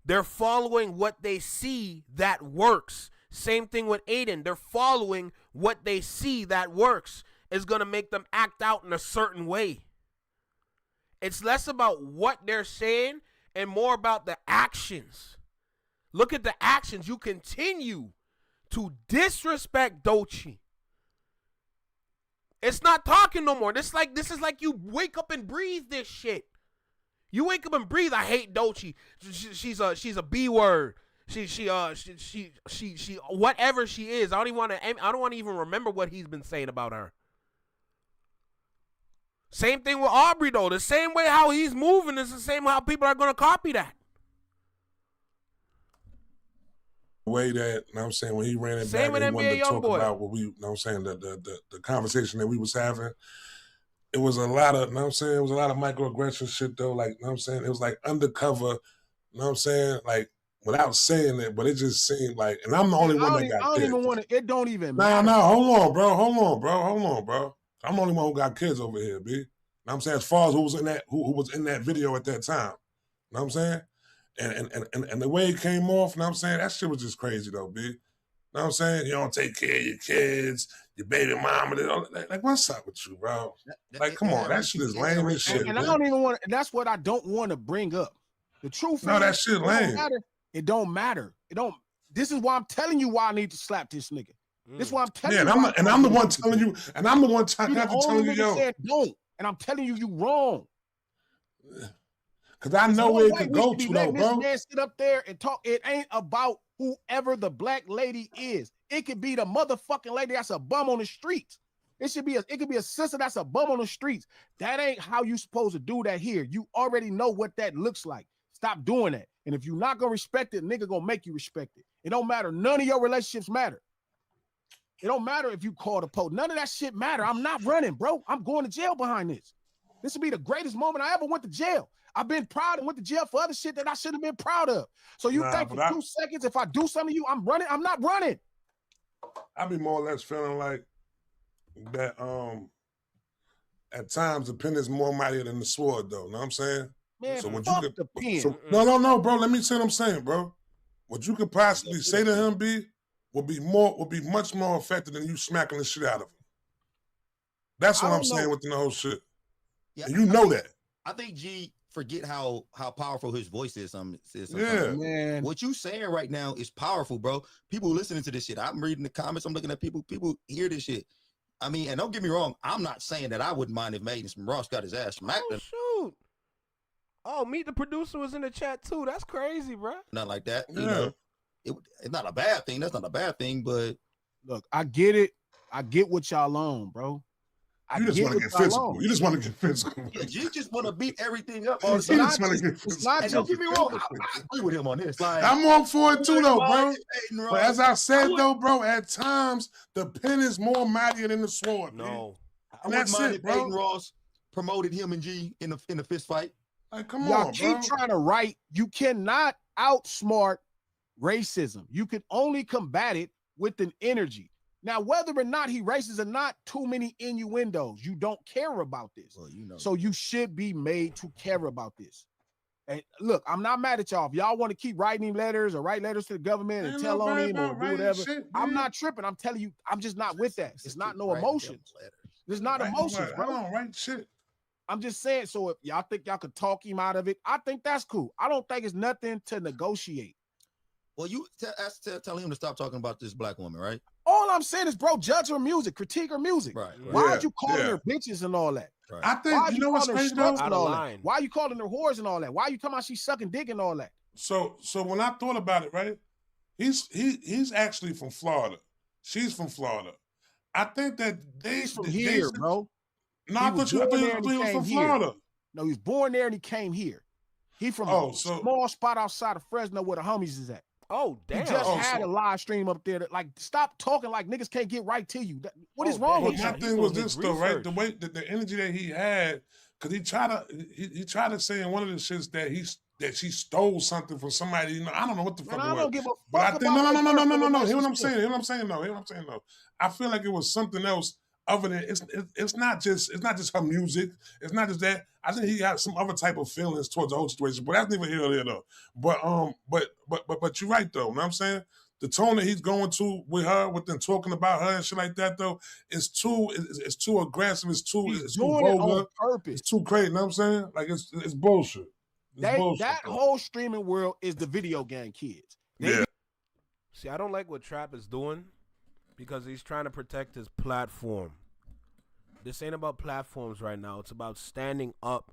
They're following what they see that works. Same thing with Adin. They're following what they see that works. Is going to make them act out in a certain way. It's less about what they're saying and more about the actions. Look at the actions. You continue to disrespect Doechii. It's not talking no more. This is like you wake up and breathe this shit. You wake up and breathe. I hate Doechii. She's a B word. She whatever she is. I don't want to even remember what he's been saying about her. Same thing with Aubrey though. The same way how he's moving is the same how people are gonna copy that. way that, you know what I'm saying, when he ran it Same back, with he wanted NBA to talk Youngboy. about what we, you know what I'm saying, the conversation that we was having. It was a lot of, you know what I'm saying, it was a lot of microaggression shit though, like, you know what I'm saying, it was like undercover, you know what I'm saying, like, without saying it, but it just seemed like, and I'm the only one that got I don't kids. even want to, it don't even Nah, matter. hold on, bro. I'm the only one who got kids over here, B. You know what I'm saying? As far as who was in that video at that time. You know what I'm saying? And the way it came off, you know what I'm saying? That shit was just crazy though, B. You know what I'm saying? You don't take care of your kids, your baby mama. Like, what's up with you, bro? Like, come on. That shit is lame as shit. And I don't even want, that's what I don't want to bring up. The truth No, is, that shit lame. It don't matter. This is why I'm telling you why I need to slap this nigga. This is why I'm telling you. And I'm the one telling you, and I'm the one telling you, yo. Said don't, and I'm telling you, you wrong. Because I know where it could go to, though, bro. This man sit up there and talk. It ain't about whoever the black lady is. It could be the motherfucking lady that's a bum on the streets. It could be a sister that's a bum on the streets. That ain't how you supposed to do that here. You already know what that looks like. Stop doing that. And if you're not gonna respect it, nigga gonna make you respect it. It don't matter. None of your relationships matter. It don't matter if you call the post. None of that shit matter. I'm not running, bro. I'm going to jail behind this. This will be the greatest moment I ever went to jail. I've been proud and went to jail for other shit that I should have been proud of. So you think for 2 seconds, if I do something to you, I'm running? I'm not running. I be more or less feeling like that at times the pen is more mightier than the sword, though. Know what I'm saying? Man, so what fuck you could, the pen. So, no, bro. Let me say what I'm saying, bro. What you could possibly say to him, B, would be much more effective than you smacking the shit out of him. That's what I'm saying within the whole shit. Yeah, and you know that. I think G forget how powerful his voice is. Yeah, man. What you saying right now is powerful, bro. People listening to this shit. I'm reading the comments. I'm looking at people. People hear this shit. I mean, and don't get me wrong. I'm not saying that I wouldn't mind if Maiden Ross got his ass smacked. Oh, shoot. Oh, Meet the Producer was in the chat too. That's crazy, bro. Not like that. You know, it's not a bad thing. That's not a bad thing. But look, I get it. I get what y'all on, bro. You just want to get physical. You just want to get physical. You just want to beat everything up. It's not just, don't get me wrong. I agree with him on this. Like, I'm on for it too, though, bro. But as I said, though, bro, at times the pen is more mightier than the sword. No, I wouldn't mind if Adin Ross promoted him and G in the fist fight. Like, come y'all on, keep bro. trying to write. You cannot outsmart racism. You can only combat it with an energy. Now, whether or not he racist or not, too many innuendos. You don't care about this. Well, you know. So you should be made to care about this. And look, I'm not mad at y'all. If y'all want to keep writing him letters or write letters to the government and tell on him or do whatever, I'm not tripping. I'm telling you, I'm just not with that. It's not no emotions. There's not emotions, bro. I don't write shit. I'm just saying, so if y'all think y'all could talk him out of it, I think that's cool. I don't think it's nothing to negotiate. Well, you tell him to stop talking about this black woman, right? All I'm saying is, bro, judge her music, critique her music. Right. Why are you calling her bitches and all that? Right. I think, you know what's crazy, though? Why are you calling her whores and all that? Why are you talking about she's sucking dick and all that? So when I thought about it, right, he's actually from Florida. She's from Florida. I think that he's from here, bro. No, I thought you was from Florida. No, he was born there and he came here. He from a small spot outside of Fresno where the homies is at. Oh, damn. He just had a live stream up there that, like, stop talking like niggas can't get right to you. What is wrong with you? My thing was this, though, right? The way the energy that he had, because he tried to say in one of the shits that she stole something from somebody. You know, I don't know what the fuck it was. I don't give a fuck. But I think no. Hear what I'm saying? Though. I feel like it was something else. Other than it's not just her music. It's not just that. I think he got some other type of feelings towards the whole situation. But that's neither here nor there though. But you're right though. You know what I'm saying? The tone that he's going to with her, with them talking about her and shit like that though, is too aggressive. It's too vulgar. On purpose. It's too crazy. You know what I'm saying? Like it's bullshit. That whole streaming world is the video game kids. See, I don't like what Trap is doing because he's trying to protect his platform. This ain't about platforms right now. It's about standing up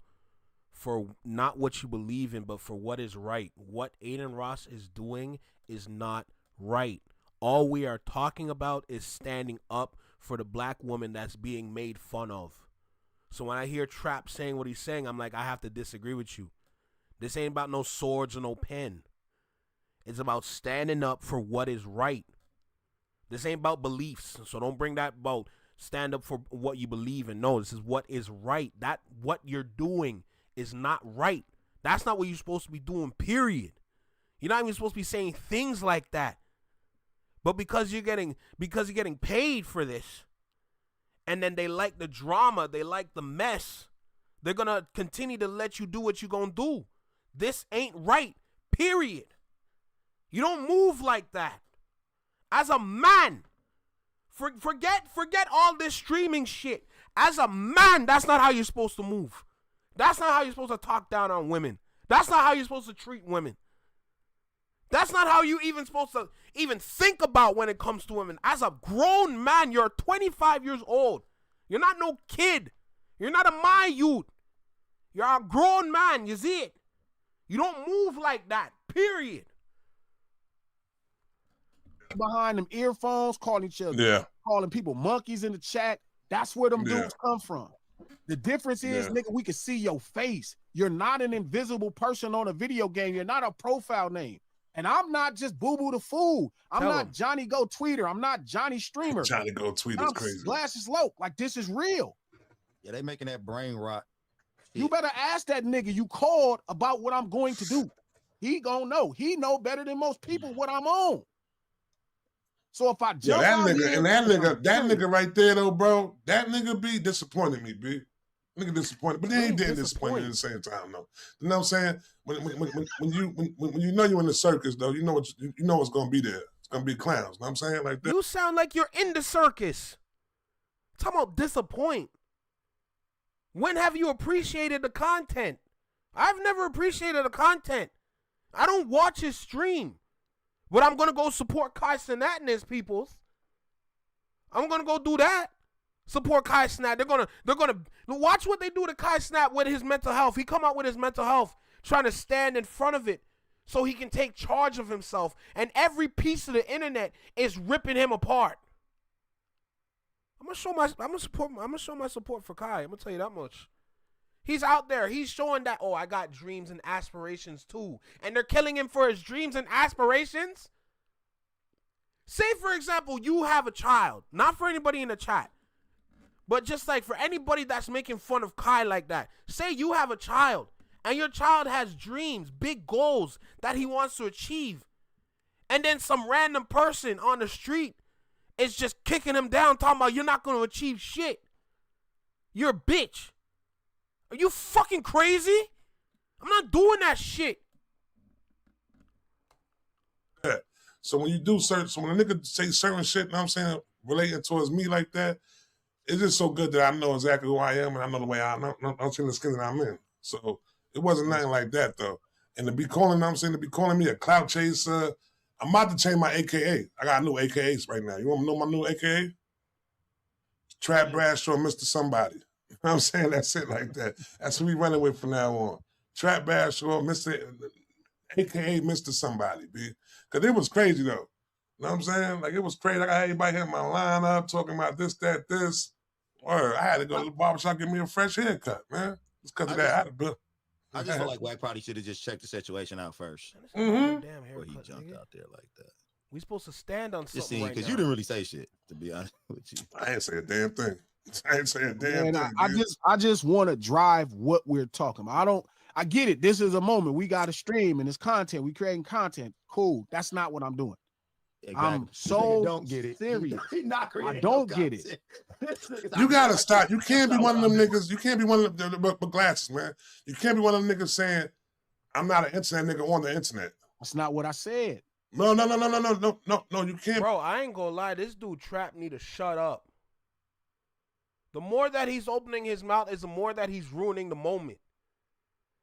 for not what you believe in, but for what is right. What Adin Ross is doing is not right. All we are talking about is standing up for the black woman that's being made fun of. So when I hear Trap saying what he's saying, I'm like, I have to disagree with you. This ain't about no swords or no pen. It's about standing up for what is right. This ain't about beliefs, so don't bring that about stand up for what you believe in. No, this is what is right. That what you're doing is not right. That's not what you're supposed to be doing, period. You're not even supposed to be saying things like that. But because you're getting paid for this, and then they like the drama, they like the mess, they're going to continue to let you do what you're going to do. This ain't right, period. You don't move like that. As a man, forget all this streaming shit. As a man, that's not how you're supposed to move. That's not how you're supposed to talk down on women. That's not how you're supposed to treat women. That's not how you even supposed to even think about when it comes to women. As a grown man, you're 25 years old. You're not no kid. You're not a my youth. You're a grown man. You see it? You don't move like that, period. Behind them earphones, calling each other, calling people monkeys in the chat. That's where them dudes come from. The difference is, nigga, we can see your face. You're not an invisible person on a video game. You're not a profile name. And I'm not just Boo Boo the Fool. I'm not Johnny Go Tweeter. I'm not Johnny Streamer. Johnny Go Tweeter is crazy. Glasses Loke. Like, this is real. Yeah, they making that brain rot. You better ask that nigga you called about what I'm going to do. He gonna know. He know better than most people what I'm on. So if I jump that out nigga, here, that nigga right there though, bro, that nigga be disappointed me, B. Nigga disappointed, but they ain't dead disappointed at the same time, though. You know what I'm saying? When you know you're in the circus, though, you know what's gonna be there. It's gonna be clowns. You know what I'm saying? Like that. You sound like you're in the circus. Talking about disappoint. When have you appreciated the content? I've never appreciated the content. I don't watch his stream, but I'm gonna go support Kai Cenat and his peoples. I'm gonna go do that. Support Kai Cenat. They're gonna watch what they do to Kai Cenat with his mental health. He come out with his mental health, trying to stand in front of it so he can take charge of himself. And every piece of the internet is ripping him apart. I'm gonna show my support for Kai. I'm gonna tell you that much. He's out there. He's showing that, I got dreams and aspirations too. And they're killing him for his dreams and aspirations. Say, for example, you have a child. Not for anybody in the chat, but just like for anybody that's making fun of Kai like that. Say you have a child and your child has dreams, big goals that he wants to achieve. And then some random person on the street is just kicking him down, talking about you're not going to achieve shit. You're a bitch. Are you fucking crazy? I'm not doing that shit. Yeah. So when you do when a nigga say certain shit, you know what I'm saying, relating towards me like that, it's just so good that I know exactly who I am and I know the way I'm seeing the skin that I'm in. So it wasn't nothing like that though. And to be calling me a clout chaser, I'm about to change my AKA. I got a new AKAs right now. You want to know my new AKA? Trap Bradshaw, Mr. Somebody. You know what I'm saying? That's it like that. That's who we running with from now on. Trap Bradshaw, AKA Mr. Somebody, B. Because it was crazy though. You know what I'm saying? Like it was crazy. I got everybody hitting my lineup, talking about this, that, this. Word. I had to go to the barbershop, get me a fresh haircut, man. It's because of that. I just feel like Wack probably should have just checked the situation out first. Damn Before he haircut, jumped nigga. out there like that. We supposed to stand on Just something right because now. you didn't really say shit, to be honest with you. I ain't say a damn thing. I ain't say a damn thing. I just want to drive what we're talking about. I get it. This is a moment. We got to stream and it's content. We creating content. Cool. That's not what I'm doing. Exactly. I'm so don't get it. serious. He not creating I don't get it. You gotta stop. You can't be one of them niggas. You can't be one of them but glasses, man. You can't be one of them niggas saying, I'm not an internet nigga on the internet. That's not what I said. No, you can't. Bro, I ain't gonna lie. This dude Trap need to shut up. The more that he's opening his mouth is the more that he's ruining the moment.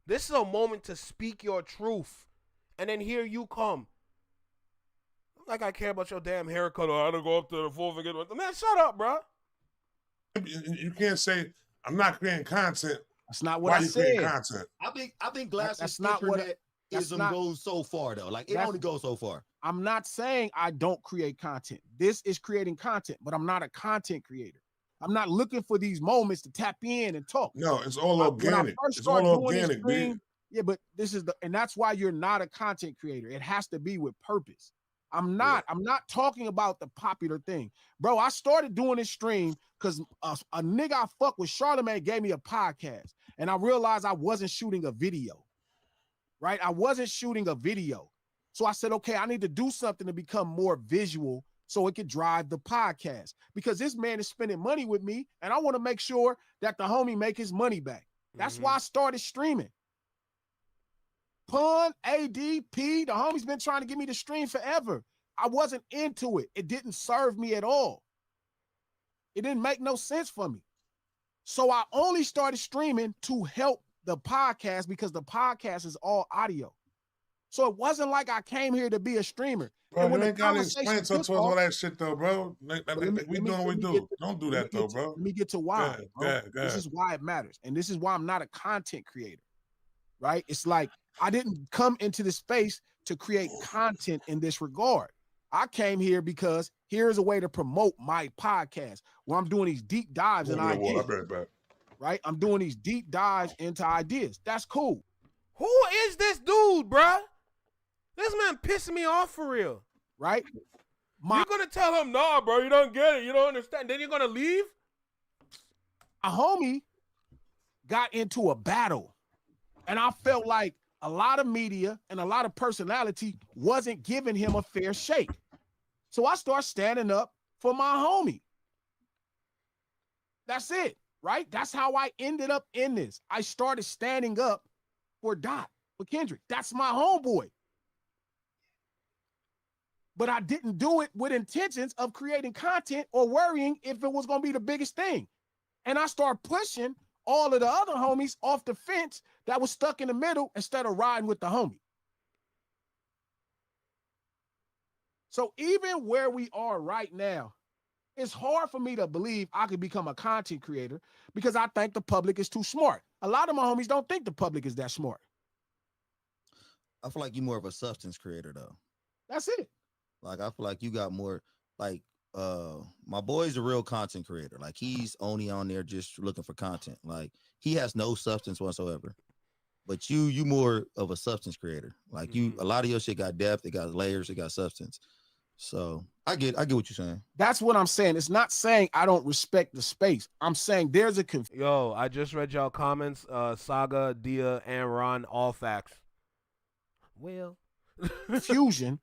This is a moment to speak your truth. And then here you come. Like I care about your damn haircut or I had to go up to the full forget. Man, shut up, bro. You can't say, I'm not creating content. That's not what I said. Content? I think Glass that's not what goes so far though. Like it only goes so far. I'm not saying I don't create content. This is creating content, but I'm not a content creator. I'm not looking for these moments to tap in and talk. No, it's all organic. It's all organic, man. Yeah, but and that's why you're not a content creator. It has to be with purpose. I'm not talking about the popular thing. Bro, I started doing this stream because a nigga I fuck with, Charlamagne, gave me a podcast. And I realized I wasn't shooting a video, right? I wasn't shooting a video. So I said, okay, I need to do something to become more visual so it could drive the podcast. Because this man is spending money with me, and I want to make sure that the homie make his money back. That's why I started streaming. Pun, ADP, the homie's been trying to get me to stream forever. I wasn't into it. It didn't serve me at all. It didn't make no sense for me. So I only started streaming to help the podcast because the podcast is all audio. So it wasn't like I came here to be a streamer. Bro, you ain't got to explain to us all that shit, though, bro. We doing what we do. Don't do that, though, bro. Let me get to why. Go This is why it matters. And this is why I'm not a content creator, right? It's like I didn't come into this space to create content in this regard. I came here because here's a way to promote my podcast where I'm doing these deep dives in ideas. Right? I'm doing these deep dives into ideas. That's cool. Who is this dude, bruh? This man pissing me off for real. Right? You're going to tell him, nah, bro, you don't get it. You don't understand. Then you're going to leave? A homie got into a battle. And I felt like a lot of media and a lot of personality wasn't giving him a fair shake. So I start standing up for my homie. That's it, right? That's how I ended up in this. I started standing up for Dot, for Kendrick. That's my homeboy. But I didn't do it with intentions of creating content or worrying if it was going to be the biggest thing. And I start pushing all of the other homies off the fence that was stuck in the middle instead of riding with the homie. So even where we are right now, it's hard for me to believe I could become a content creator because I think the public is too smart. A lot of my homies don't think the public is that smart. I feel like you're more of a substance creator, though. That's it. Like, I feel like you got more, like, my boy's a real content creator. Like, he's only on there just looking for content. Like, he has no substance whatsoever. But you more of a substance creator. Like, a lot of your shit got depth, it got layers, it got substance. So I get what you're saying. That's what I'm saying. It's not saying I don't respect the space. I'm saying there's a Yo, I just read y'all comments. Saga, Dia, and Ron, all facts. Well, confusion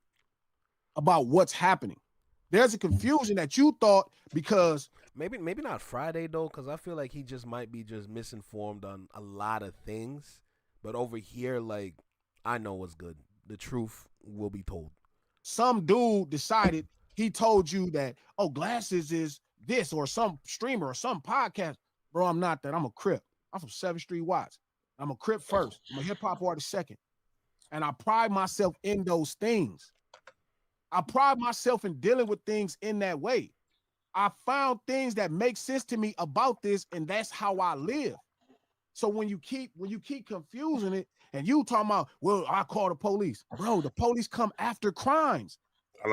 about what's happening. There's a confusion that you thought because maybe not Friday though, because I feel like he just might be just misinformed on a lot of things. But over here, like, I know what's good. The truth will be told. Some dude decided he told you that, oh, Glasses is this, or some streamer or some podcast. Bro, I'm not that. I'm a Crip. I'm from 7th Street Watts. I'm a Crip first. I'm a hip hop artist second. And I pride myself in those things. I pride myself in dealing with things in that way. I found things that make sense to me about this, and that's how I live. So when you keep confusing it, and you talking about, well, I call the police. Bro, the police come after crimes.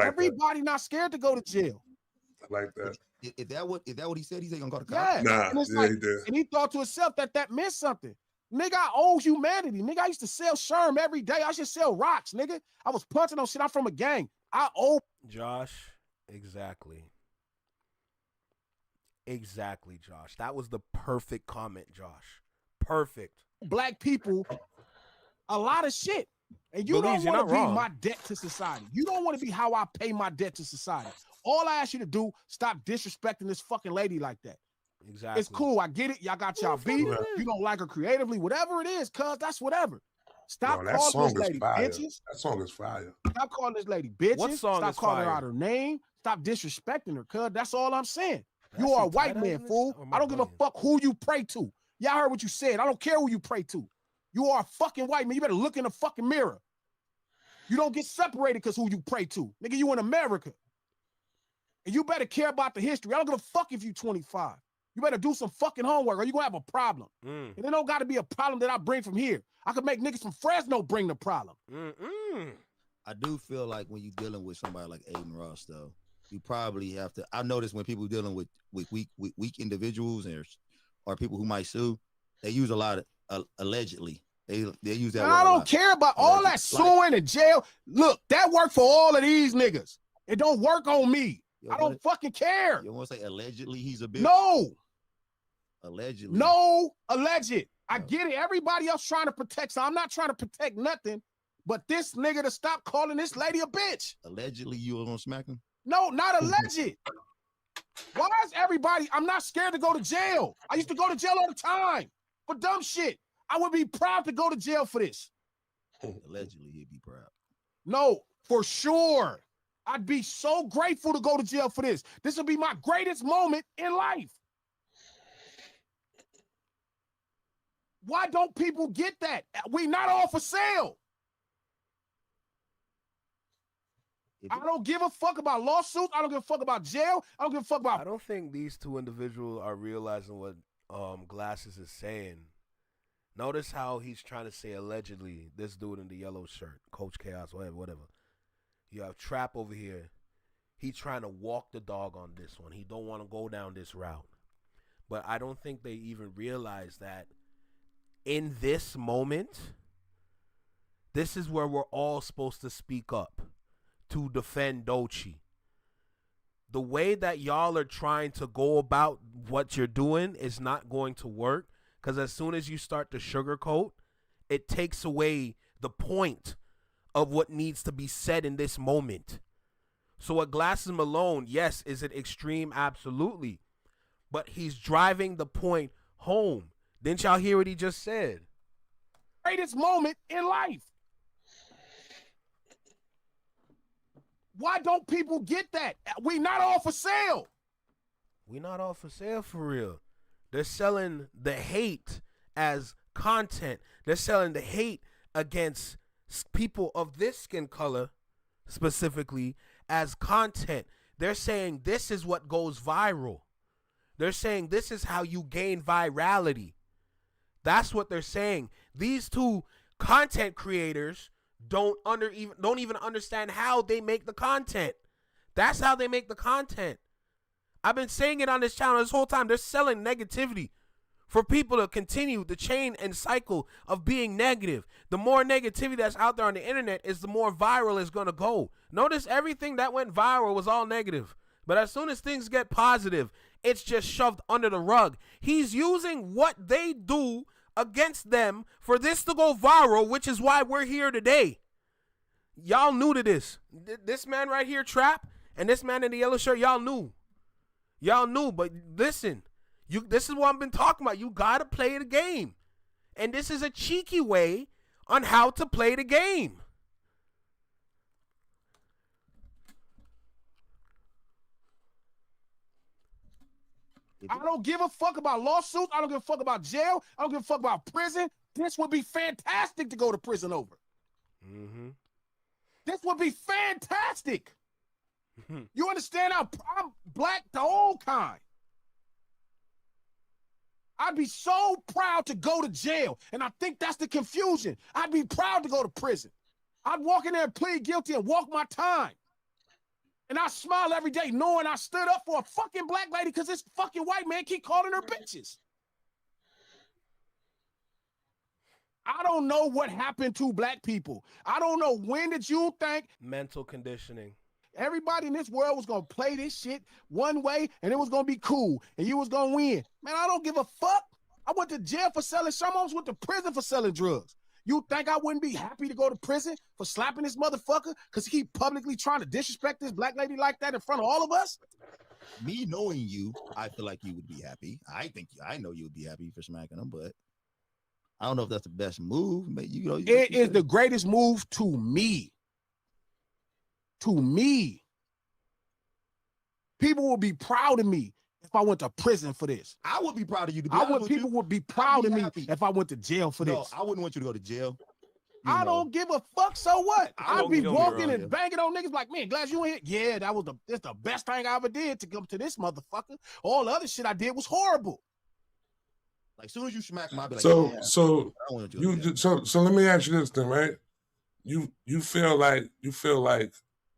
Everybody not scared to go to jail. I like that. Is that what he said? He said gonna call the Yeah. cops? Nah, he did. And he thought to himself that meant something. Nigga, I owe humanity. Nigga, I used to sell Sherm every day. I should sell rocks, nigga. I was punching on shit. I'm from a gang. I owe Josh, exactly. Exactly, Josh. That was the perfect comment, Josh. Perfect. black people a lot of shit. And you don't want to be my debt to society. You don't want to be how I pay my debt to society. All I ask you to do, stop disrespecting this fucking lady like that. Exactly. It's cool. I get it. Y'all got y'all beef. You don't like her creatively, whatever it is, cuz that's whatever. Stop calling this lady bitches. That song is fire. Stop calling this lady bitches. What song Stop is calling her fire? out her name. Stop disrespecting her, cuz. That's all I'm saying. You are a white man, fool. I don't give a fuck who you pray to. Y'all heard what you said. I don't care who you pray to. You are a fucking white man. You better look in the fucking mirror. You don't get separated because who you pray to. Nigga, you in America. And you better care about the history. I don't give a fuck if you 25. You better do some fucking homework or you're going to have a problem. And it don't got to be a problem that I bring from here. I could make niggas from Fresno bring the problem. I do feel like when you're dealing with somebody like Adin Ross, though, you probably have to. I notice when people dealing with weak individuals or people who might sue, they use a lot of allegedly. They use that. And word I a don't lot. care about all that suing and jail. Look, that worked for all of these niggas. It don't work on me. Yo, I don't fucking care. You want to say allegedly he's a bitch? No. Allegedly. No, alleged. I get it. Everybody else trying to protect. So I'm not trying to protect nothing. But this nigga to stop calling this lady a bitch. Allegedly you was gonna smack him? No, not alleged. Why is everybody? I'm not scared to go to jail. I used to go to jail all the time for dumb shit. I would be proud to go to jail for this. Allegedly he'd be proud. No, for sure. I'd be so grateful to go to jail for this. This would be my greatest moment in life. Why don't people get that? We not all for sale. I don't give a fuck about lawsuits. I don't give a fuck about jail. I don't give a fuck about. I don't think these two individuals are realizing what Glasses is saying. Notice how he's trying to say allegedly. This dude in the yellow shirt, Coach Chaos, whatever. You have Trap over here. He's trying to walk the dog on this one. He don't want to go down this route. But I don't think they even realize that in this moment, this is where we're all supposed to speak up to defend Doechii. The way that y'all are trying to go about what you're doing is not going to work, because as soon as you start to sugarcoat, it takes away the point of what needs to be said in this moment. So a Glass Malone, yes, is it extreme? Absolutely. But he's driving the point home. Didn't y'all hear what he just said? Greatest moment in life. Why don't people get that? We not all for sale. We not all for sale for real. They're selling the hate as content. They're selling the hate against people of this skin color specifically as content. They're saying this is what goes viral. They're saying this is how you gain virality. That's what they're saying. These two content creators don't even understand how they make the content. That's how they make the content. I've been saying it on this channel this whole time. They're selling negativity for people to continue the chain and cycle of being negative. The more negativity that's out there on the internet is the more viral it's going to go. Notice everything that went viral was all negative. But as soon as things get positive, it's just shoved under the rug. He's using what they do against them for this to go viral, which is why we're here today. Y'all new to this. This man right here, Trap, and this man in the yellow shirt, y'all knew. Y'all knew, but listen, this is what I've been talking about. You got to play the game. And this is a cheeky way on how to play the game. I don't give a fuck about lawsuits. I don't give a fuck about jail. I don't give a fuck about prison. This would be fantastic to go to prison over. Mm-hmm. This would be fantastic. You understand? I'm black the old kind. I'd be so proud to go to jail. And I think that's the confusion. I'd be proud to go to prison. I'd walk in there and plead guilty and walk my time. And I smile every day knowing I stood up for a fucking black lady because this fucking white man keep calling her bitches. I don't know what happened to black people. I don't know when did you think mental conditioning. Everybody in this world was going to play this shit one way and it was going to be cool and you was going to win. Man, I don't give a fuck. I went to jail for selling, some almost went to prison for selling drugs. You think I wouldn't be happy to go to prison for slapping this motherfucker because he publicly trying to disrespect this black lady like that in front of all of us? Me knowing you, I feel like you would be happy. I know you would be happy for smacking him, but I don't know if that's the best move. But it is the greatest move to me. To me. People will be proud of me if I went to prison for this. I would be proud of you. People would be proud of me if I went to jail for this. I wouldn't want you to go to jail. I don't give a fuck. So what? I'd be walking and wrong, banging on niggas like, man, Glass, you in here? Yeah, that's the best thing I ever did to come to this motherfucker. All the other shit I did was horrible. Like, as soon as you smack him, I'd be like, so yeah, so let me ask you this then, right? You feel like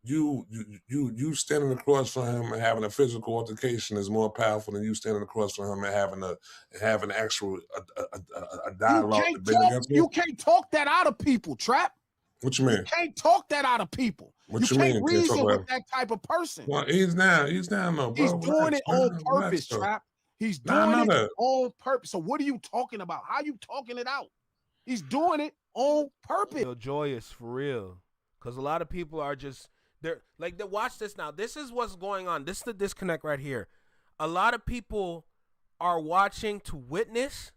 you standing across from him and having a physical altercation is more powerful than you standing across from him and having actual a dialogue debate against him. You can't talk that out of people, Trap. What you mean? You can't talk that out of people. What you you can't mean? reason with that type of person. Well, he's down though, bro. He's doing it on purpose, though. Trap. He's Nah, doing that. it on purpose. So what are you talking about? How are you talking it out? He's doing it on purpose. Yo, joyous for real, because a lot of people are just watch this now. This is what's going on. This is the disconnect right here. A lot of people are watching to witness,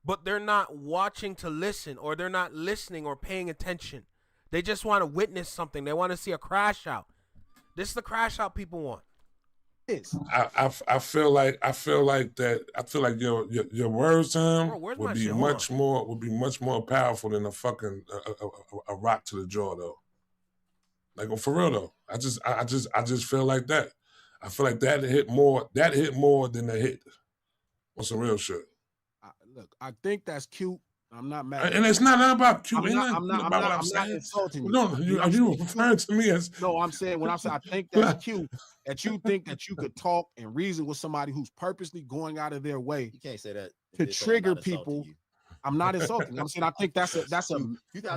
but they're not watching to listen, or they're not listening or paying attention. They just want to witness something. They want to see a crash out. This is the crash out people want. I feel like your words to him would be much more powerful than a fucking a rock to the jaw though. Like for real though. I just feel like that. I feel like that hit more than the hit. On some real shit. Look, I think that's cute. I'm not mad. And it's not about cute. I'm not insulting you. Are you referring to me as? No, I'm saying when I say I think that's cute, that you think that you could talk and reason with somebody who's purposely going out of their way. You can't say that to trigger people. I'm not insulting. I'm saying I think that's a. I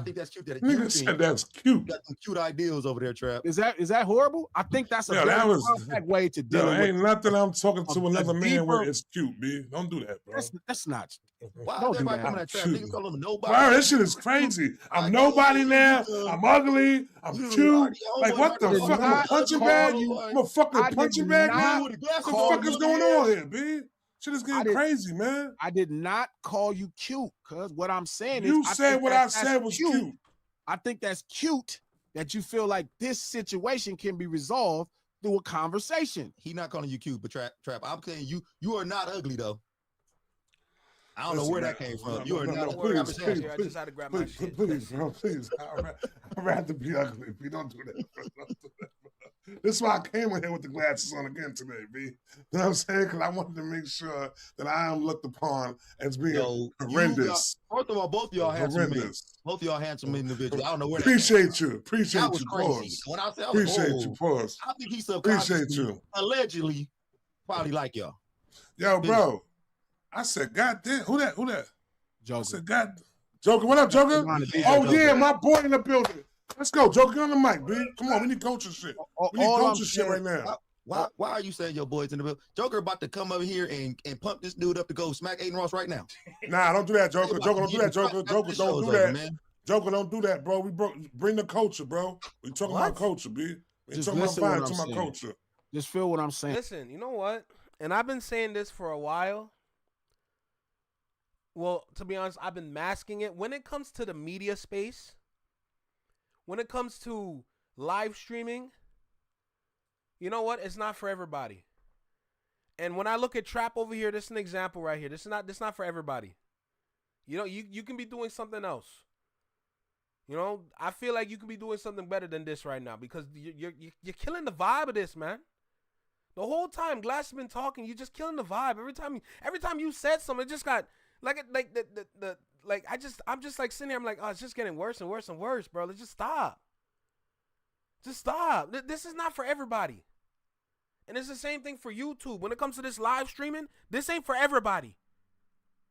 think that's cute. That nigga said that's cute. You got some cute ideals over there, Trap. Is that horrible? I think that's a very perfect way to deal with. Ain't nothing I'm talking to another man where it's cute, B. Don't do that, bro. That's not. Why don't everybody do coming that. at Trap? Niggas call him nobody. Bro, this shit is crazy. I'm nobody now. I'm ugly. I'm cute. Like, what the fuck? I'm a punching bag? I'm a fucking punching bag now? What the fuck is going on here, B? Shit is getting crazy, man. I did not call you cute, cuz what I'm saying is you said what I said was cute. I think that's cute that you feel like this situation can be resolved through a conversation. He not calling you cute, but Trap, I'm saying you are not ugly though. I don't know where that came from. You are not ugly. I just had to grab my shit. Please, bro, please. I'd rather be ugly. We don't do that. Bro. Don't do that, bro. This is why I came in here with the glasses on again today, B. You know what I'm saying? Because I wanted to make sure that I am looked upon as being horrendous. First of all, both of y'all handsome men. Both of y'all handsome individuals. I don't know where Appreciate you. Appreciate that was you. crazy. Pause. When I said, Appreciate you. Pause. I think he subconsciously, Appreciate you. allegedly, probably like y'all. Yo, bro. I said, God damn. Who that? Joker. I said, God. Joker, what up, Joker? Oh, yeah, my boy in the building. Let's go, Joker. Get on the mic, B. Come on, we need culture shit. We need culture shit right now. Why are you saying your boys in the building? Joker about to come over here and pump this dude up to go smack Adin Ross right now. Nah, don't do that, Joker. Joker, don't do that, Joker. Joker, don't do that. Man. Joker, don't do that, bro. Bring the culture, bro. We talking about culture, B. We talking about vibe, talking about culture. Just feel what I'm saying. Listen, you know what? And I've been saying this for a while. Well, to be honest, I've been masking it. When it comes to the media space, when it comes to live streaming, you know what? It's not for everybody. And when I look at Trap over here, this is an example right here. This is not for everybody. You know, you can be doing something else. You know, I feel like you could be doing something better than this right now because you're killing the vibe of this, man. The whole time Glass has been talking, you're just killing the vibe. Every time you said something, it just got I'm just like sitting here. I'm like, oh, it's just getting worse and worse and worse, bro. Let's just stop. Just stop. This is not for everybody. And it's the same thing for YouTube. When it comes to this live streaming, this ain't for everybody.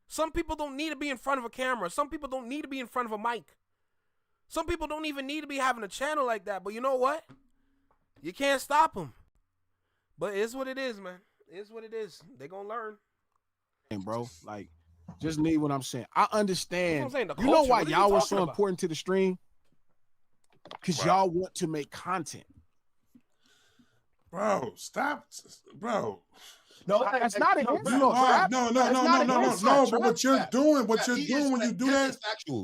Some people don't need to be in front of a camera. Some people don't need to be in front of a mic. Some people don't even need to be having a channel like that. But you know what? You can't stop them. But it's what it is, man. It's what it is. They gonna learn. And bro, like, just need what I'm saying. I understand. That's what I'm saying, the you know culture. why What are you y'all were talking so about? important to the stream? Because y'all want to make content. Bro, stop. Bro. No, that's not it. No. But what you're doing when you do that.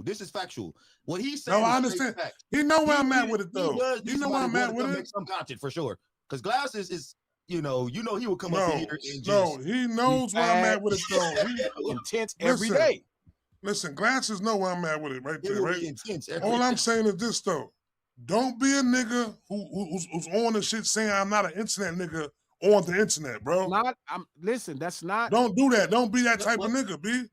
This is factual. What he's No, saying. I understand. He know where I'm at with it though. You know where I'm at with it. Make some content for sure. Because Glass is you know he would come up here and just. He knows where I'm at with it though. Intense every day. Listen, Glasses know where I'm at with it right there, right? Intense All I'm saying is this though. Don't be a nigga who's on the shit saying I'm not an internet nigga on the internet, bro. Listen, that's not. Don't do that. Don't be that type of nigga, B.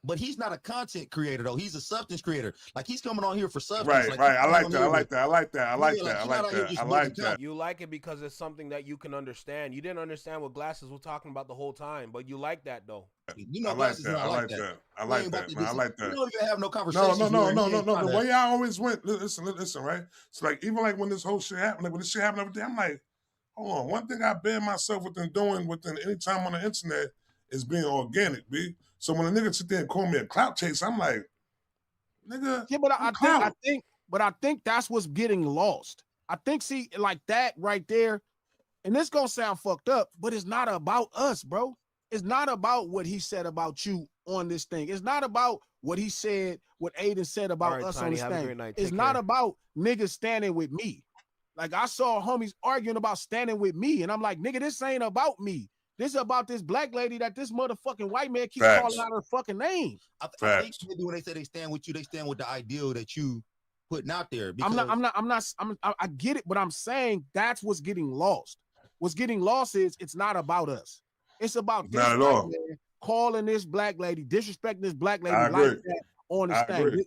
But he's not a content creator though. He's a substance creator. Like he's coming on here for substance. Right, like, right. I like that. I like that. I like that. I like Yeah, that. I like, like he's not out here that. just I like building that. You like it because it's something that you can understand. You didn't understand what Glasses was talking about the whole time, but you like that though. You know, I like that. I like that. I like that. Man, I like that. We don't even have no conversations. No. The way I always went. Listen, right? So like even like when this whole shit happened, like when this shit happened every day, I'm like, hold on. One thing I bear myself within doing within any time on the internet is being organic, B. So when a nigga sit there and call me a clout chase, I'm like, nigga. Yeah, but I think that's what's getting lost. I think, see, like that right there, and this gonna sound fucked up, but it's not about us, bro. It's not about what he said about you on this thing. It's not about what he said, what Adin said about us on this thing. It's not about niggas standing with me. Like I saw homies arguing about standing with me, and I'm like, nigga, this ain't about me. This is about this black lady that this motherfucking white man keeps calling out her fucking name. I think maybe when they say they stand with you, they stand with the ideal that you putting out there. Because I get it, but I'm saying that's what's getting lost. What's getting lost is it's not about us. It's about this Not at black all. man calling this black lady, disrespecting this black lady I like agree. that on his I thing. agree.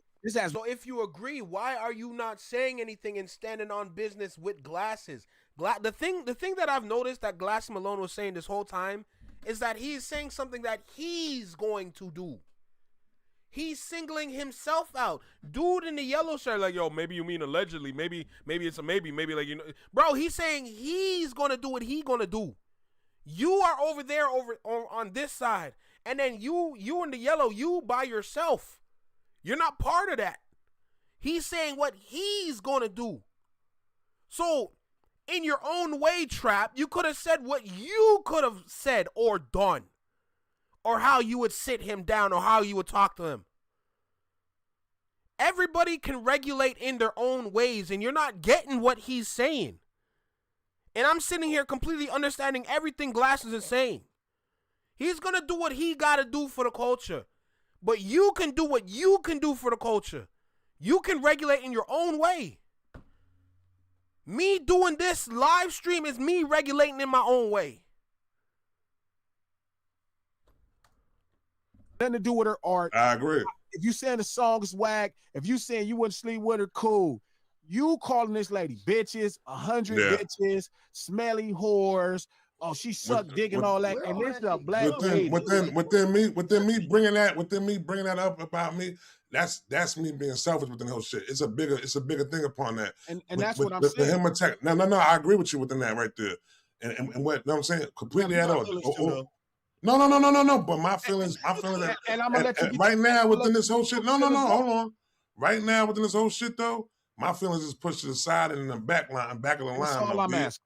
So if you agree, why are you not saying anything and standing on business with Glasses? The thing that I've noticed that Glass Malone was saying this whole time is that he's saying something that he's going to do. He's singling himself out. Dude in the yellow shirt, like, yo, maybe you mean allegedly. Maybe it's a maybe. Maybe like, you know, bro. He's saying he's gonna do what he gonna do. You are over there on this side, and then you in the yellow, you by yourself. You're not part of that. He's saying what he's gonna do. So, in your own way, Trap, you could have said what you could have said or done, or how you would sit him down, or how you would talk to him. Everybody can regulate in their own ways, and you're not getting what he's saying. And I'm sitting here completely understanding everything Glasses is saying. He's going to do what he got to do for the culture. But you can do what you can do for the culture. You can regulate in your own way. Me doing this live stream is me regulating in my own way. Nothing to do with her art. I agree. If you saying the song is whack, if you saying you wouldn't sleep with her, cool. You calling this lady bitches, 100 bitches, smelly whores. Oh, she sucked dick and all that. And this is a black lady. Within me bringing that up about me. That's me being selfish with the whole shit. It's a bigger thing upon that. And that's what I'm saying. Him attack. No. I agree with you within that right there. And what you know what I'm saying? Completely at all. No. But my feelings. And I'm gonna let you right now within this whole shit. No. Hold on. Right now within this whole shit though, my feelings is pushed to the side and in the back of the line. That's all I'm asking.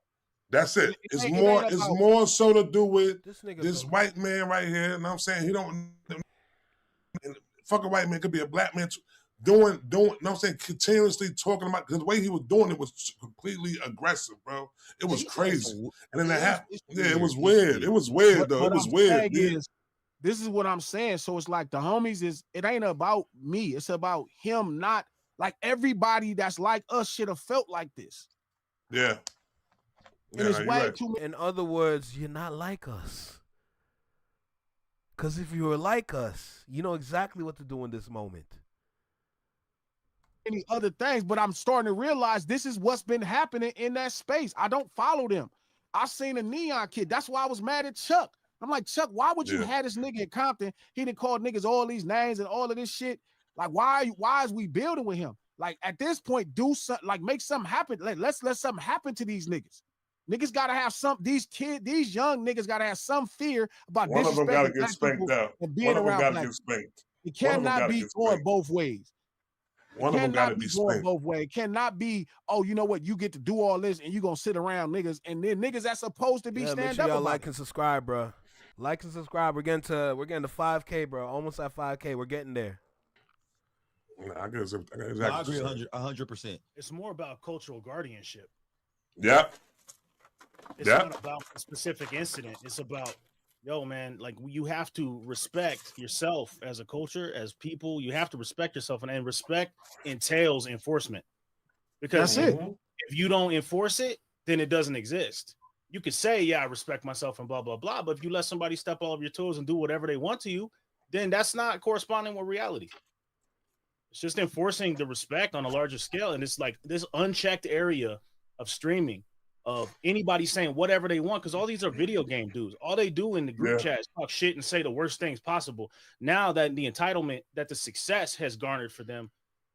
That's it. It's more so to do with this white man right here. You know what I'm saying? He don't. Fuck a white man, could be a black man doing, you know what I'm saying, continuously talking about, because the way he was doing it was completely aggressive, bro. It was crazy. And then that happened. Yeah, it was weird. It was weird, though. It was weird. This is what I'm saying. So it's like the homies it ain't about me. It's about him, not like everybody that's like us should have felt like this. Yeah. And it's way too many. In other words, you're not like us. Because if you were like us, you know exactly what to do in this moment. Any other things, but I'm starting to realize this is what's been happening in that space. I don't follow them. I seen a Neon Kid. That's why I was mad at Chuck. I'm like, Chuck, why would you have this nigga in Compton? He done called niggas all these names and all of this shit. Like, why is we building with him? Like, at this point, do something, like, make something happen. Let's let something happen to these niggas. Niggas gotta have these young niggas gotta have some fear about one of them gotta get spanked out. And being around black people. It cannot be going both ways. One of them gotta be spanked. Both ways. It cannot be, oh, you know what, you get to do all this and you gonna sit around niggas, and then niggas that's supposed to be stand make sure up y'all about like and subscribe, bro. Like and subscribe. We're getting to 5K, bro. Almost at 5K. We're getting there. I agree 100%. It's more about cultural guardianship. Yeah. It's not about a specific incident. It's about, yo, man, like you have to respect yourself as a culture, as people. You have to respect yourself, and respect entails enforcement. Because that's it. If you don't enforce it, then it doesn't exist. you could say, yeah, I respect myself and blah, blah, blah. But if you let somebody step all of your toes and do whatever they want to you, then that's not corresponding with reality. It's just enforcing the respect on a larger scale. And it's like this unchecked area of streaming of anybody saying whatever they want, because all these are video game dudes. All they do in the group chat is talk shit and say the worst things possible. Now that the entitlement that the success has garnered for them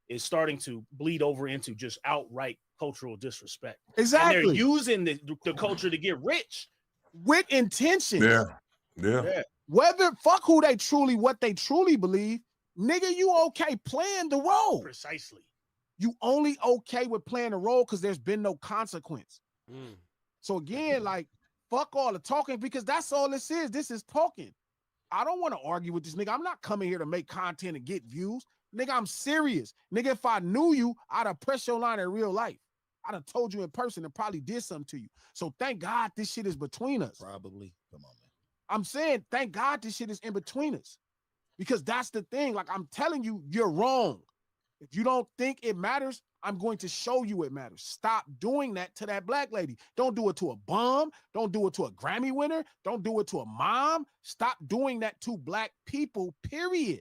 is starting to bleed over into just outright cultural disrespect. Exactly. And they're using the culture to get rich with intentions. Yeah. Whether fuck who they truly, what they truly believe, nigga, you okay playing the role. Precisely. You only okay with playing the role because there's been no consequence. So again, like, fuck all the talking, because that's all this is. This is talking. I don't want to argue with this nigga. I'm not coming here to make content and get views. Nigga, I'm serious. Nigga, if I knew you, I'd have pressed your line in real life. I'd have told you in person and probably did something to you. So thank God this shit is between us. Probably. Come on, man. I'm saying thank God this shit is in between us. Because that's the thing. Like, I'm telling you, you're wrong. If you don't think it matters, I'm going to show you it matters. Stop doing that to that black lady. Don't do it to a bum. Don't do it to a Grammy winner. Don't do it to a mom. Stop doing that to black people, period.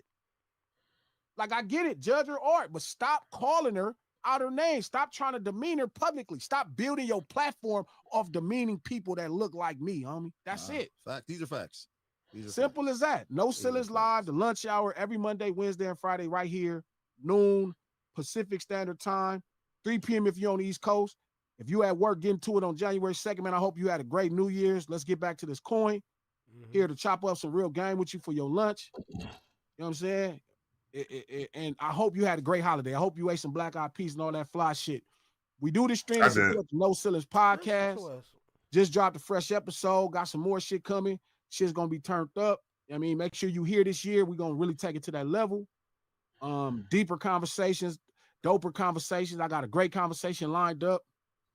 Like, I get it, judge her art, but stop calling her out her name. Stop trying to demean her publicly. Stop building your platform off demeaning people that look like me, homie. That's it. Fact. These are facts. Simple as that. No Silence Live, the lunch hour, every Monday, Wednesday, and Friday right here, noon, Pacific Standard Time, 3 p.m. if you're on the East Coast. If you at work getting to it on January 2nd, man, I hope you had a great New Year's. Let's get back to this coin. Here to chop up some real game with you for your lunch. You know what I'm saying? And I hope you had a great holiday. I hope you ate some Black Eyed Peas and all that fly shit. We do this stream. No Silence podcast. Just dropped a fresh episode. Got some more shit coming. Shit's gonna be turned up. I mean, make sure you hear this year. We're gonna really take it to that level. Deeper conversations, doper conversations. I got a great conversation lined up.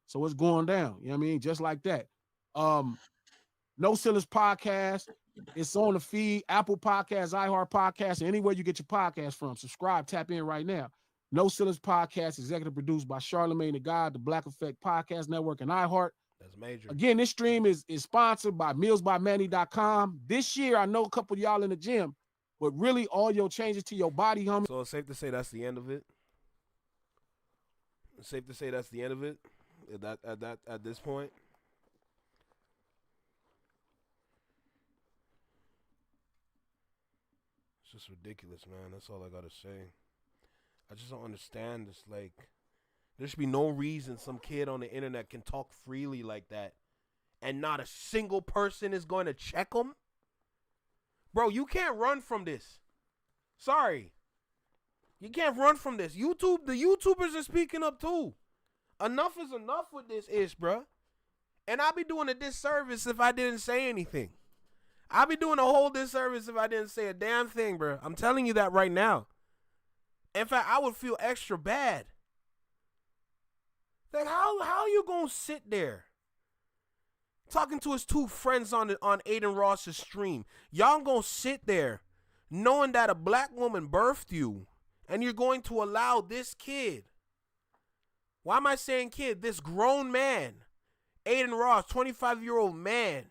So it's going down. You know what I mean? Just like that. No Silence podcast. It's on the feed, Apple Podcasts, iHeart Podcasts, and anywhere you get your podcast from. Subscribe, tap in right now. No Silence podcast, executive produced by Charlamagne the God, the Black Effect Podcast Network, and iHeart. That's major. Again, this stream is sponsored by mealsbymanny.com. This year, I know a couple of y'all in the gym, but really all your changes to your body, homie. So it's safe to say that's the end of it. It's safe to say that's the end of it. At this point. It's just ridiculous, man. That's all I gotta say. I just don't understand this. Like, there should be no reason some kid on the internet can talk freely like that and not a single person is going to check him. Bro, you can't run from this. Sorry. You can't run from this. The YouTubers are speaking up too. Enough is enough with this ish, bro. And I'd be doing a disservice if I didn't say anything. I'd be doing a whole disservice if I didn't say a damn thing, bro. I'm telling you that right now. In fact, I would feel extra bad. Like, how you gonna sit there talking to his two friends on Adin Ross's stream? Y'all gonna sit there knowing that a black woman birthed you and you're going to allow this kid, why am I saying kid? This grown man, Adin Ross, 25-year-old man,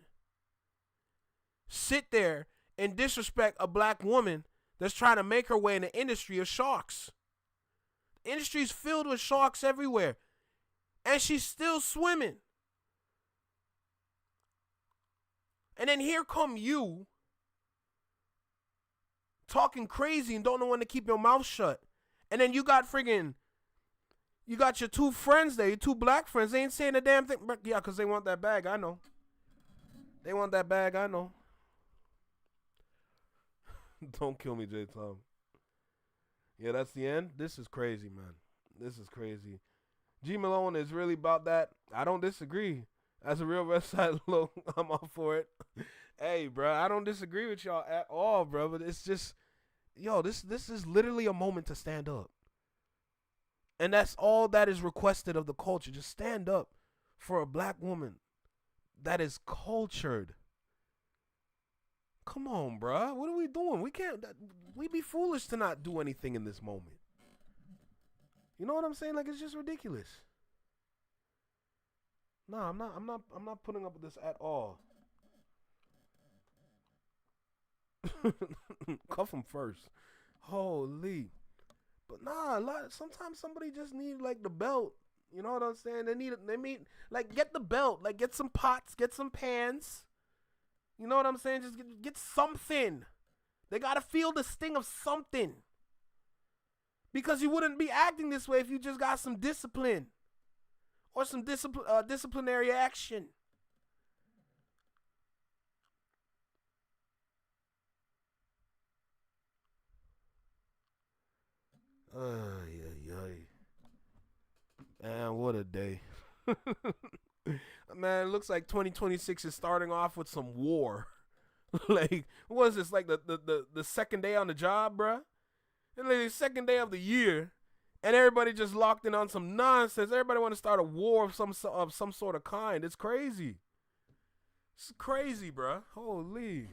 sit there and disrespect a black woman that's trying to make her way in the industry of sharks. The industry's filled with sharks everywhere. And she's still swimming. And then here come you talking crazy and don't know when to keep your mouth shut. And then you got your two friends there, your two black friends. They ain't saying a damn thing. Yeah, because they want that bag, I know. They want that bag, I know. Don't kill me, J. Tom. Yeah, that's the end. This is crazy, man. This is crazy. G Malone is really about that. I don't disagree. As a real website look, I'm all for it. Hey, bro, I don't disagree with y'all at all, bro. But it's just, yo, this is literally a moment to stand up. And that's all that is requested of the culture. Just stand up for a black woman that is cultured. Come on, bro. What are we doing? We'd be foolish to not do anything in this moment. You know what I'm saying? Like, it's just ridiculous. No, I'm not putting up with this at all. Cuff him first. Holy. But nah, sometimes somebody just need like the belt. You know what I'm saying? They need like get the belt, like get some pots, get some pans. You know what I'm saying? Just get something. They gotta feel the sting of something. Because you wouldn't be acting this way if you just got some discipline. Or some disciplinary action. Man, what a day. Man, it looks like 2026 is starting off with some war. Like, what is this? Like the second day on the job, bruh? It's like the second day of the year, and everybody just locked in on some nonsense. Everybody want to start a war of some sort of kind. It's crazy. It's crazy, bruh. Holy.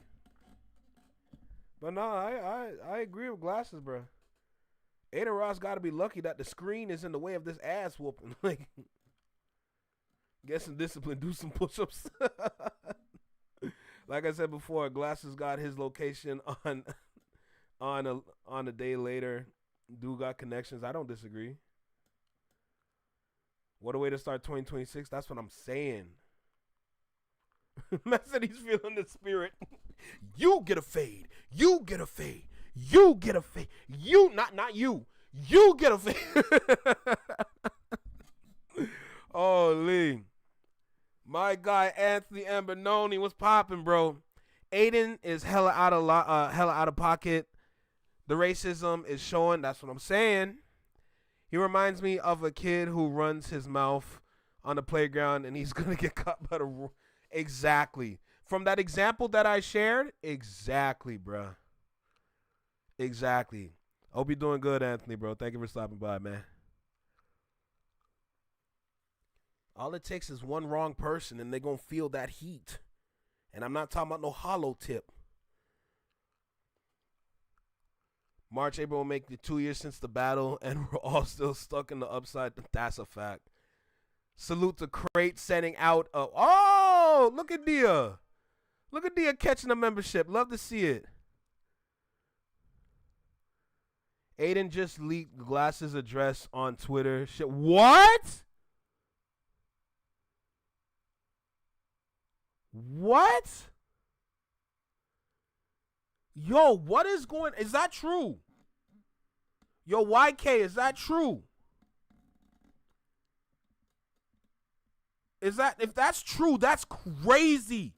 But no, I agree with Glasses, bruh. Adin Ross got to be lucky that the screen is in the way of this ass whooping. Like, get some discipline, do some push-ups. Like I said before, Glasses got his location on a day later. Dude got connections. I don't disagree. What a way to start 2026. That's what I'm saying. Man said he's feeling the spirit. You get a fade. You get a fade. You get a fade. You, not you. You get a fade. Holy. My guy Anthony Ambononi was popping, bro. Adin is hella out of pocket. The racism is showing. That's what I'm saying. He reminds me of a kid who runs his mouth on the playground and he's gonna get caught by the exactly. From that example that I shared, exactly, bro. Exactly. Hope you're doing good, Anthony, bro. Thank you for stopping by, man. All it takes is one wrong person and they're going to feel that heat. And I'm not talking about no hollow tip. March, April will make the 2 years since the battle and we're all still stuck in the upside. That's a fact. Salute to Crate sending out a... Oh, look at Dia. Look at Dia catching a membership. Love to see it. Adin just leaked Glass's address on Twitter. Shit. What? What? Yo, what is going... Is that true? Yo, YK, is that true? Is that... If that's true, that's crazy.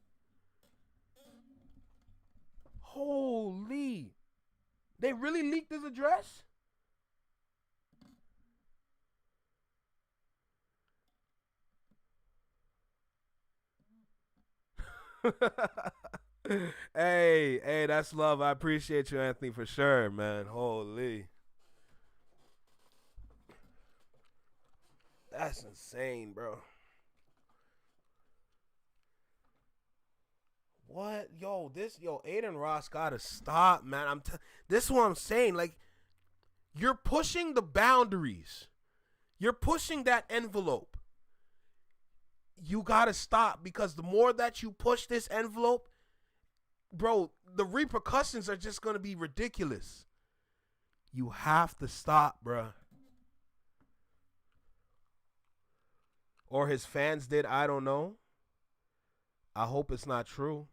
Holy... They really leaked his address? Hey, that's love. I appreciate you, Anthony, for sure, man. Holy. That's insane, bro. What? Yo, Adin Ross gotta stop, man. This is what I'm saying. Like, you're pushing the boundaries. You're pushing that envelope. You gotta stop, because the more that you push this envelope, bro, the repercussions are just gonna be ridiculous. You have to stop, bro. Or his fans did, I don't know. I hope it's not true.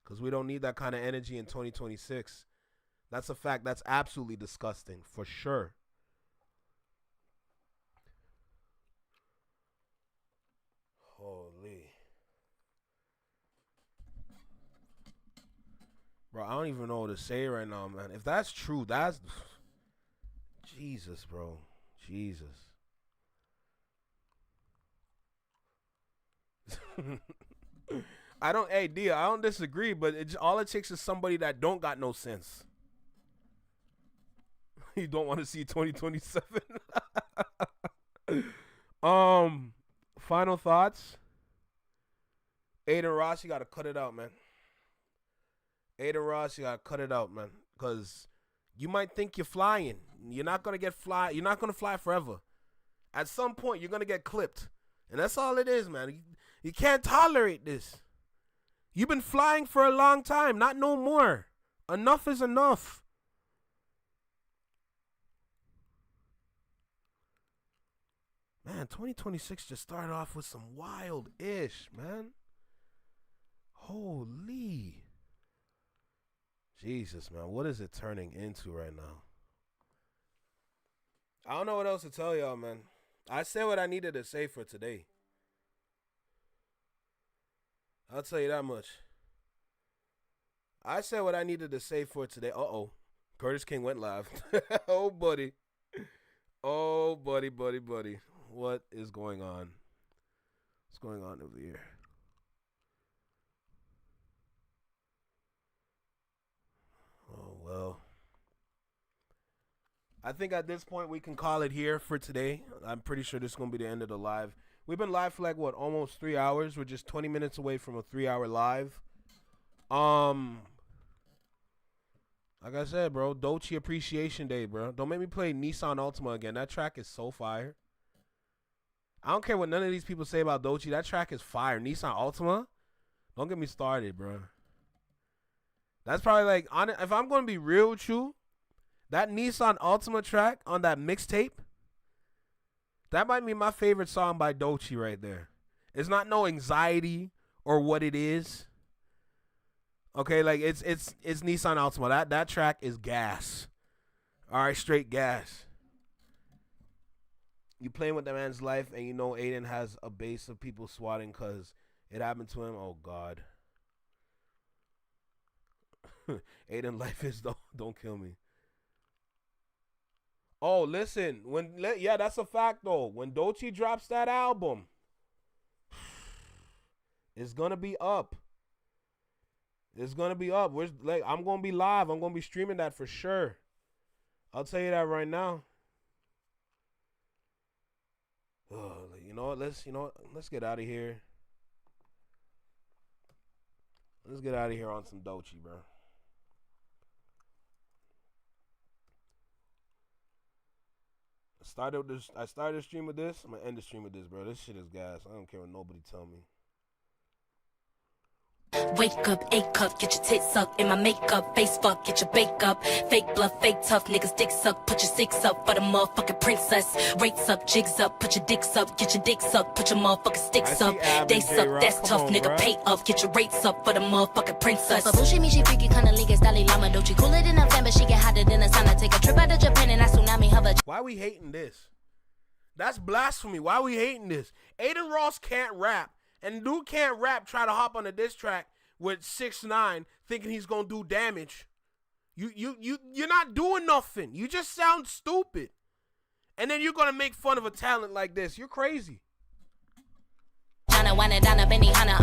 Because we don't need that kind of energy in 2026. That's a fact. That's absolutely disgusting, for sure. Holy. Bro, I don't even know what to say right now, man. If that's true, that's... Jesus, bro. Jesus. Hey, Dia, I don't disagree, but all it takes is somebody that don't got no sense. You don't want to see 2027. Final thoughts. Adin Ross, you got to cut it out, man. Adin Ross, you got to cut it out, man. Because you might think you're flying. You're not going to fly forever. At some point, you're going to get clipped. And that's all it is, man. You can't tolerate this. You've been flying for a long time, not no more. Enough is enough. Man, 2026 just started off with some wild-ish, man. Holy. Jesus, man. What is it turning into right now? I don't know what else to tell y'all, man. I said what I needed to say for today. I'll tell you that much. I said what I needed to say for today. Uh-oh. Curtis King went live. Oh, buddy. Oh, buddy. What is going on? What's going on over here? Oh, well. I think at this point we can call it here for today. I'm pretty sure this is going to be the end of the live. We've been live for like, what, almost 3 hours? We're just 20 minutes away from a 3-hour live. Like I said, bro, Doechii Appreciation Day, bro. Don't make me play Nissan Altima again. That track is so fire. I don't care what none of these people say about Doechii. That track is fire. Nissan Altima? Don't get me started, bro. That's probably like, if I'm going to be real with you, that Nissan Altima track on that mixtape, that might be my favorite song by Doechii right there. It's not no anxiety or what it is. Okay, like it's Nissan Altima. That track is gas. All right, straight gas. You playing with the man's life, and you know Adin has a base of people swatting because it happened to him. Oh God. Adin life is don't kill me. Oh, listen, yeah, that's a fact though. When Doechii drops that album, it's gonna be up. It's gonna be up. I'm gonna be live. I'm gonna be streaming that for sure. I'll tell you that right now. You know what? Let's get out of here. Let's get out of here on some Doechii, bro. I started the stream with this. I'm gonna end the stream with this, bro. This shit is gas. I don't care what nobody tell me. Wake up, A cup, get your tits sucked in my makeup. Face fuck, get your bake up. Fake bluff, fake tough, niggas dick suck. Put your six up for the motherfucking princess. Rates up, jigs up, put your dicks up. Get your dick sucked, put your motherfucking sticks up. They suck, that's tough, nigga. Pay up, get your rates up for the motherfucking princess. But bullshit me, she freaky, kinda league, Dali Lama Doechii. Cooler than November, she get hotter than the sun. I take a trip out of Japan and I tsunami hover. Why we hating this? That's blasphemy. Why we hating this? Adin Ross can't rap. And dude can't rap, try to hop on a diss track with 6ix9ine thinking he's gonna do damage. You're not doing nothing. You just sound stupid. And then you're gonna make fun of a talent like this. You're crazy. I'm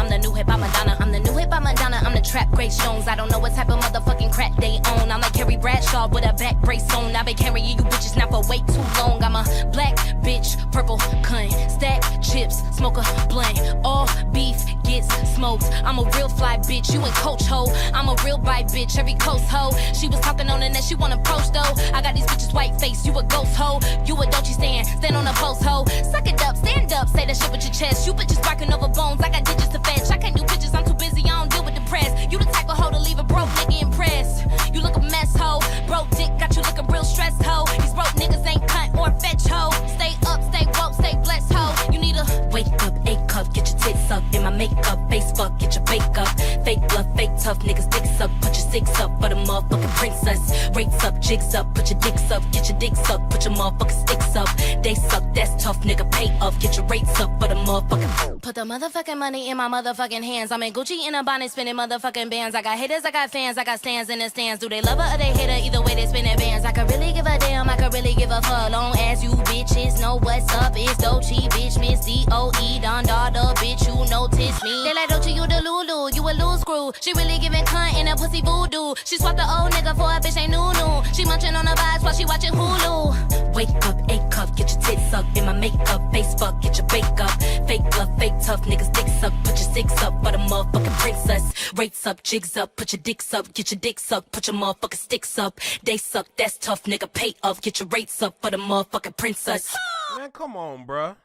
the new hip-hop Madonna. I'm the new hip-hop Madonna. I'm the trap Grace Jones. I don't know what type of motherfucking crack they own. I'm like Carrie Bradshaw with a back brace on. I've been carrying you bitches now for way too long. I'm a black bitch, purple cunt. Stack chips, smoke a blunt. All beef gets smoked. I'm a real fly bitch. You ain't coach ho. I'm a real bite bitch. Every coast ho. She was talking on the net. She want approach though. I got these bitches white face. You a ghost ho. You a Doechii stand on a post ho. Suck it up, stand up. Say that shit with your chest. You bitches barking over bones. I got digits to fetch. I can't do bitches. I'm too busy. I don't deal with the press. You the type of hoe to leave a broke nigga impressed. You look a mess ho. Broke dick got you looking real stressed ho. These broke niggas ain't cunt or fetch ho. Stay up, stay woke, stay blessed ho. You need a wake up, A cup, get your tits up in my makeup. Face fuck, get your bake up. Fake bluff, fake tough, niggas dicks up. Put your six up for the motherfucking princess. Rates up, jigs up, put your dicks up. Get your dicks up, put your motherfucking sticks up. They suck, that's tough, nigga. Pay up, get your rates up for the motherfucking. Put the motherfucking money in my motherfucking hands. I'm in Gucci in a bonnet, spinning motherfucking bands. I got haters, I got fans, I got stands in the stands. Do they love her or they hate her? Either way, they spinning bands. I could really give a damn, I could really give a fuck. Long as you bitches know what's up. It's Doechii, bitch, Miss D-O-E, Don Dada, bitch, you notice me. They like Doechii, you the Lulu, you a loose screw. She really giving cunt in a pussy voodoo. She swapped the old nigga for a bitch ain't new. She munching on the vibes while she watching Hulu. Wake up, A cup, get your tits sucked in my makeup. Face fuck, get your bake up. Fake bluff, fake tough, niggas dicks up. Put your six up for the motherfucking princess. Rates up, jigs up, put your dicks up. Get your dicks up, put your motherfucking sticks up. They suck, that's tough, nigga. Pay up, get your rates up for the motherfucking princess. Man, come on, bruh.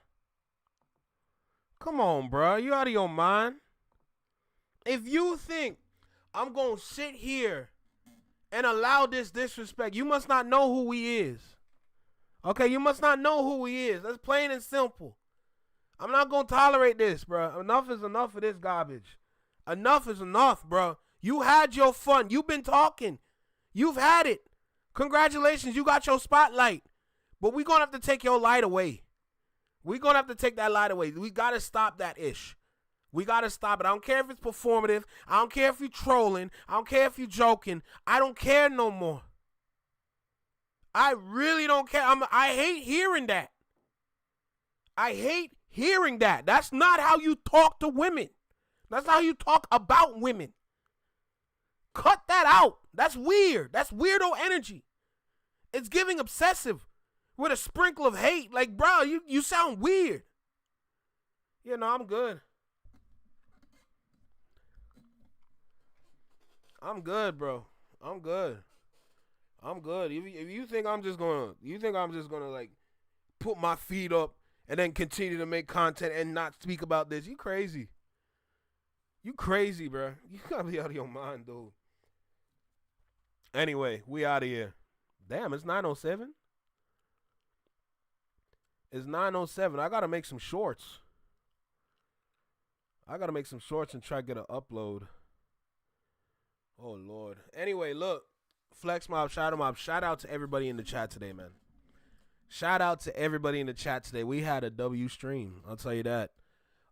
Come on, bro. You out of your mind? If you think I'm going to sit here and allow this disrespect, you must not know who he is. Okay, you must not know who he is. That's plain and simple. I'm not going to tolerate this, bro. Enough is enough of this garbage. Enough is enough, bro. You had your fun. You've been talking. You've had it. Congratulations. You got your spotlight. But we're going to have to take your light away. We're going to have to take that light away. We got to stop that ish. We got to stop it. I don't care if it's performative. I don't care if you're trolling. I don't care if you're joking. I don't care no more. I really don't care. I hate hearing that. I hate hearing that. That's not how you talk to women. That's not how you talk about women. Cut that out. That's weird. That's weirdo energy. It's giving obsessive with a sprinkle of hate. Like, bro, you sound weird. You know, I'm good. I'm good, bro. I'm good. I'm good. If you think I'm just gonna, like put my feet up and then continue to make content and not speak about this, you crazy. You crazy, bro. You gotta be out of your mind, dude. Anyway, we out of here. Damn, it's 9:07. It's 9:07. I gotta make some shorts. I gotta make some shorts and try to get an upload. Oh Lord. Anyway, look. Flex Mob, Shadow Mob, shout out to everybody in the chat today, man. Shout out to everybody in the chat today. We had a W stream, I'll tell you that.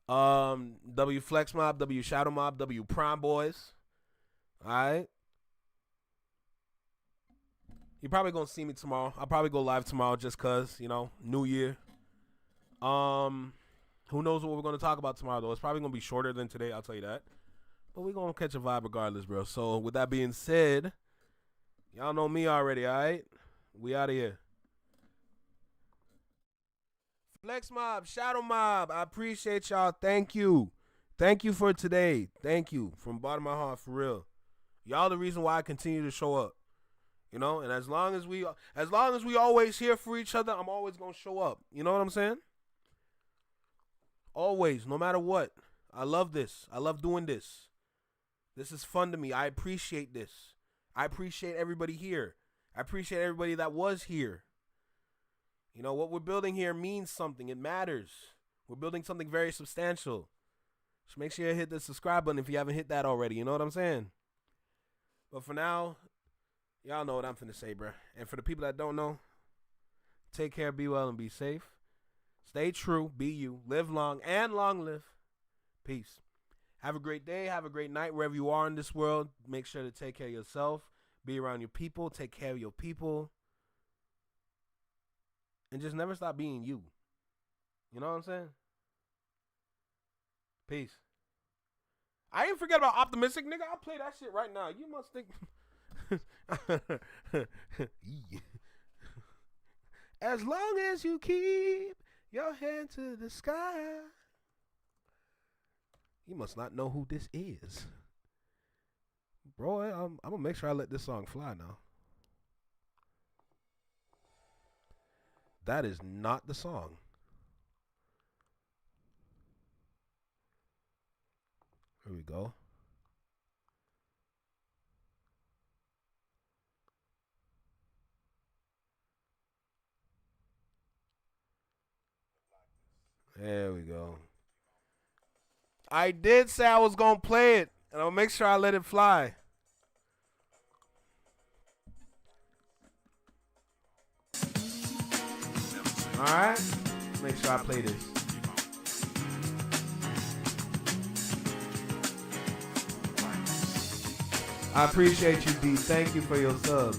W Flex Mob, W Shadow Mob, W Prime Boys. Alright. You're probably gonna see me tomorrow. I'll probably go live tomorrow just cause, you know, New Year. Who knows what we're gonna talk about tomorrow though. It's probably gonna be shorter than today, I'll tell you that. But we're gonna catch a vibe regardless, bro. So with that being said, y'all know me already, alright? We out of here. Flex Mob, Shadow Mob, I appreciate y'all. Thank you. Thank you for today. Thank you from the bottom of my heart, for real. Y'all the reason why I continue to show up. You know, and as long as we always here for each other, I'm always gonna show up. You know what I'm saying? Always, no matter what. I love this. I love doing this. This is fun to me. I appreciate this. I appreciate everybody here. I appreciate everybody that was here. You know, what we're building here means something. It matters. We're building something very substantial. So make sure you hit the subscribe button if you haven't hit that already. You know what I'm saying? But for now, y'all know what I'm finna say, bruh. And for the people that don't know, take care, be well, and be safe. Stay true, be you. Live long and long live. Peace. Have a great day. Have a great night wherever you are in this world. Make sure to take care of yourself. Be around your people. Take care of your people. And just never stop being you. You know what I'm saying? Peace. I ain't forget about Optimistic, nigga. I'll play that shit right now. You must think... As long as you keep your hand to the sky. You must not know who this is. Bro, I'm going to make sure I let this song fly now. That is not the song. Here we go. There we go. I did say I was going to play it, and I'll make sure I let it fly. All right? Make sure I play this. I appreciate you, D. Thank you for your sub.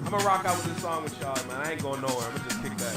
I'm gonna rock out with this song with y'all, man. I ain't going nowhere. I'm gonna just kick back.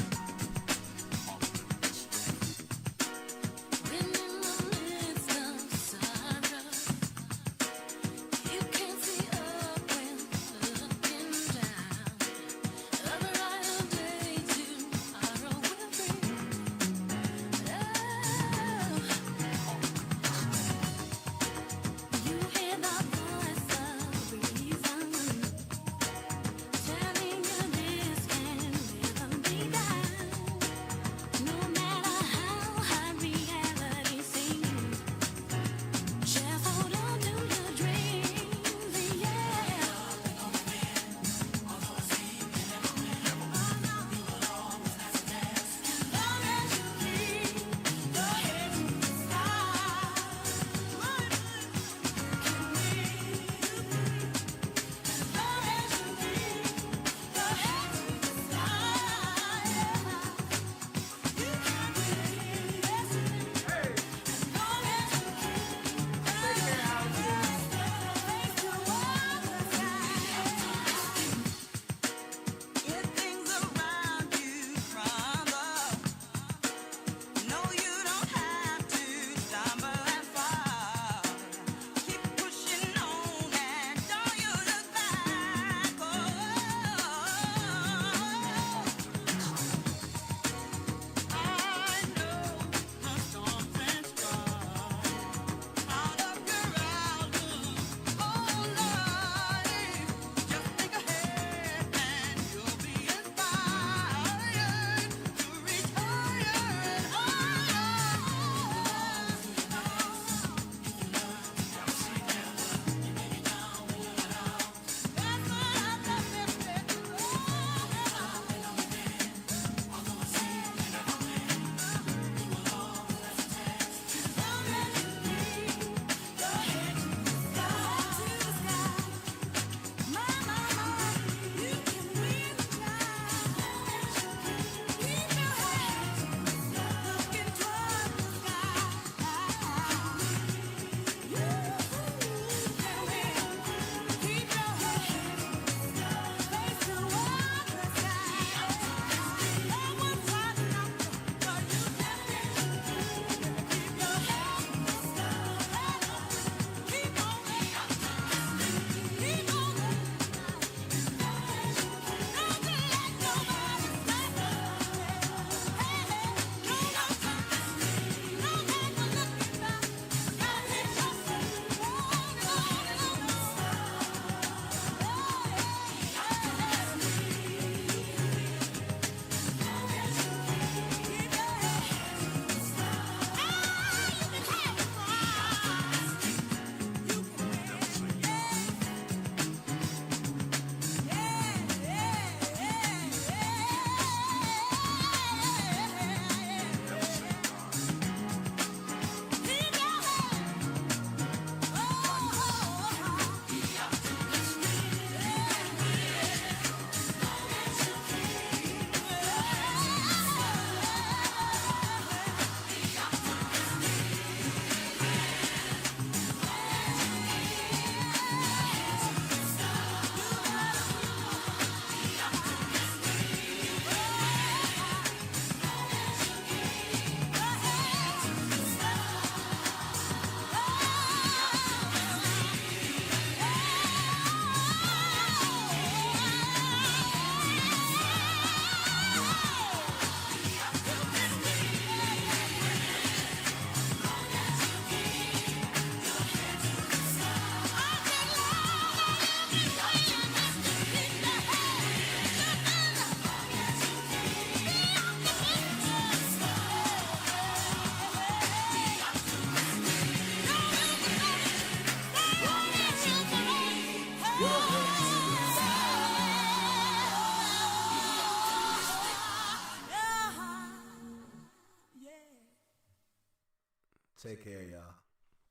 Take care, y'all.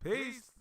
Peace.